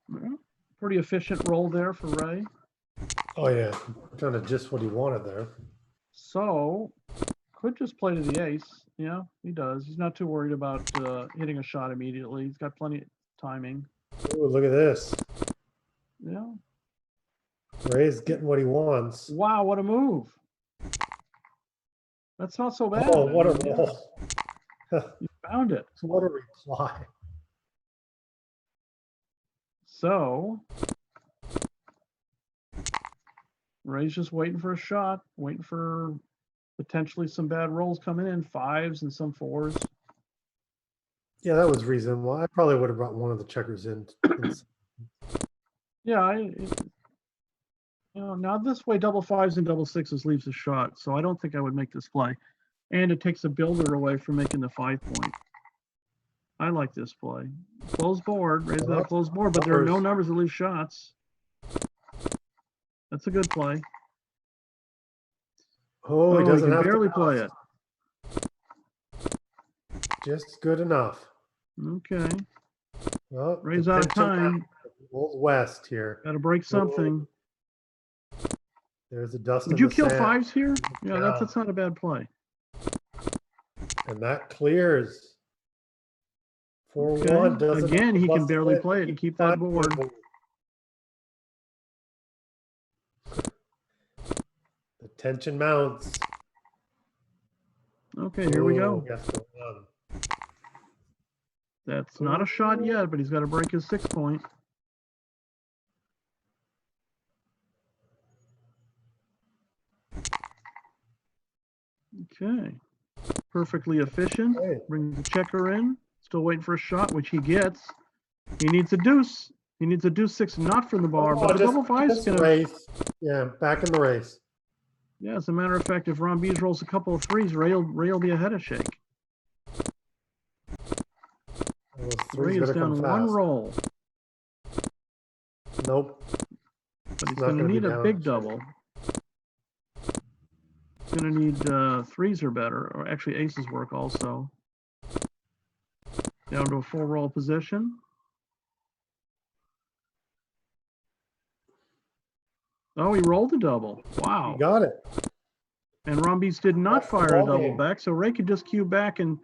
Well, pretty efficient roll there for Ray. Oh yeah, kind of just what he wanted there. So could just play to the ace. Yeah, he does. He's not too worried about hitting a shot immediately. He's got plenty of timing. Ooh, look at this. Yeah. Ray's getting what he wants. Wow, what a move. That's not so bad. Oh, what a Yeah, roll. you found it. What a reply. So Ray's just waiting for a shot, waiting for potentially some bad rolls coming in, 5s and some 4s. Yeah, that was reasonable. I probably would have brought one of the checkers in. Yeah, now this way double 5s and double 6s leaves a shot, so I don't think I would make this play. And it takes a builder away from making the 5 point. I like this play. Closed board, Ray's got a closed board, but there are no numbers that leave shots. That's a good play. Oh, he He doesn't can have barely to play pass. it. Just good enough. Okay, Well, Ray's the out of tension time. mounts. Old West here. Got to break something. There's the dust. Would in you the kill sand. 5s here? Yeah, Yeah. that's not a bad play. And that clears. 4-1 Okay. doesn't Again, he can bust barely away. play it and keep that board. The tension mounts. Okay, here we go. Ooh, he has to run. That's not a shot yet, but he's got to break his 6 point. Okay. Perfectly efficient. Okay. Brings the checker in. Still waiting for a shot, which he gets. He needs a deuce. He needs a deuce 6, not from the bar, but the double 5's just gonna. race. Yeah, back in the race. Yeah, as a matter of fact, if Ron Bees rolls a couple of 3s, Ray will be ahead of Shake. Those Ray threes is better down come one fast. roll, Nope. but he's not going to gonna be need a down big Shake. double. He's going to need 3s or better, or actually aces work also. Down to a full roll position. Oh, he rolled a double. Wow. You got it. And Rombees did not That's the fire a ball double game. back, so Ray could just cue back and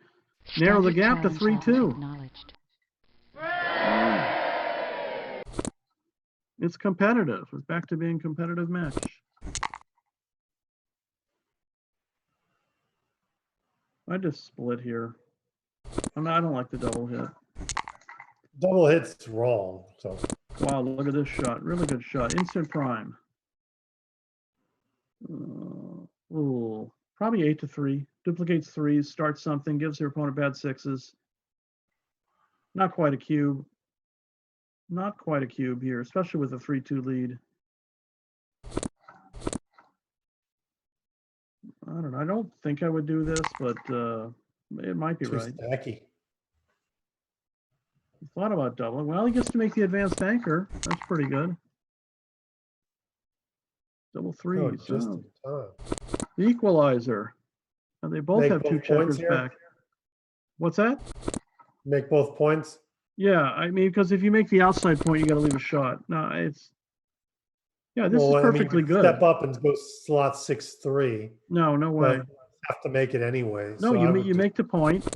narrow the gap to Standard challenge level 3-2. acknowledged. It's competitive. It's back to being a competitive match. I just split here. I don't like the double hit. Double hit's wrong. So Wow, look at this shot. Really good shot. Instant prime. Ooh, probably 8-3. Duplicates 3s, starts something, gives their opponent bad 6s. Not quite a cube. Not quite a cube here, especially with a 3-2 lead. I don't know. I don't think I would do this, but It might be Too right. stacky. He thought about doubling. Well, he gets to make the advanced anchor. That's pretty good. Double Oh, threes. just Oh, in time. the equalizer. And they both Make have two both points checkers here? back. What's that? Make both points. Yeah, I mean, because if you make the outside point, you got to leave a shot. No, it's yeah, this is Well, I mean, perfectly you good. step up and go slot 6-3, No, no way. but have to make it anyway. No, so you I would you just- make the point,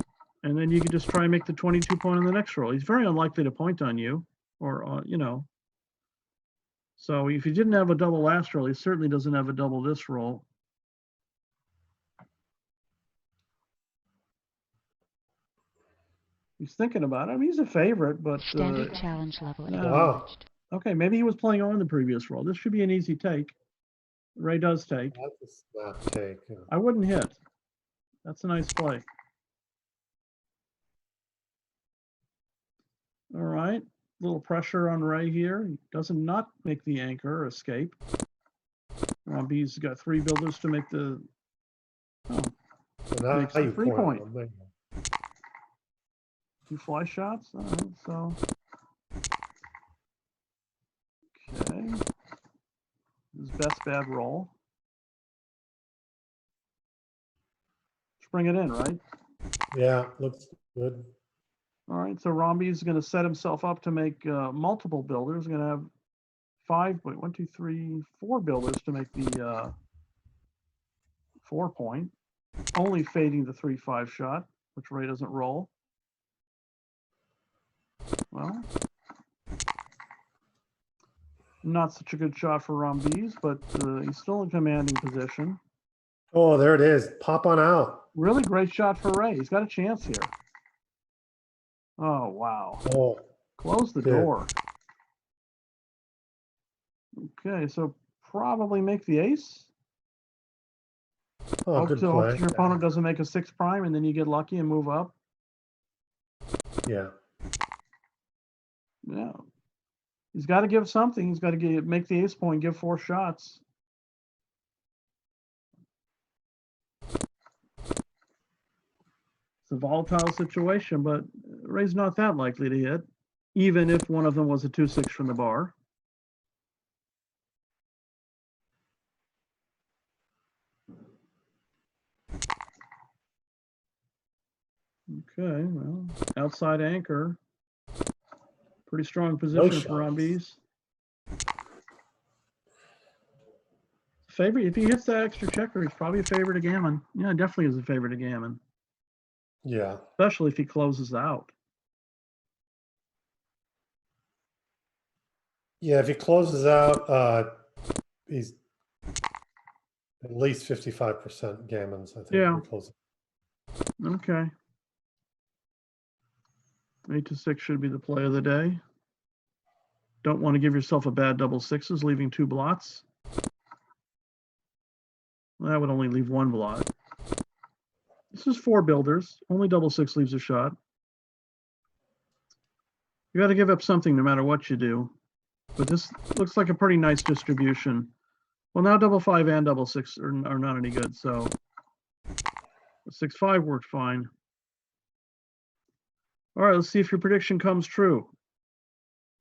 and then you can just try and make the 22 point on the next roll. He's very unlikely to point on you, or you know. So if he didn't have a double last roll, he certainly doesn't have a double this roll. He's thinking about it. I mean, he's a favorite, but Standard challenge level no. Wow. acknowledged. okay, maybe he was playing on the previous roll. This should be an easy take. Ray does take. That's a snap take. Yeah. I wouldn't hit. That's a nice play. All right, little pressure on Ray here. He doesn't not make the anchor or escape. B's got 3 builders to make the. Oh, So now Makes the you 3 point. them. There you go. 2 fly shots. All right, so. Okay. His best bad roll. Let's bring it in, right? Yeah, looks good. All right, so Romby's going to set himself up to make multiple builders. Going to have 4 builders to make the 4 point. Only fading the 3-5 shot, which Ray doesn't roll. Well, not such a good shot for Romby's, but he's still in commanding position. Oh, there it is. Pop on out. Really great shot for Ray. He's got a chance here. Oh, wow. Oh, Close the good. door. Okay, so probably make the ace. oh, good Hope play. your opponent doesn't make a 6 prime and then you get lucky and move up. Yeah. Yeah. He's got to give something. He's got to make the ace point, give 4 shots. It's a volatile situation, but Ray's not that likely to hit, even if one of them was a 2-6 from the bar. Okay, well, outside anchor. Pretty strong position for shots. Romby's. Favorite, if he hits that extra checker, he's probably a favorite of gammon. Yeah, definitely is a favorite of gammon, Yeah. especially if he closes out. Yeah, if he closes out, he's at least 55% gammons, I think. Yeah. if he closes. Okay. 8-6 should be the play of the day. Don't want to give yourself a bad double sixes, leaving 2 blots. That would only leave 1 blot. This is 4 builders. Only double 6 leaves a shot. You got to give up something no matter what you do. But this looks like a pretty nice distribution. Well, now double 5 and double 6 are not any good, so 6-5 worked fine. All right, let's see if your prediction comes true.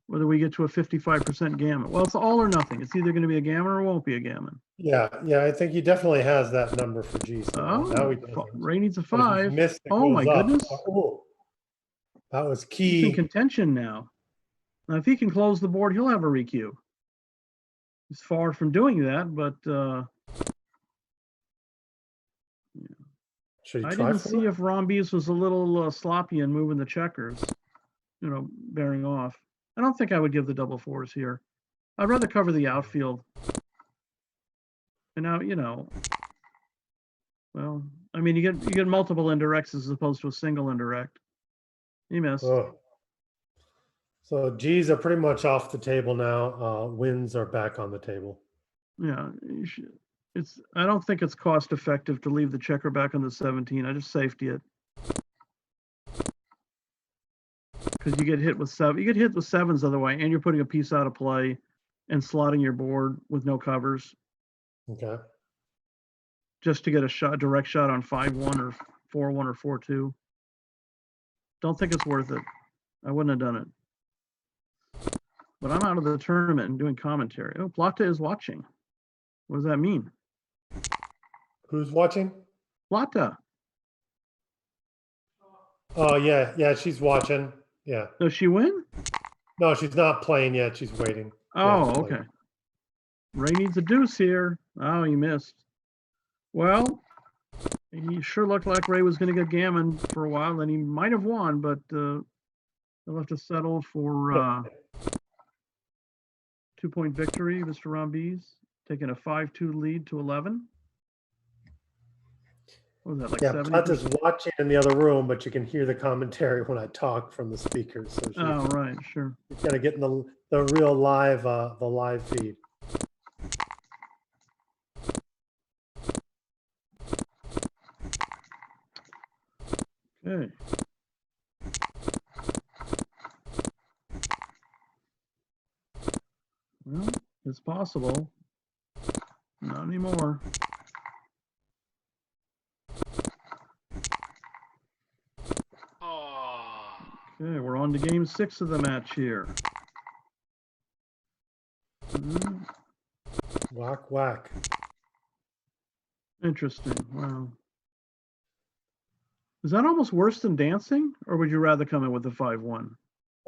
Whether we get to a 55% gammon. Well, it's all or nothing. It's either going to be a gammon or it won't be a gammon. Yeah, I think he definitely has that number for G's. Now Oh, he doesn't. Ray needs a But if he's 5. missed, it Oh my goes up. goodness. Oh, that was He's in key. contention now. Now, if he can close the board, he'll have a requeue. He's far from doing that, but Should he I try didn't for see it? if Romby's was a little sloppy in moving the checkers, bearing off. I don't think I would give the double 4s here. I'd rather cover the outfield. And now, well, I mean, you get multiple indirects as opposed to a single indirect. He missed. Oh. So G's are pretty much off the table now. Wins are back on the table. Yeah, I don't think it's cost effective to leave the checker back on the 17. I just safety it. Because you get hit with 7. You get hit with 7s other way, and you're putting a piece out of play and slotting your board with no covers Okay. just to get a direct shot on 5-1 or 4-1 or 4-2. Don't think it's worth it. I wouldn't have done it. But I'm out of the tournament and doing commentary. Oh, Plata is watching. What does that mean? Who's watching? Plata. Oh, yeah, she's watching. Yeah. Does she win? No, she's not playing yet. She's waiting. Oh, okay. Ray needs a deuce here. Oh, he missed. Well, he sure looked like Ray was going to get gammon for a while, and he might have won, but he'll have to settle for 2-point victory. Mr. Rambiz taking a 5-2 lead to 11. What was that, like 70%? Plata's watching in the other room, but you can hear the commentary when I talk from the speakers. So Oh, right, sure. she's got to get in the real live feed. Okay. Well, it's possible. Not anymore. Okay, we're on to game 6 of the match here. Whack, whack. Interesting. Wow. Is that almost worse than dancing, or would you rather come in with the 5-1?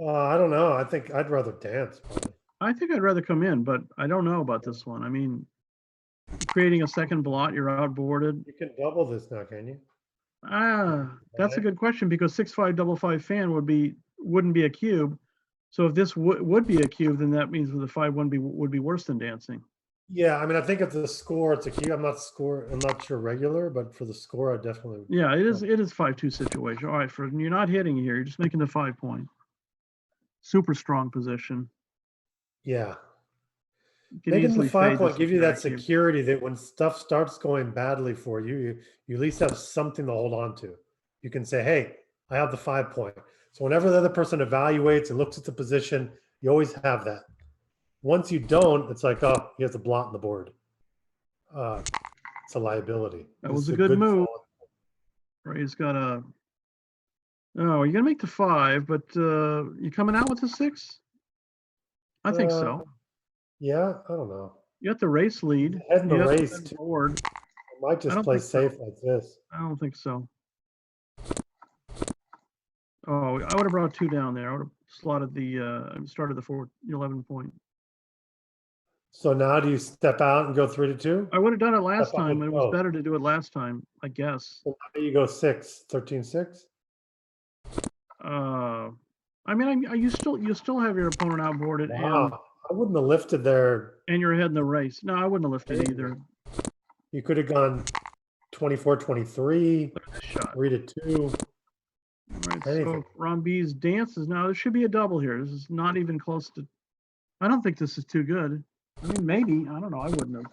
I don't know. I think I'd rather dance. Probably. I think I'd rather come in, but I don't know about this one. I mean, creating a second blot, you're outboarded. You can double this now, can you? That's a good question, because 6-5 double 5 fan wouldn't be a cube. So if this would be a cube, then that means the 5-1 would be worse than dancing. Yeah, I mean, I think if the score, it's a cube. I'm not sure regular, but for the score, I definitely. Yeah, it is 5-2 situation. All right, you're not hitting here. You're just making the 5-point. Super strong position. Yeah. Making the 5-point give you that security that when stuff starts going badly for you, you at least have something to hold on to. You can say, hey, I have the 5-point. So whenever the other person evaluates and looks at the position, you always have that. Once you don't, it's like, oh, he has a blot on the board. It's a liability. That was a good move. Ray's got a. Oh, you're gonna make the 5, but you coming out with the 6? I think so. Yeah, I don't know. You got the race lead. Head in the race too. Board. I might just play safe like this. I don't think so. Oh, I would have brought 2 down there. I would have slotted started the 11 point. So now do you step out and go 3-2? I would have done it last time, but it was better to do it last time, I guess. So now you go 6, 13-6? I mean, you still have your opponent outboarded. Wow. And I wouldn't have lifted there. And you're ahead in the race. No, I wouldn't have lifted either. You could have gone 24-23, 3-2. All right, so Rambi's dances now. There should be a double here. This is not even close to. I don't think this is too good. I mean, maybe. I don't know. I wouldn't have.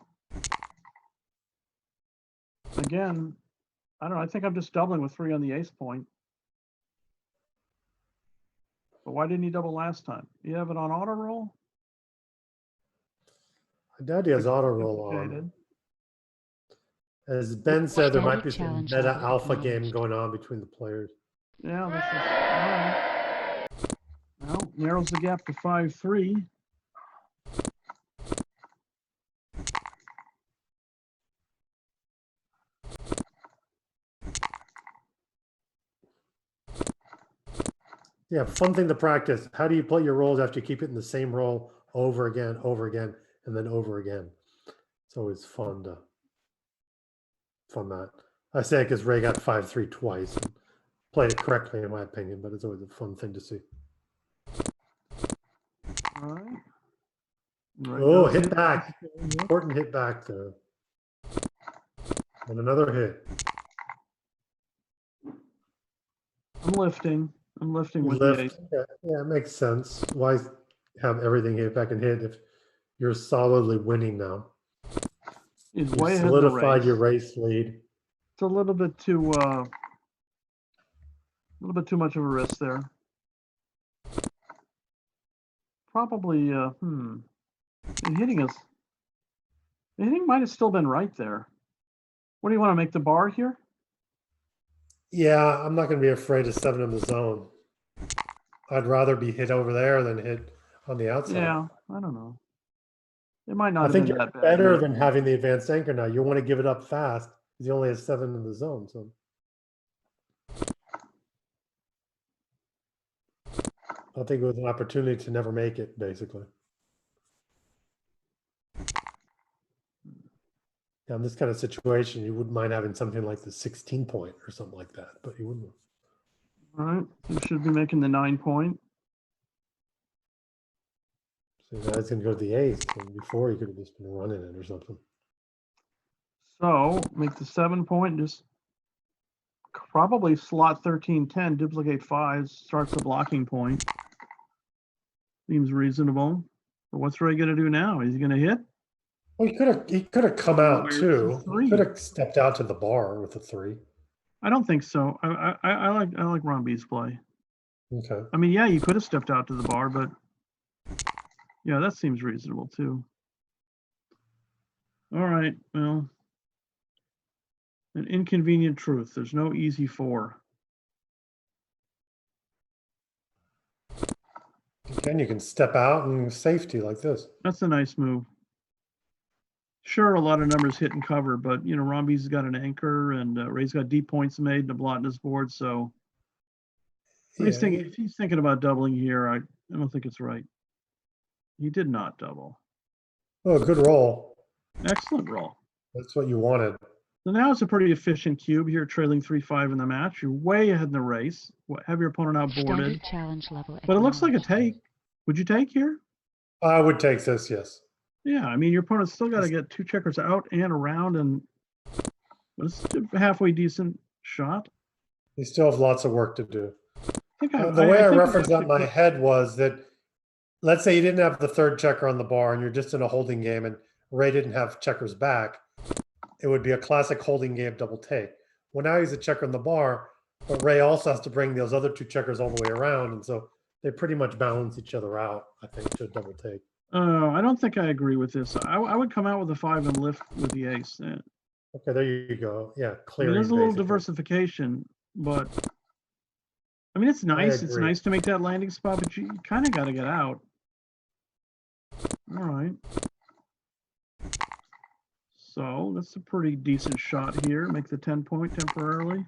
Again, I don't know. I think I'm just doubling with 3 on the ace point. But why didn't he double last time? You have it on auto roll? I doubt he has auto roll on. As Ben said, there might be some meta alpha game going on between the players. Yeah, this is all right. Well, narrows the gap to 5-3. Yeah, fun thing to practice. How do you play your rolls after you keep it in the same roll over again, and then over again? It's always fun that. I say it because Ray got 5-3 twice and played it correctly in my opinion, but it's always a fun thing to see. All right. Oh, hit back. Important hit back there. And another hit. I'm lifting with the ace. Yeah, it makes sense. Why have everything hit back and hit if you're solidly winning now? You've solidified your race lead. It's a little bit too much of a risk there. Probably the hitting might have still been right there. What do you want to make the bar here? Yeah, I'm not going to be afraid of 7 in the zone. I'd rather be hit over there than hit on the outside. Yeah, I don't know. It might not I have think been you're that bad. better but- than having the advanced anchor now. You want to give it up fast because he only has 7 in the zone. So I think it was an opportunity to never make it, basically. Now, in this kind of situation, you wouldn't mind having something like the 16 point or something like that, but you wouldn't. All right, you should be making the 9 point. So now it's going to go to the ace. And before, he could have just been running it or something. So make the 7 point, just probably slot 13, 10, duplicate 5s, starts the blocking point. Seems reasonable. But what's Ray going to do now? Is he going to hit? Well, he could have come out Where's too. the He three? could have stepped out to the bar with a 3. I don't think so. I like Ron B's play. Okay. I mean, yeah, you could have stepped out to the bar, but yeah, that seems reasonable too. All right, well, an inconvenient truth. There's no easy 4. Again, you can step out and safety like this. That's a nice move. Sure, a lot of numbers hit and cover, but you know, Romby's got an anchor and Ray's got deep points made and a blot in his board. So he's thinking, if he's thinking about doubling here, I don't think it's right. He did not double. Oh, good roll. Excellent roll. That's what you wanted. So now it's a pretty efficient cube here, trailing 3-5 in the match. You're way ahead in the race. Have your opponent outboarded. Standard challenge level. But it looks like a acknowledged. take. Would you take here? I would take this, yes. Yeah, I mean, your opponent's still got to get 2 checkers out and around, and it's a halfway decent shot. You still have lots of work to do. I think The way I think referenced that in my should- head was that, let's say you didn't have the 3rd checker on the bar and you're just in a holding game and Ray didn't have checkers back, it would be a classic holding game double take. Well, now he's a checker on the bar, but Ray also has to bring those other 2 checkers all the way around, and so they pretty much balance each other out, I think, to a double take. I don't think I agree with this. I would come out with a 5 and lift with the ace. Okay, there you go. Yeah, I mean, clearing. there's a little basically. diversification, but I mean, it's nice. It's agree. nice to make that landing spot, but you kind of got to get out. All right. So that's a pretty decent shot here. Make the 10 point temporarily.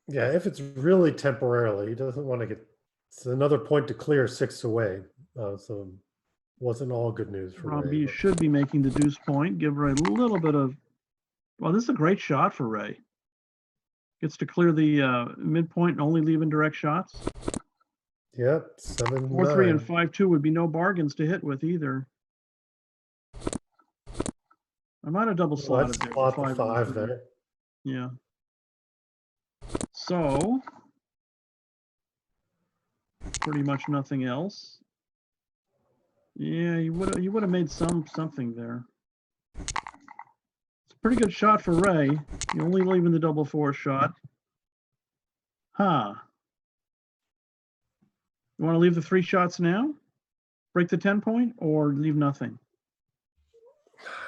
Yeah, if it's really temporarily, he doesn't want to get. It's another point to clear 6 away. So wasn't all good news for Rob Ray. B but- should be making the deuce point. Give Ray a little bit of. Well, this is a great shot for Ray. Gets to clear the midpoint and only leave in direct shots. Yep, 7, 4-3 and 9. 5-2 would be no bargains to hit with either. I might have double Let's slotted there. slot the and 5 3. there. Yeah. So pretty much nothing else. Yeah, you would have made something there. It's a pretty good shot for Ray. You only leaving the double 4 shot. Huh. You want to leave the 3 shots now? Break the 10 point or leave nothing?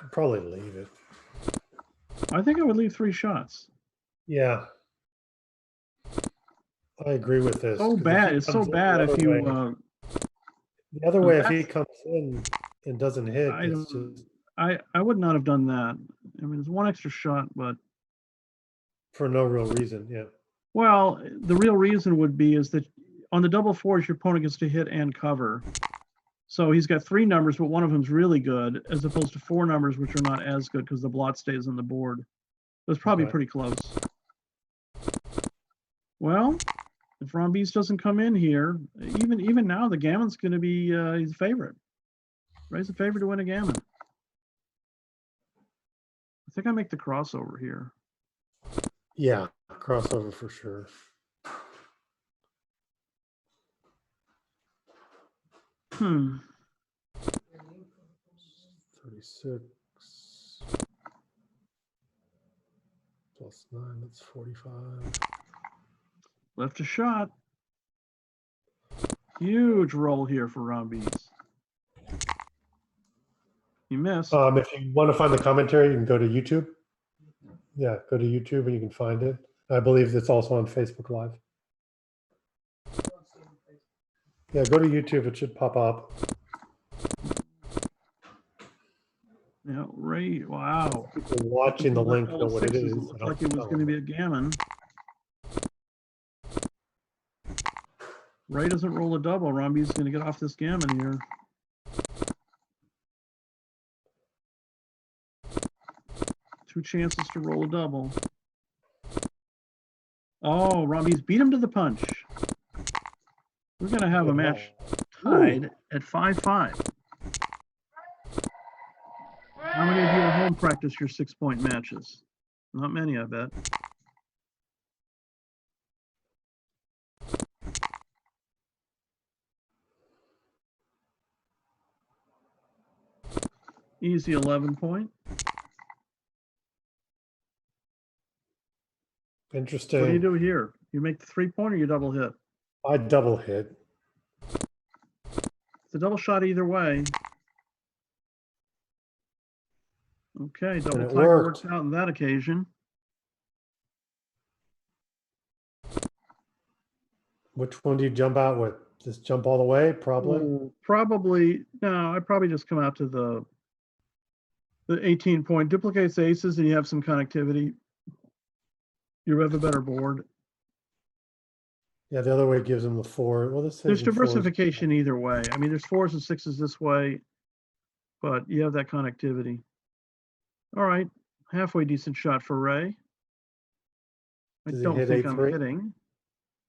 I'd probably leave it. I think I would leave 3 shots. Yeah. I agree with this. So 'cause if bad. he It's so comes in bad if other you. way- the other way, if he that's- comes in and doesn't hit, I it's don't- just I would not have done that. I mean, there's 1 extra shot, but for no real reason. Yeah. well, the real reason would be is that on the double 4s, your opponent gets to hit and cover. So he's got 3 numbers, but one of them's really good, as opposed to 4 numbers which are not as good because the blot stays on the board. So it's probably Okay. pretty close. Well, if Ron Beast doesn't come in here, even now, the gammon's going to be he's a favorite. Ray's a favorite to win a gammon. I think I make the crossover here. Yeah, crossover for sure. Hmm. 36 plus 9, that's 45. Left a shot. Huge roll here for Ron Beast. He missed. If you want to find the commentary, you can go to YouTube. Yeah, go to YouTube and you can find it. I believe it's also on Facebook Live. Yeah, go to YouTube. It should pop up. Yeah, Ray. Wow. People watching the link know what it Sixes is. looked I like don't it was tell going to them. be a gammon. Ray doesn't roll a double. Robbie's going to get off this gammon here. Two chances to roll a double. Oh, Robbie's beat him to the punch. We're going to have a match tied at 5-5. How many of you at home practice your 6-point matches? Not many, I bet. Easy 11-point. Interesting. What do you do here? You make the 3-point or you double hit? I double hit. It's a double shot either way. Okay, double it tiger worked. works out on that occasion. Which one do you jump out with? Just jump all the way, probably. Oh, probably no. I'd probably just come out to the 18-point. Duplicates aces, and you have some connectivity. You have a better board. Yeah, the other way gives him the 4. Well, this There's is in 4s. diversification either way. I mean, there's 4s and 6s this way, but you have that connectivity. All right, halfway decent shot for Ray. I Does he don't hit think I'm A3? hitting.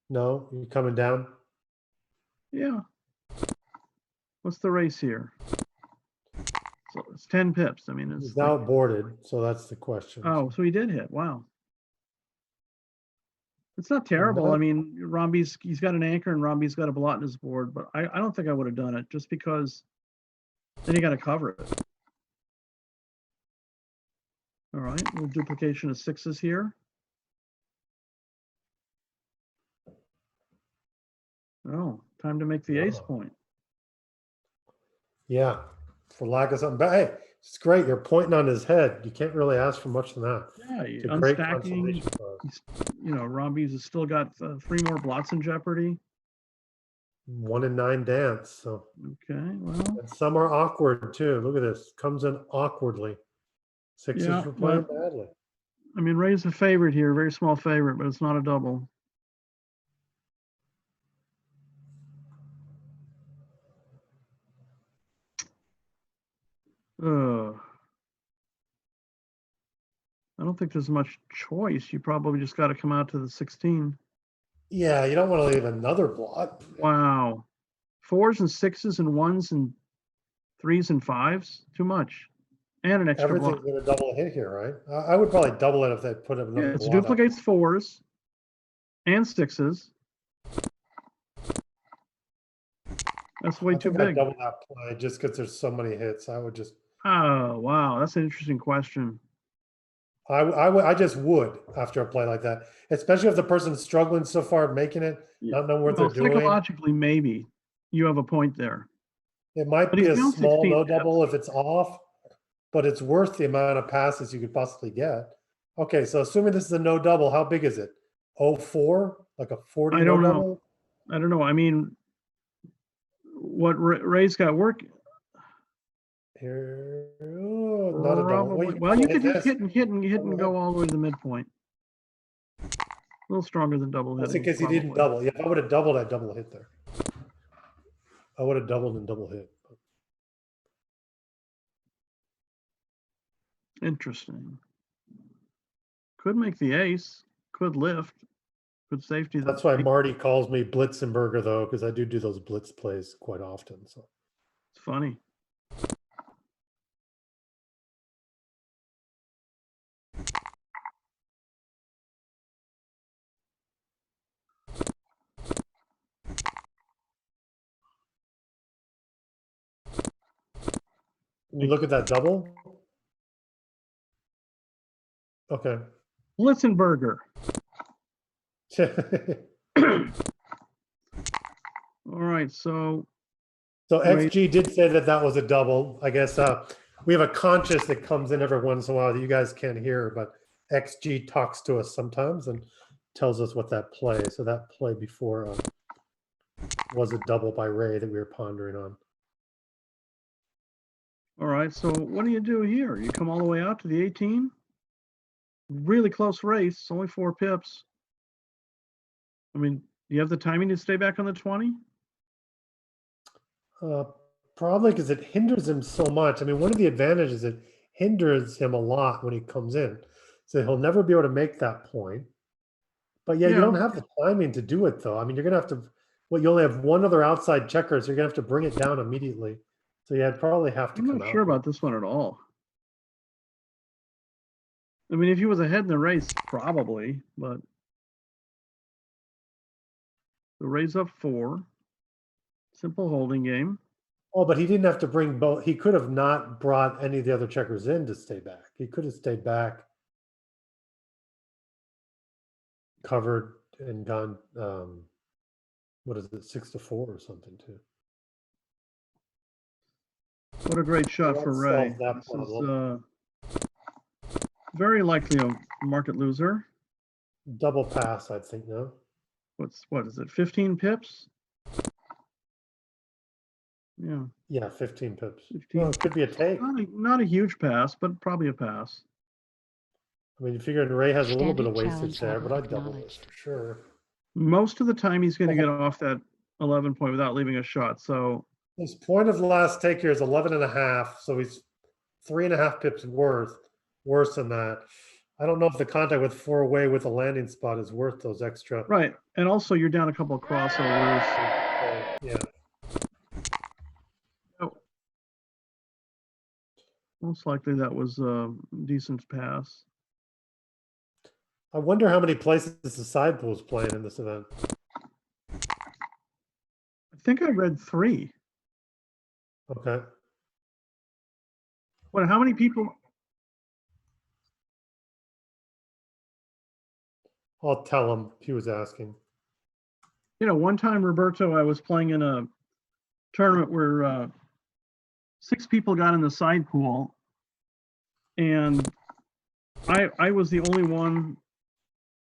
No, you coming down? Yeah. What's the race here? So it's 10 pips. I mean, it's He's like, outboarded, so that's the question. oh, so he did hit. Wow. It's not terrible. No. I mean, he's got an anchor and Romby's got a blot in his board, but I don't think I would have done it just because then you got to cover it. All right, little duplication of 6s here. Oh, time to make the ace Oh. point. Yeah, for lack of something. But hey, it's great. You're pointing on his head. You can't really ask for much than that. Yeah, It's a great unstacking. consolation prize. You know, Romby's has still got 3 more blots in jeopardy. 1 in 9 dance. So Okay, well, and some are awkward too. Look at this. Comes in awkwardly. 6s Yeah, were playing but- badly. I mean, Ray's a favorite here, very small favorite, but it's not a double. I don't think there's much choice. You probably just got to come out to the 16. Yeah, you don't want to leave another blot. Wow. 4s and 6s and 1s and 3s and 5s. Too much. And an extra Everything's block. going to double hit here, right? I would probably double it if they put another Yeah, it blot up. duplicates 4s and 6s. That's way I too think I'd big. double that play just because there's so many hits. I would just, Oh, wow. That's an interesting question. I just would after a play like that, especially if the person's struggling so far making it, not knowing what Well, they're doing. psychologically, maybe you have a point there. It might but be he's a down small 16 no pips. double if it's off, but it's worth the amount of passes you could possibly get. Okay, so assuming this is a no double, how big is it? 04? Like a 40 I don't no know. double? I don't know. I mean, what Ray's got work. Here, oh, not a double. Probably. Well, Well, you hit could this. hit and go all the way to the midpoint. A little stronger than double That's hitting. because he didn't probably. double. Yeah, if I would have doubled, I'd double hit there. I would have doubled and double hit. Interesting. Could make the ace. Could lift. Could safety. That's why Marty calls me Blitzenberger, though, because I do those blitz plays quite often. So It's funny. you look at that double. Okay. Blitzenberger. All right. So So Wait. XG did say that that was a double. I guess we have a conscious that comes in every once in a while that you guys can't hear, but XG talks to us sometimes, and tells us what that play. So that play before was a double by Ray that we were pondering on. All right, so what do you do here? You come all the way out to the 18? Really close race, only 4 pips. I mean, do you have the timing to stay back on the 20? Probably because it hinders him so much. I mean, one of the advantages, it hinders him a lot when he comes in. So he'll never be able to make that point. But yeah, you Yeah. don't have the timing to do it though. I mean, you're gonna have to, well, you only have one other outside checker, so you're gonna have to bring it down immediately. So yeah, I'd probably have to I'm come not out. sure about this one at all. I mean, if he was ahead in the race, probably, but the Rays up 4. Simple holding game. Oh, but he didn't have to bring both. He could have not brought any of the other checkers in to stay back. He could have stayed back, covered, and gone. What is it, 6-4 or something too? What a great shot that for Ray. solves that This problem. is very likely a market loser. Double pass, I think. No. What is it? 15 pips? Yeah. Yeah, 15 pips. 15. Well, it could be a take. Not a huge pass, but probably a pass. I mean, you figure Ray has a little bit of Standard wastage challenge there, level but I'd double this acknowledged. for sure. Most of the time he's going to get off that 11 point without leaving a shot. So His point of last take here is 11.5, so he's 3.5 pips worse than that. I don't know if the contact with 4 away with a landing spot is worth those extra. right, and also you're down a couple of crossovers. Yeah. Oh. Most likely that was a decent pass. I wonder how many places the side pool is playing in this event. I think I read 3. Okay. What? How many people? I'll tell him he was asking. You know, one time, Roberto, I was playing in a tournament where 6 people got in the side pool, and I was the only one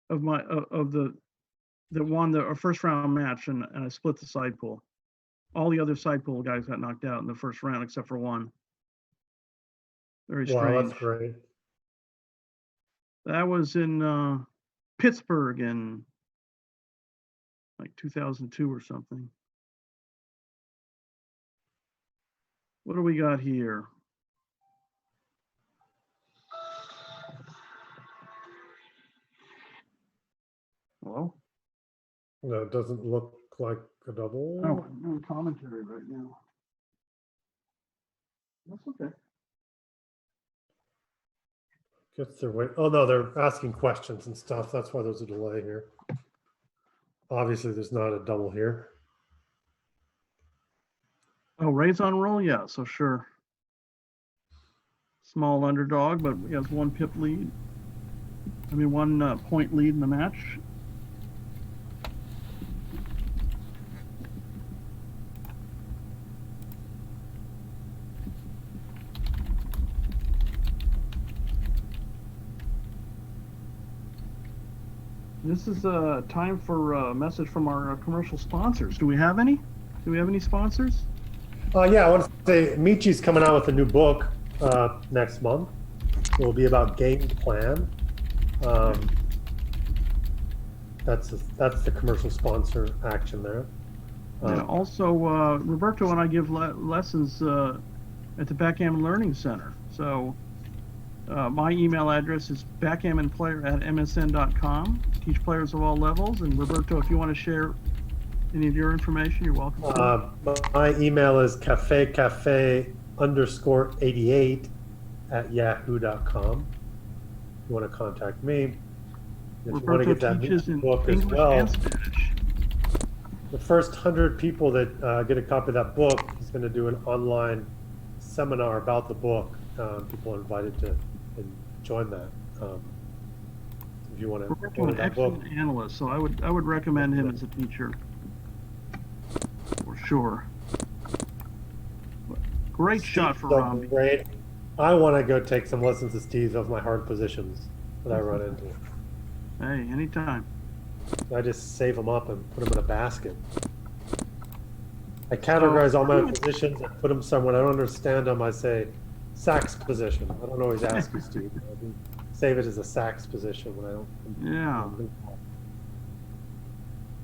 of my that won the first round match, and I split the side pool. All the other side pool guys got knocked out in the first round except for one. Very strange. Wow, that's great. That was in Pittsburgh in like 2002 or something. What do we got here? Hello? No, it doesn't look like a double. Oh, no commentary right now. That's okay. Guess they're waiting. Oh no, they're asking questions and stuff. That's why there's a delay here. Obviously, there's not a double here. Oh, Ray's on roll? Yeah, so sure. Small underdog, but he has 1 pip lead. I mean, 1 point lead in the match. This is time for a message from our commercial sponsors. Do we have any? Do we have any sponsors? Yeah, I want to say Michi's coming out with a new book next month. It will be about game plan. That's the commercial sponsor action there. And also, Roberto and I give lessons at the Backgammon Learning Center. So my email address is backgammonplayer@msn.com. Teach players of all levels. And Roberto, if you want to share any of your information, you're welcome to. My email is cafecafe_88@yahoo.com. If you want to contact me. If you want to Roberto get that teaches in book as English well, and Spanish. the first 100 people that get a copy of that book, he's going to do an online seminar about the book. People are invited to join that. If you want to Roberto, order an that book. excellent analyst, so I would recommend him as a teacher for sure. Great shot for So Romney. great. I want to go take some lessons to Steve of my hard positions that I run into. Hey, anytime. I just save them up and put them in a basket. I categorize all my positions and put them somewhere. I don't understand them. I say sax position. I don't always ask you, Steve. I do save it as a sax position when I don't. Yeah.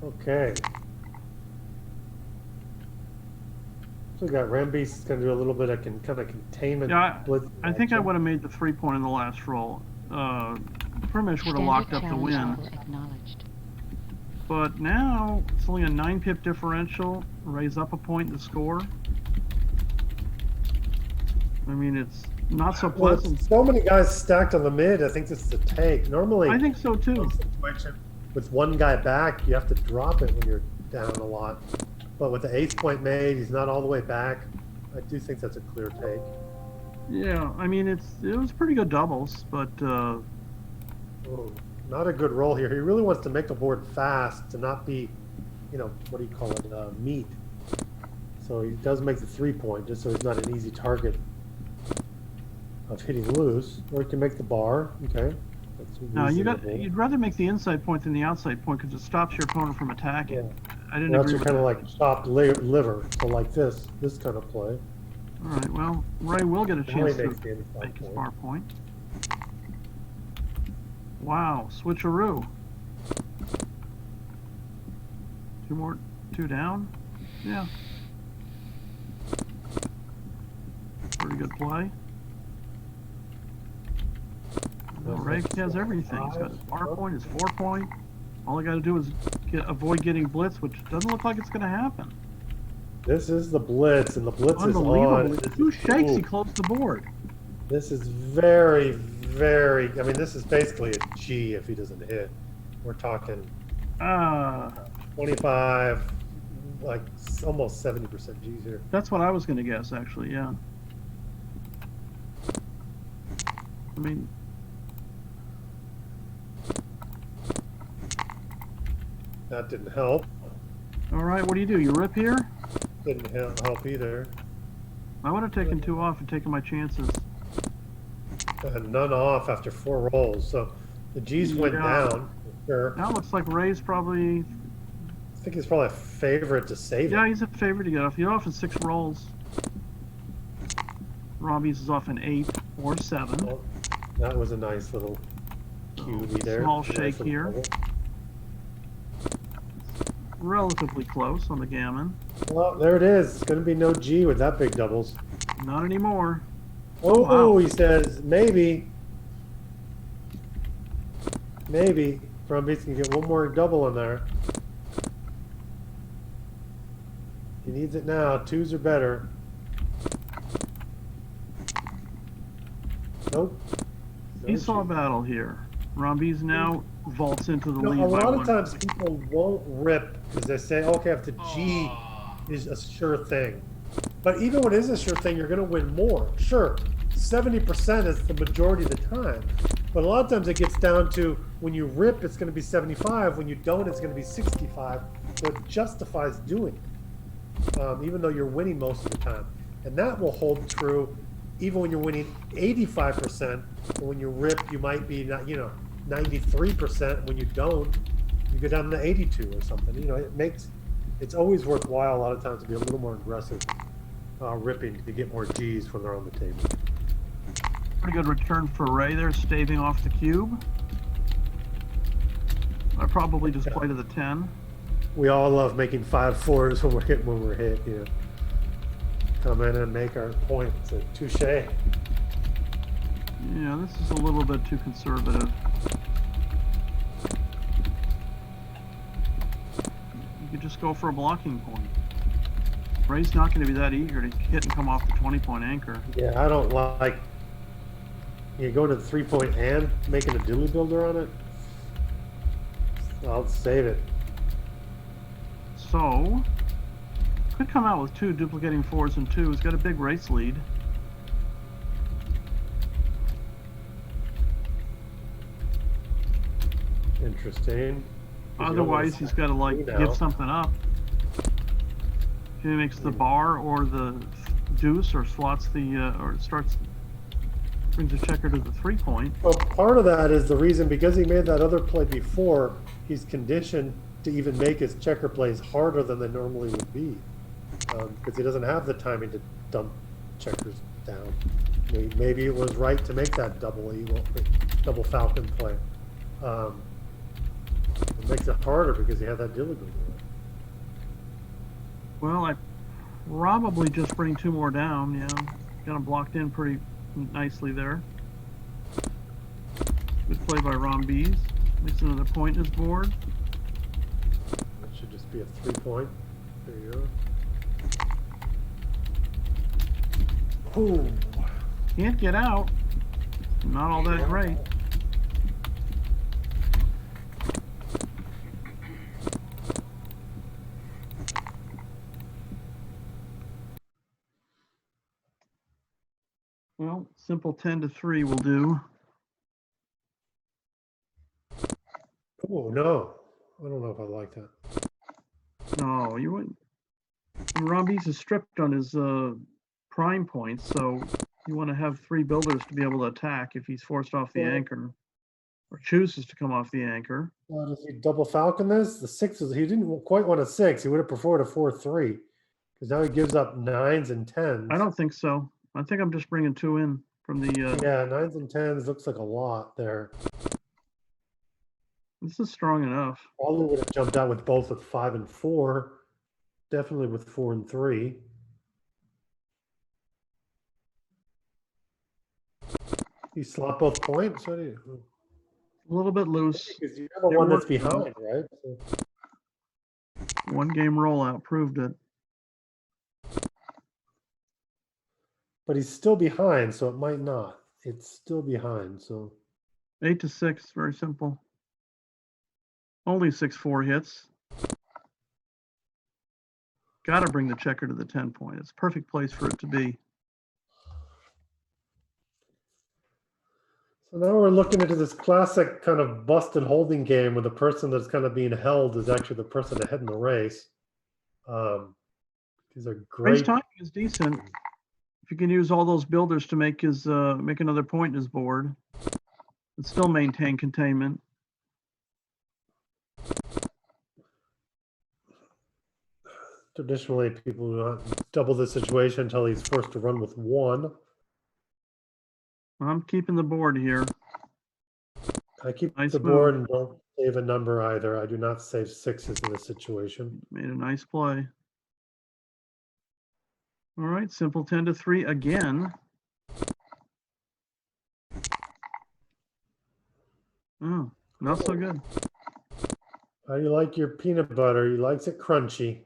Okay. So we got Rambeest going to do a little bit of kind of containment. Yeah, blitz I think I action. would have made the 3-point in the last roll. Pretty much would have locked up the challenge win. level acknowledged. But now it's only a 9-pip differential. Raise up a point in the score. I mean, it's not so Well, pleasant. so many guys stacked on the mid. I think this is a take. Normally, I think so too. situation with one guy back, you have to drop it when you're down a lot. But with the 8th point made, he's not all the way back. I do think that's a clear take. Yeah, I mean, it was pretty good doubles, but Ooh, not a good roll here. He really wants to make the board fast to not be, what do you call it, meat. So he does make the 3-point just so he's not an easy target of hitting loose. Or he can make the bar. Okay. That's no, reasonable. you'd rather make the inside point than the outside point because it stops your opponent from attacking. Yeah. I didn't That's agree your with kind of that. like chopped liver. So like this kind of play. All right, well, Ray will get a Now he chance to makes the inside make his point. bar point. Wow, switcheroo. Two down? Yeah. Pretty good play. Well, Ray has everything. He's got his bar point, his 4-point. All I got to do is avoid getting blitz, which doesn't look like it's going to happen. This is the blitz, and the blitz is Unbelievable. on. With 2 shakes, he Ooh. closed the board. This is very, very. I mean, this is basically a G if he doesn't hit. We're talking 25, like almost 70% G's here. That's what I was going to guess, actually, yeah. I mean, That didn't help. all right, what do? You rip here? Didn't help either. I would have taken 2 off and taken my chances. And none off after 4 rolls. So the G's went Yeah. down. For sure. Now it looks like Ray's probably, I think he's probably a favorite to save yeah, it. he's a favorite to get off. You're off in 6 rolls. Robbie's is off in 8 or 7. Well, that was a nice little QB there. Small Nice shake little here. bubble. Relatively close on the gammon. Well, there it is. It's going to be no G with that big doubles. Not anymore. Oh, Wow. he says, maybe. Maybe. Brumbies can get one more double in there. He needs it now. 2s are better. Nope. No He saw a G. battle here. Rombies now vaults into the lead A by lot 1. of times people won't rip because they say, okay, if the G is a sure thing. But even when it is a sure thing, you're going to win more. Sure, 70% is the majority of the time. But a lot of times it gets down to when you rip, it's going to be 75. When you don't, it's going to be 65. So it justifies doing it, even though you're winning most of the time. And that will hold true even when you're winning 85%. But when you rip, you might be, 93%. When you don't, you go down to 82 or something. It's always worthwhile a lot of times to be a little more aggressive ripping to get more G's when they're on the table. Pretty good return for Ray there, staving off the cube. I probably just play to the 10. We all love making 5-4s when we're hit. Come in and make our point. It's a touche. Yeah, this is a little bit too conservative. You could just go for a blocking point. Ray's not going to be that eager to hit and come off the 20-point anchor. Yeah, I don't like. You go to the 3-point and making a dually builder on it. I'll save it. So, could come out with 2 duplicating 4s and 2s. Got a big race lead. Interesting. 'Cause you don't wanna Otherwise, he's got to like now. give something up. If he makes the bar or the deuce or slots the or starts brings a checker to the 3-point. Well, part of that is the reason because he made that other play before. he's conditioned to even make his checker plays harder than they normally would be, because he doesn't have the timing to dump checkers down. Maybe it was right to make that double falcon play. It makes it harder because you have that dilly go. Well, I probably just bring 2 more down. Yeah, got him blocked in pretty nicely there. Good play by Ron Bees. Makes another point in his board. That should just be a 3-point. There you go. Ooh. Can't get out. Not all that great. Well, simple 10-3 will do. Oh no, I don't know if I like that. No, you wouldn't. And Ron Bees is stripped on his prime points, so you want to have 3 builders to be able to attack if he's forced off the anchor or chooses to come off the anchor. Well, does he double falcon this? The 6s, he didn't quite want a 6. He would have preferred a 4-3, because now he gives up 9s and 10s. I don't think so. I think I'm just bringing 2 in from the. Yeah, 9s and 10s looks like a lot there. This is strong enough. Probably would have jumped out with both with 5 and 4. Definitely with 4 and 3. You slot both points? What do you? A little bit loose. Because you're the It one that's worked, behind, right? So, 1 game rollout proved it. but he's still behind, so it might not. It's still behind, so 8-6, very simple. Only 6-4 hits. Got to bring the checker to the 10 point. It's a perfect place for it to be. So now we're looking into this classic kind of busted holding game where the person that's kind of being held is actually the person ahead in the race. These are Race great. timing is decent. If you can use all those builders to make his make another point in his board, and still maintain containment. Traditionally, people do not double the situation until he's forced to run with 1. I'm keeping the board here. I keep Nice the board move. and don't save a number either. I do not save 6s in this situation. Made a nice play. All right, simple 10-3 again. Oh, not so good. How do you like your peanut butter? He likes it crunchy.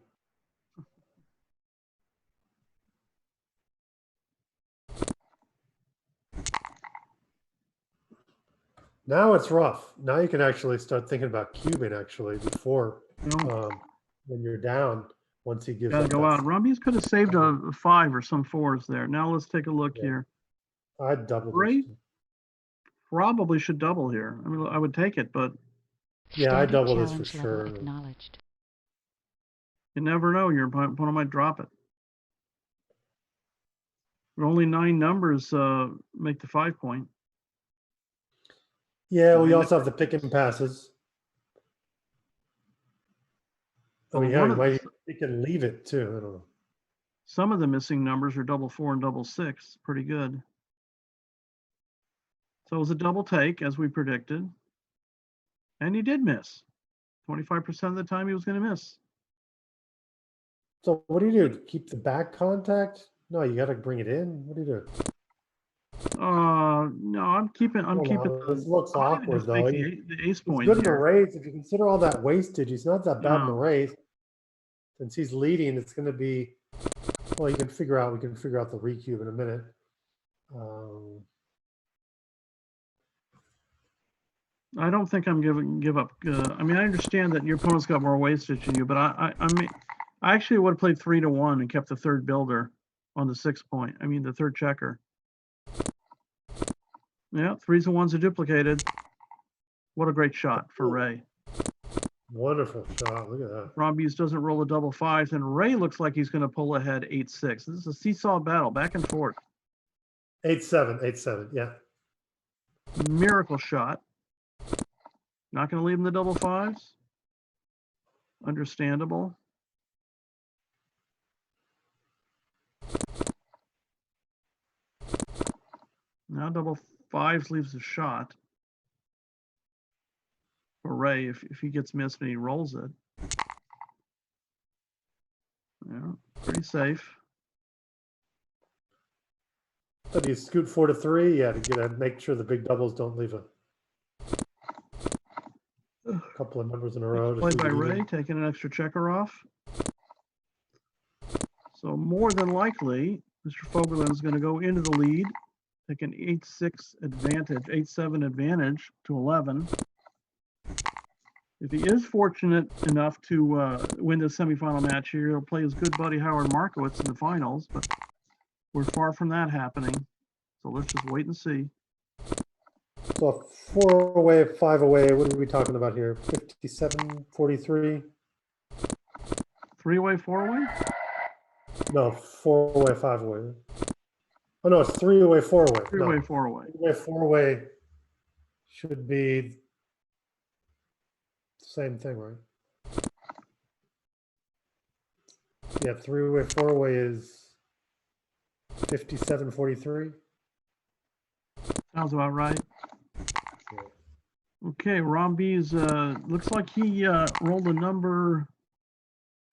Now it's rough. Now you can actually start thinking about cubing actually before No, when you're down. Once he gives gotta up go that- out. Rumbies could have saved a 5 or some 4s there. Now let's take a look Yeah. here. I'd double Great. this. Probably should double here. I mean, I would take it, but Yeah, I Standard double this for challenge level sure. acknowledged. you never know. Your opponent might drop it. But only 9 numbers make the 5 point. Yeah, we Nine also have the pick and passes. I mean, yeah, One you of might the- you can leave it too. I don't know. Some of the missing numbers are double 4 and double 6. Pretty good. So it was a double take, as we predicted. And he did miss. 25% of the time he was going to miss. So what do you do? Keep the back contact? No, you got to bring it in. What do you do? No, I'm keeping Hold keeping on, the, this looks I might even awkward just though. make He- the ace He's point good in the here. race. If you consider all that wastage, he's not that bad in the No. race. Since he's leading, it's going to be. Well, you can figure out. We can figure out the recube in a minute. I don't think I'm give up. I mean, I understand that your opponent's got more wastage than you, but I actually would have played 3-1 and kept the 3rd builder on the 6 point. I mean, the 3rd checker. Yeah, 3s and 1s are duplicated. What a great shot for Ray. Wonderful shot. Look at that. Rombies doesn't roll a double 5s, and Ray looks like he's going to pull ahead 8-6. This is a seesaw battle, back and forth. 8-7, 8-7. Yeah. Miracle shot. Not going to leave him the double fives. Understandable. Now double fives leaves a shot for Ray if he gets missed and he rolls it. Yeah, pretty safe. So do you scoot 4 to 3? Yeah, to make sure the big doubles don't leave a couple of numbers in a row. Played by Ray, taking an extra checker off. So more than likely, Mr. Fogerland is going to go into the lead, take an 8-6 advantage, 8-7 advantage to 11. If he is fortunate enough to win the semifinal match here, he'll play his good buddy Howard Markowitz in the finals, but we're far from that happening. So let's just wait and see. So 4 away, 5 away. What are we talking about here? 57, 43? 3 away, 4 away? No, 4 away, 5 away. Oh no, it's 3 away, 4 away. 3 away, 4 away. 3 away, 4 away should be the same thing, right? Yeah, 3 away, 4 away is 57, 43. Sounds about right. Okay, Romby's looks like he rolled a number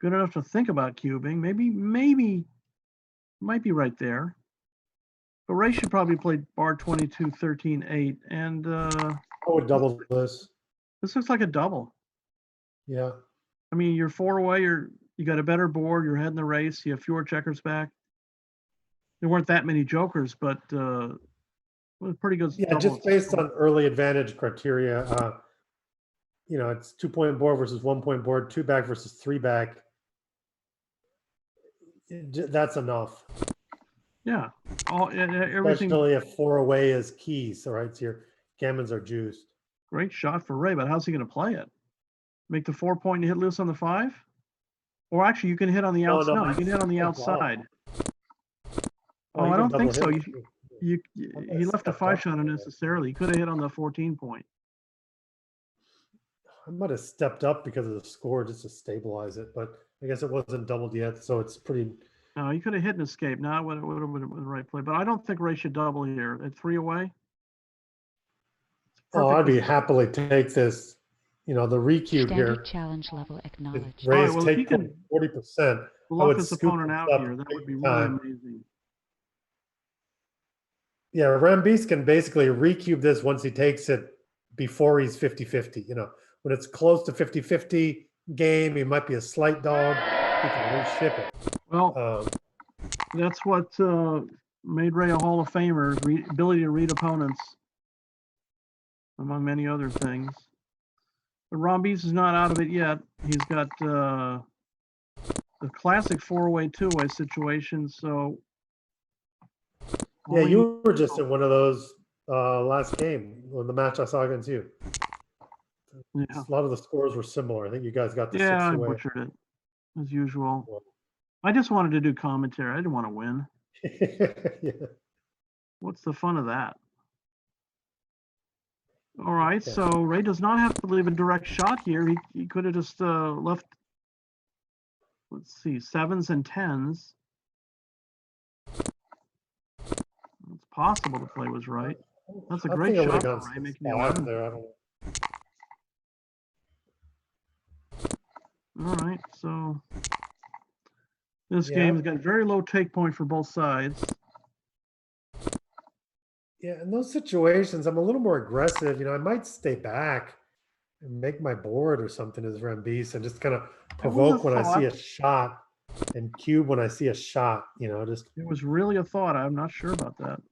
good enough to think about cubing. Maybe might be right there. But Ray should probably play bar 22, 13, 8. And I would double this. this looks like a double. Yeah. I mean, you're 4 away, you got a better board, you're ahead in the race, you have fewer checkers back. There weren't that many jokers, but it was pretty good. Yeah, just based on early advantage criteria, it's 2-point board versus 1-point board, 2 back versus 3 back. That's enough. Yeah, everything. Especially if 4 away is keys, all right? So your gammons are juiced. Great shot for Ray, but how's he going to play it? Make the 4-point and hit loose on the 5? Or actually, you can hit on the outside. No, you can hit on the outside. Oh, I don't think so. He left a 5-shot unnecessarily. He could have hit on the 14-point. I might have stepped up because of the score just to stabilize it, but I guess it wasn't doubled yet, so it's pretty. No, he could have hit an escape. Now it would have been the right play, but I don't think Ray should double here at 3 away. Oh, I'd be happily take this. The recube here. Standard challenge level acknowledged. Raise All right, well, if take he can 40%. bluff his opponent out here, that would be really amazing. Yeah, Rambis can basically recube this once he takes it before he's 50-50. When it's close to 50-50 game, he might be a slight dog. He can reship it. Well, that's what made Ray a Hall of Famer, ability to read opponents, among many other things. But Rambis is not out of it yet. He's got the classic 4-way, 2-way situation. So yeah, you were just in one of those last game, on the match I saw against you. Yeah. A lot of the scores were similar. I think you guys got the 6 I away. butchered it as usual. I just wanted to do commentary. I didn't want to win. Yeah. What's the fun of that? All right, so Ray does not have to leave a direct shot here. He could have just left, let's see, 7s and 10s. It's possible the play was right. That's a great shot for Ray, making the 11. There, I don't know. All right, so this game has got very low take point for both sides. Yeah, in those situations, I'm a little more aggressive. I might stay back and make my board or something as Rambis and just kind of provoke when I see a shot and cube when I see a shot, just. It was really a thought. I'm not sure about that.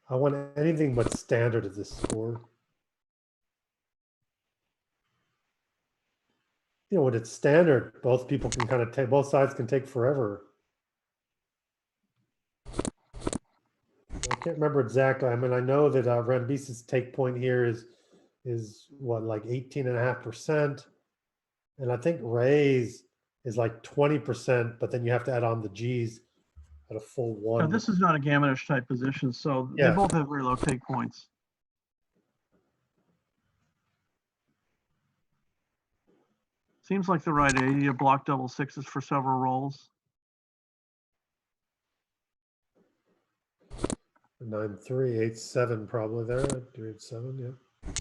I want anything but standard at this score. When it's standard, both people can kind of take, both sides can take forever. I can't remember exactly. I mean, I know that Rambis's take point here is what, like 18.5%. And I think Ray's is like 20%, but then you have to add on the G's at a full 1. Now, this is not a gammonish type position, so they both have very low take points. Seems like the right idea. You block double sixes for several rolls. 9-3, 8-7 probably there. 8-7, yeah.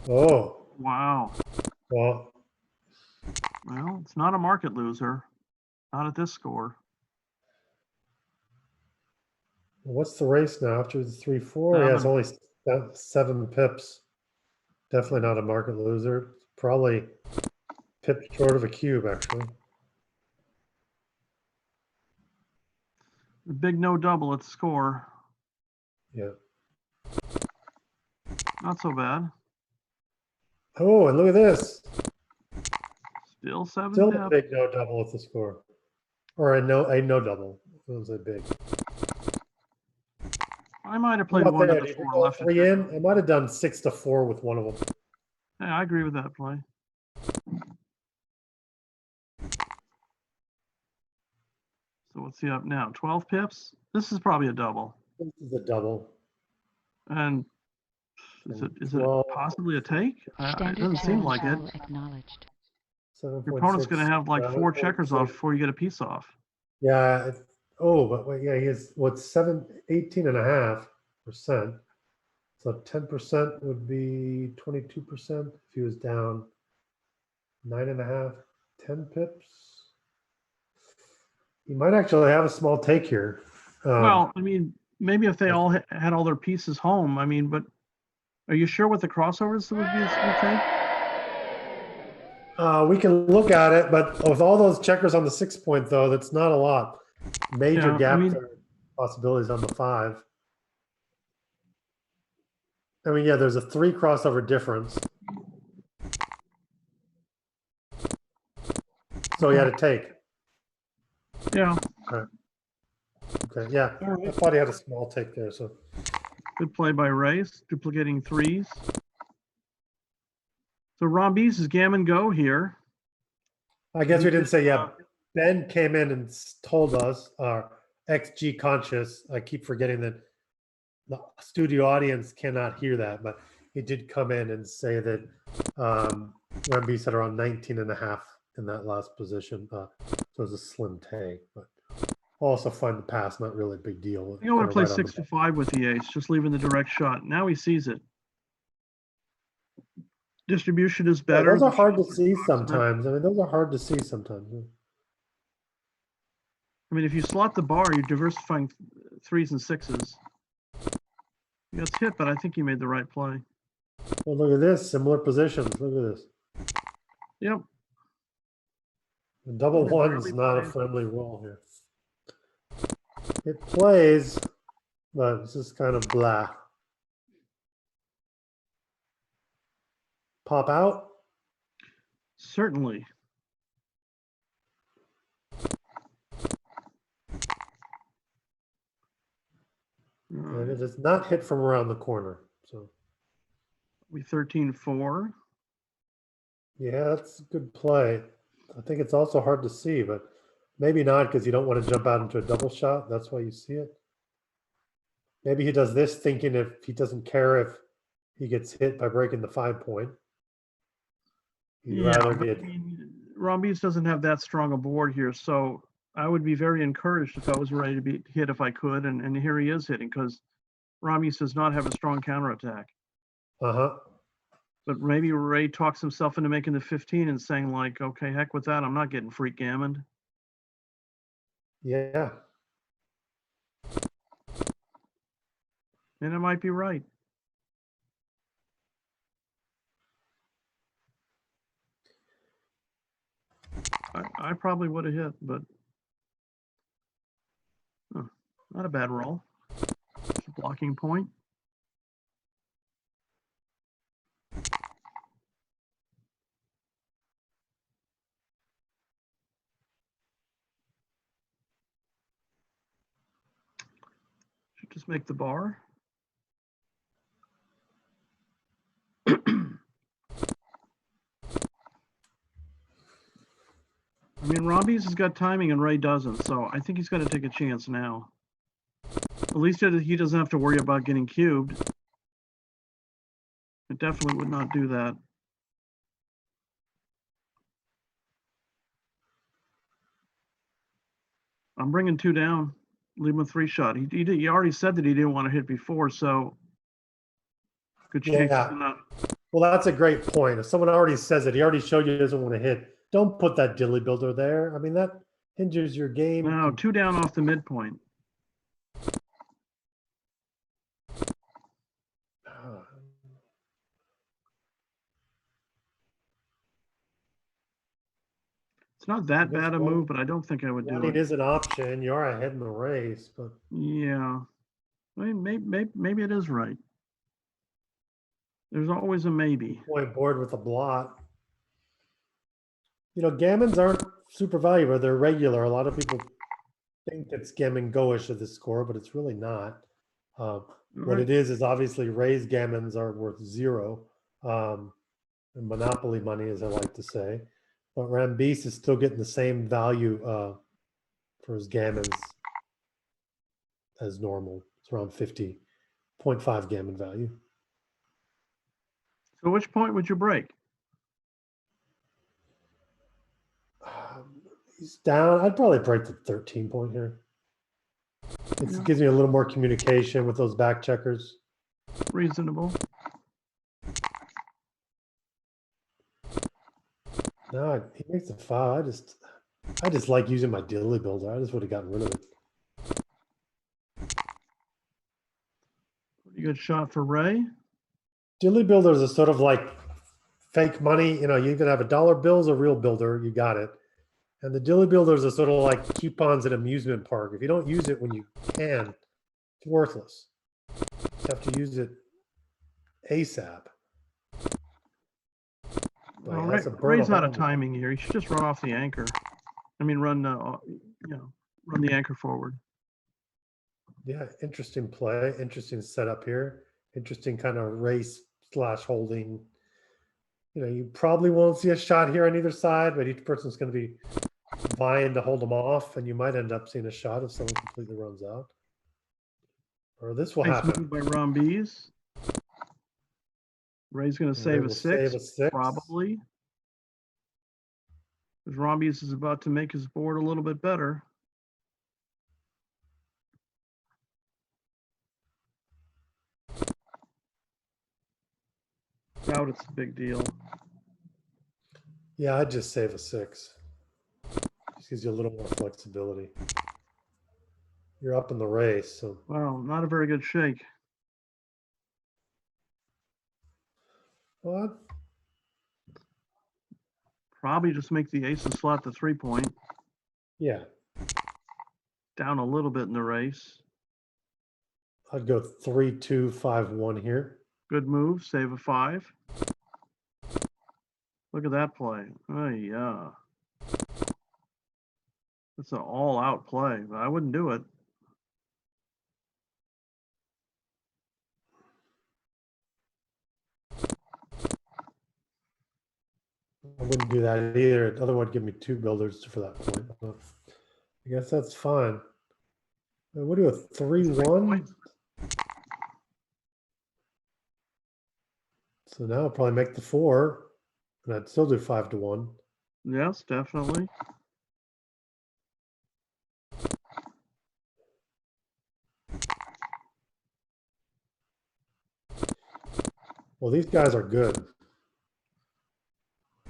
Oh, Wow. well, Well, it's not a market loser. Not at this score. what's the race now after the 3-4? Yeah, it's 7. only 7 pips. Definitely not a market loser. Probably pip short of a cube, actually. The big no double at the score. Yeah. Not so bad. Oh, and look at this. Still 7 Still a pips. big no double at the score. Or a no double. It was a big. I might have How played about one to that? the If you 4 go left. 3 in, I might have done 6-4 with one of them. Yeah, I agree with that play. So what's he up now? 12 pips? This is probably a double. This is a double. And is it 12, possibly a take? It Standard doesn't seem challenge like it. level acknowledged. 7.6. Your opponent's going to have like 4 7.6. checkers off before you get a piece off. Yeah. Oh, but wait, yeah, he has what's 18.5%. So 10% would be 22% if he was down 9.5, 10 pips. He might actually have a small take here. Well, I mean, maybe if they all had all their pieces home, I mean, but are you sure what the crossovers would be a take? We can look at it, but with all those checkers on the 6 point, though, that's not a lot. Major Yeah, I gap mean- there, possibilities on the 5. I mean, yeah, there's a 3 crossover difference. So he had a take. Yeah, Okay, yeah. All right. I thought he had a small take there. So good play by Race, duplicating 3s. So Rombies is gammon go here. I guess we didn't say, yeah. Ben came in and told us, XG conscious. I keep forgetting that the studio audience cannot hear that, but he did come in and say that Rambi said around 19.5 in that last position. So it was a slim take, but also find the pass, not really a big deal. I want to Kinda play right on 6 to 5 with the ace, just leaving the direct shot. Now he sees it. Distribution is Yeah, better. those are hard to see sometimes. I mean, those are hard to see sometimes. I mean, if you slot the bar, you're diversifying 3s and 6s. He gets hit, but I think he made the right play. Well, look at this. Similar positions. Look at this. Yep. The double It one's barely not a plays. friendly roll here. It plays, but it's just kind of blah. Pop out. Certainly. And it is not hit from around the corner. So We 13-4. yeah, that's a good play. I think it's also hard to see, but maybe not because you don't want to jump out into a double shot. That's why you see it. Maybe he does this thinking if he doesn't care if he gets hit by breaking the 5 point. He'd rather but get. I mean, Rombies doesn't have that strong a board here, so I would be very encouraged if I was ready to be hit if I could, and here he is hitting because Rombies does not have a strong counterattack. Uh-huh. But maybe Ray talks himself into making the 15 and saying like, okay, heck with that, I'm not getting freak gammoned. Yeah. And it might be right. I probably would have hit, but not a bad roll. It's a blocking point. Should just make the bar. I mean, Rombies has got timing and Ray doesn't, so I think he's got to take a chance now. At least he doesn't have to worry about getting cubed. It definitely would not do that. I'm bringing 2 down. Leave him a 3-shot. He already said that he didn't want to hit before, so good chance. Yeah. Well, that's a great point. If someone already says it, he already showed you he doesn't want to hit. Don't put that dilly builder there. I mean, that hinders your game. No, 2 down off the midpoint. It's not that guess bad a one- move, but I don't think I would do It it. is an option. You are ahead in the race, but Yeah. I mean, maybe it is right. There's always a maybe. point board with a blot. You know, gammons aren't super valuable. They're regular. A lot of people think it's gammon go-ish of the score, but it's really not. What Right. it is obviously raised gammons are worth 0. And monopoly money, as I like to say. But Rambeese is still getting the same value for his gammons as normal. It's around 50.5 gammon value. So which point would you break? He's down. I'd probably break the 13 point here. It Yeah. gives me a little more communication with those back checkers. Reasonable. No, he makes a 5. I just like using my dilly builder. I just would have gotten rid of it. Pretty good shot for Ray. Dilly builders are sort of like fake money. You know, you can have a dollar bill's a real builder. You got it. And the dilly builders are sort of like coupons at amusement park. If you don't use it when you can, it's worthless. You have to use it ASAP. But Well, yeah, that's a bird Ray's of out of home. timing here. He should just run off the anchor. I mean, run the anchor forward. Yeah, interesting play. Interesting setup here. Interesting kind of race / holding. You know, you probably won't see a shot here on either side, but each person's going to be vying to hold them off, and you might end up seeing a shot if someone completely runs out. Or this will Nice happen. move by Rambeese. Ray's going to Ray save will a 6, 6. probably. Because Rambeese is about to make his board a little bit better. Doubt it's a big deal. Yeah, I'd just save a 6. Just gives you a little more flexibility. You're up in the race, so Wow, not a very good shake. what? Probably just make the ace of slot the 3-point. Yeah, Down a little bit in the race. I'd go 3, 2, 5, 1 here. Good move, save a 5. Look at that play. Oh, yeah. It's an all-out play, but I wouldn't do it. I wouldn't do that either. Otherwise, would give me 2 builders for that point. But I guess that's fine. What do a 3, 1? So now I'll probably make the 4, and I'd still do 5 to 1. Yes, definitely. Well, these guys are good.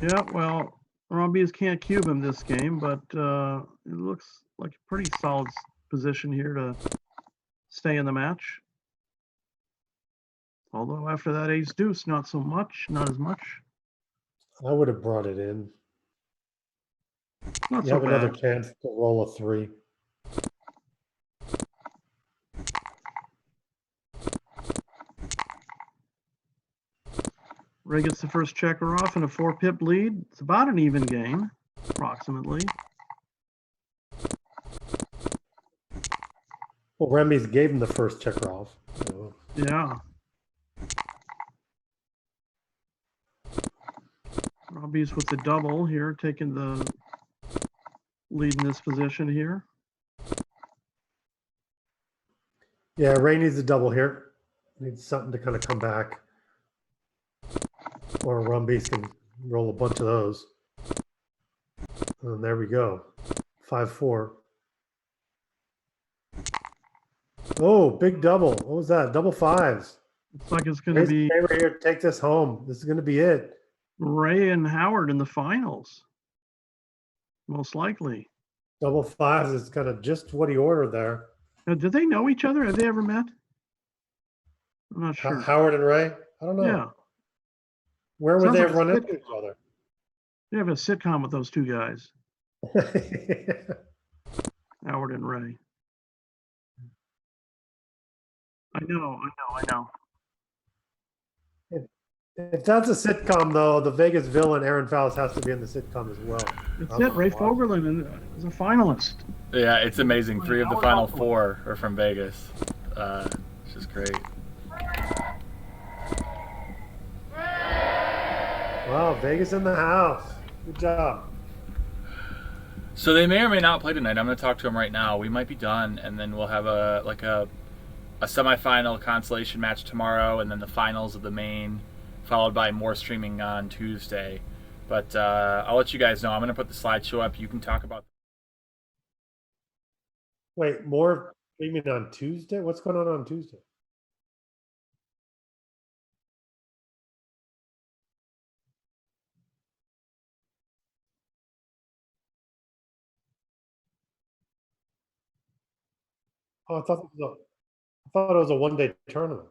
Yeah, well, Rambeese can't cube him this game, but it looks like a pretty solid position here to stay in the match. Although after that ace deuce, not as much. I would have brought it in. Not You so have another bad. chance to roll a 3. Ray gets the first checker off in a 4-pip lead. It's about an even game, approximately. Well, Remy's gave him the first checker off. So. Yeah. Rambeese with the double here, taking the lead in this position here. Yeah, Ray needs a double here. Needs something to kind of come back. Or Rumbeast can roll a bunch of those. And there we go. 5-4. Oh, big double. What was that? Double fives. Looks like it's going to Raise the be favor here. Take this home. This is going to be it. Ray and Howard in the finals. Most likely. Double fives is kind of just what he ordered there. Now, did they know each other? Have they ever met? I'm not sure. Howard and Ray? I don't know. Yeah. Where would Sounds they like have a run into sitcom. each other? They have a sitcom with those two guys, Howard and Ray. I know. If that's a sitcom, though, the Vegas villain Aaron Fowles has to be in the sitcom as well. That's it. Ray Fogerlin is a finalist. Yeah, it's amazing. 3 of the final 4 are from Vegas. It's just great. Wow, Vegas in the house. Good job. So they may or may not play tonight. I'm going to talk to them right now. We might be done, and then we'll have a semifinal consolation match tomorrow, and then the finals of the main, followed by more streaming on Tuesday. But I'll let you guys know. I'm going to put the slideshow up. You can talk about. Wait, more streaming on Tuesday? What's going on Tuesday? Oh, I thought it was a one-day tournament.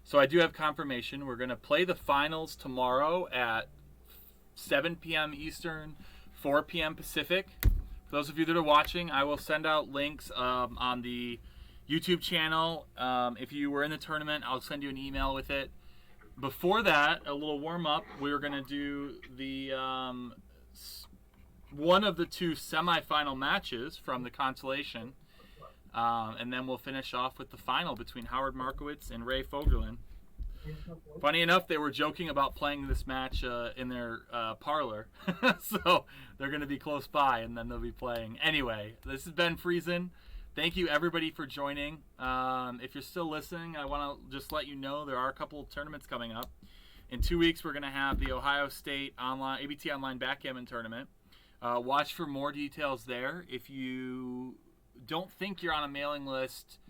So I do have confirmation. We're going to play the finals tomorrow at 7 p.m. Eastern, 4 p.m. Pacific. For those of you that are watching, I will send out links on the YouTube channel. If you were in the tournament, I'll send you an email with it. Before that, a little warm-up, we're going to do the one of the two semifinal matches from the consolation. And then we'll finish off with the final between Howard Markowitz and Ray Fogerlin. Funny enough, they were joking about playing this match in their parlor. So they're going to be close by, and then they'll be playing. Anyway, this is Ben Friesen. Thank you, everybody, for joining. If you're still listening, I want to just let you know there are a couple of tournaments coming up. In 2 weeks, we're going to have the Ohio State online ABT Online Backgammon Tournament. Watch for more details there. If you don't think you're on a mailing list,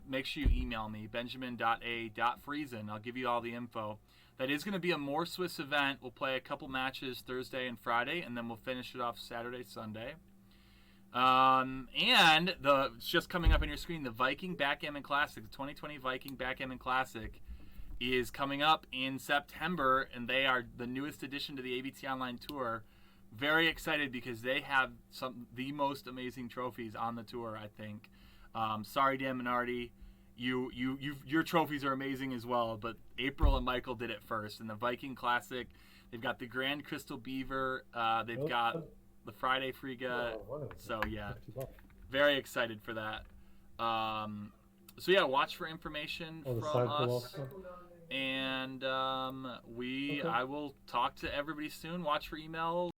make sure you email me, benjamin.a.friesen. I'll give you all the info. That is going to be a more Swiss event. We'll play a couple matches Thursday and Friday, and then we'll finish it off Saturday, Sunday. And it's just coming up on your screen, the Viking Backgammon Classic, the 2020 Viking Backgammon Classic is coming up in September, and they are the newest addition to the ABT Online Tour. Very excited because they have the most amazing trophies on the tour, I think. Sorry, Dan Minardi, your trophies are amazing as well, but April and Michael did it first. In the Viking Classic, they've got the Grand Crystal Beaver, they've got the Friday Friga. So yeah, very excited for that. So yeah, watch for information from us. And I will talk to everybody soon. Watch for emails.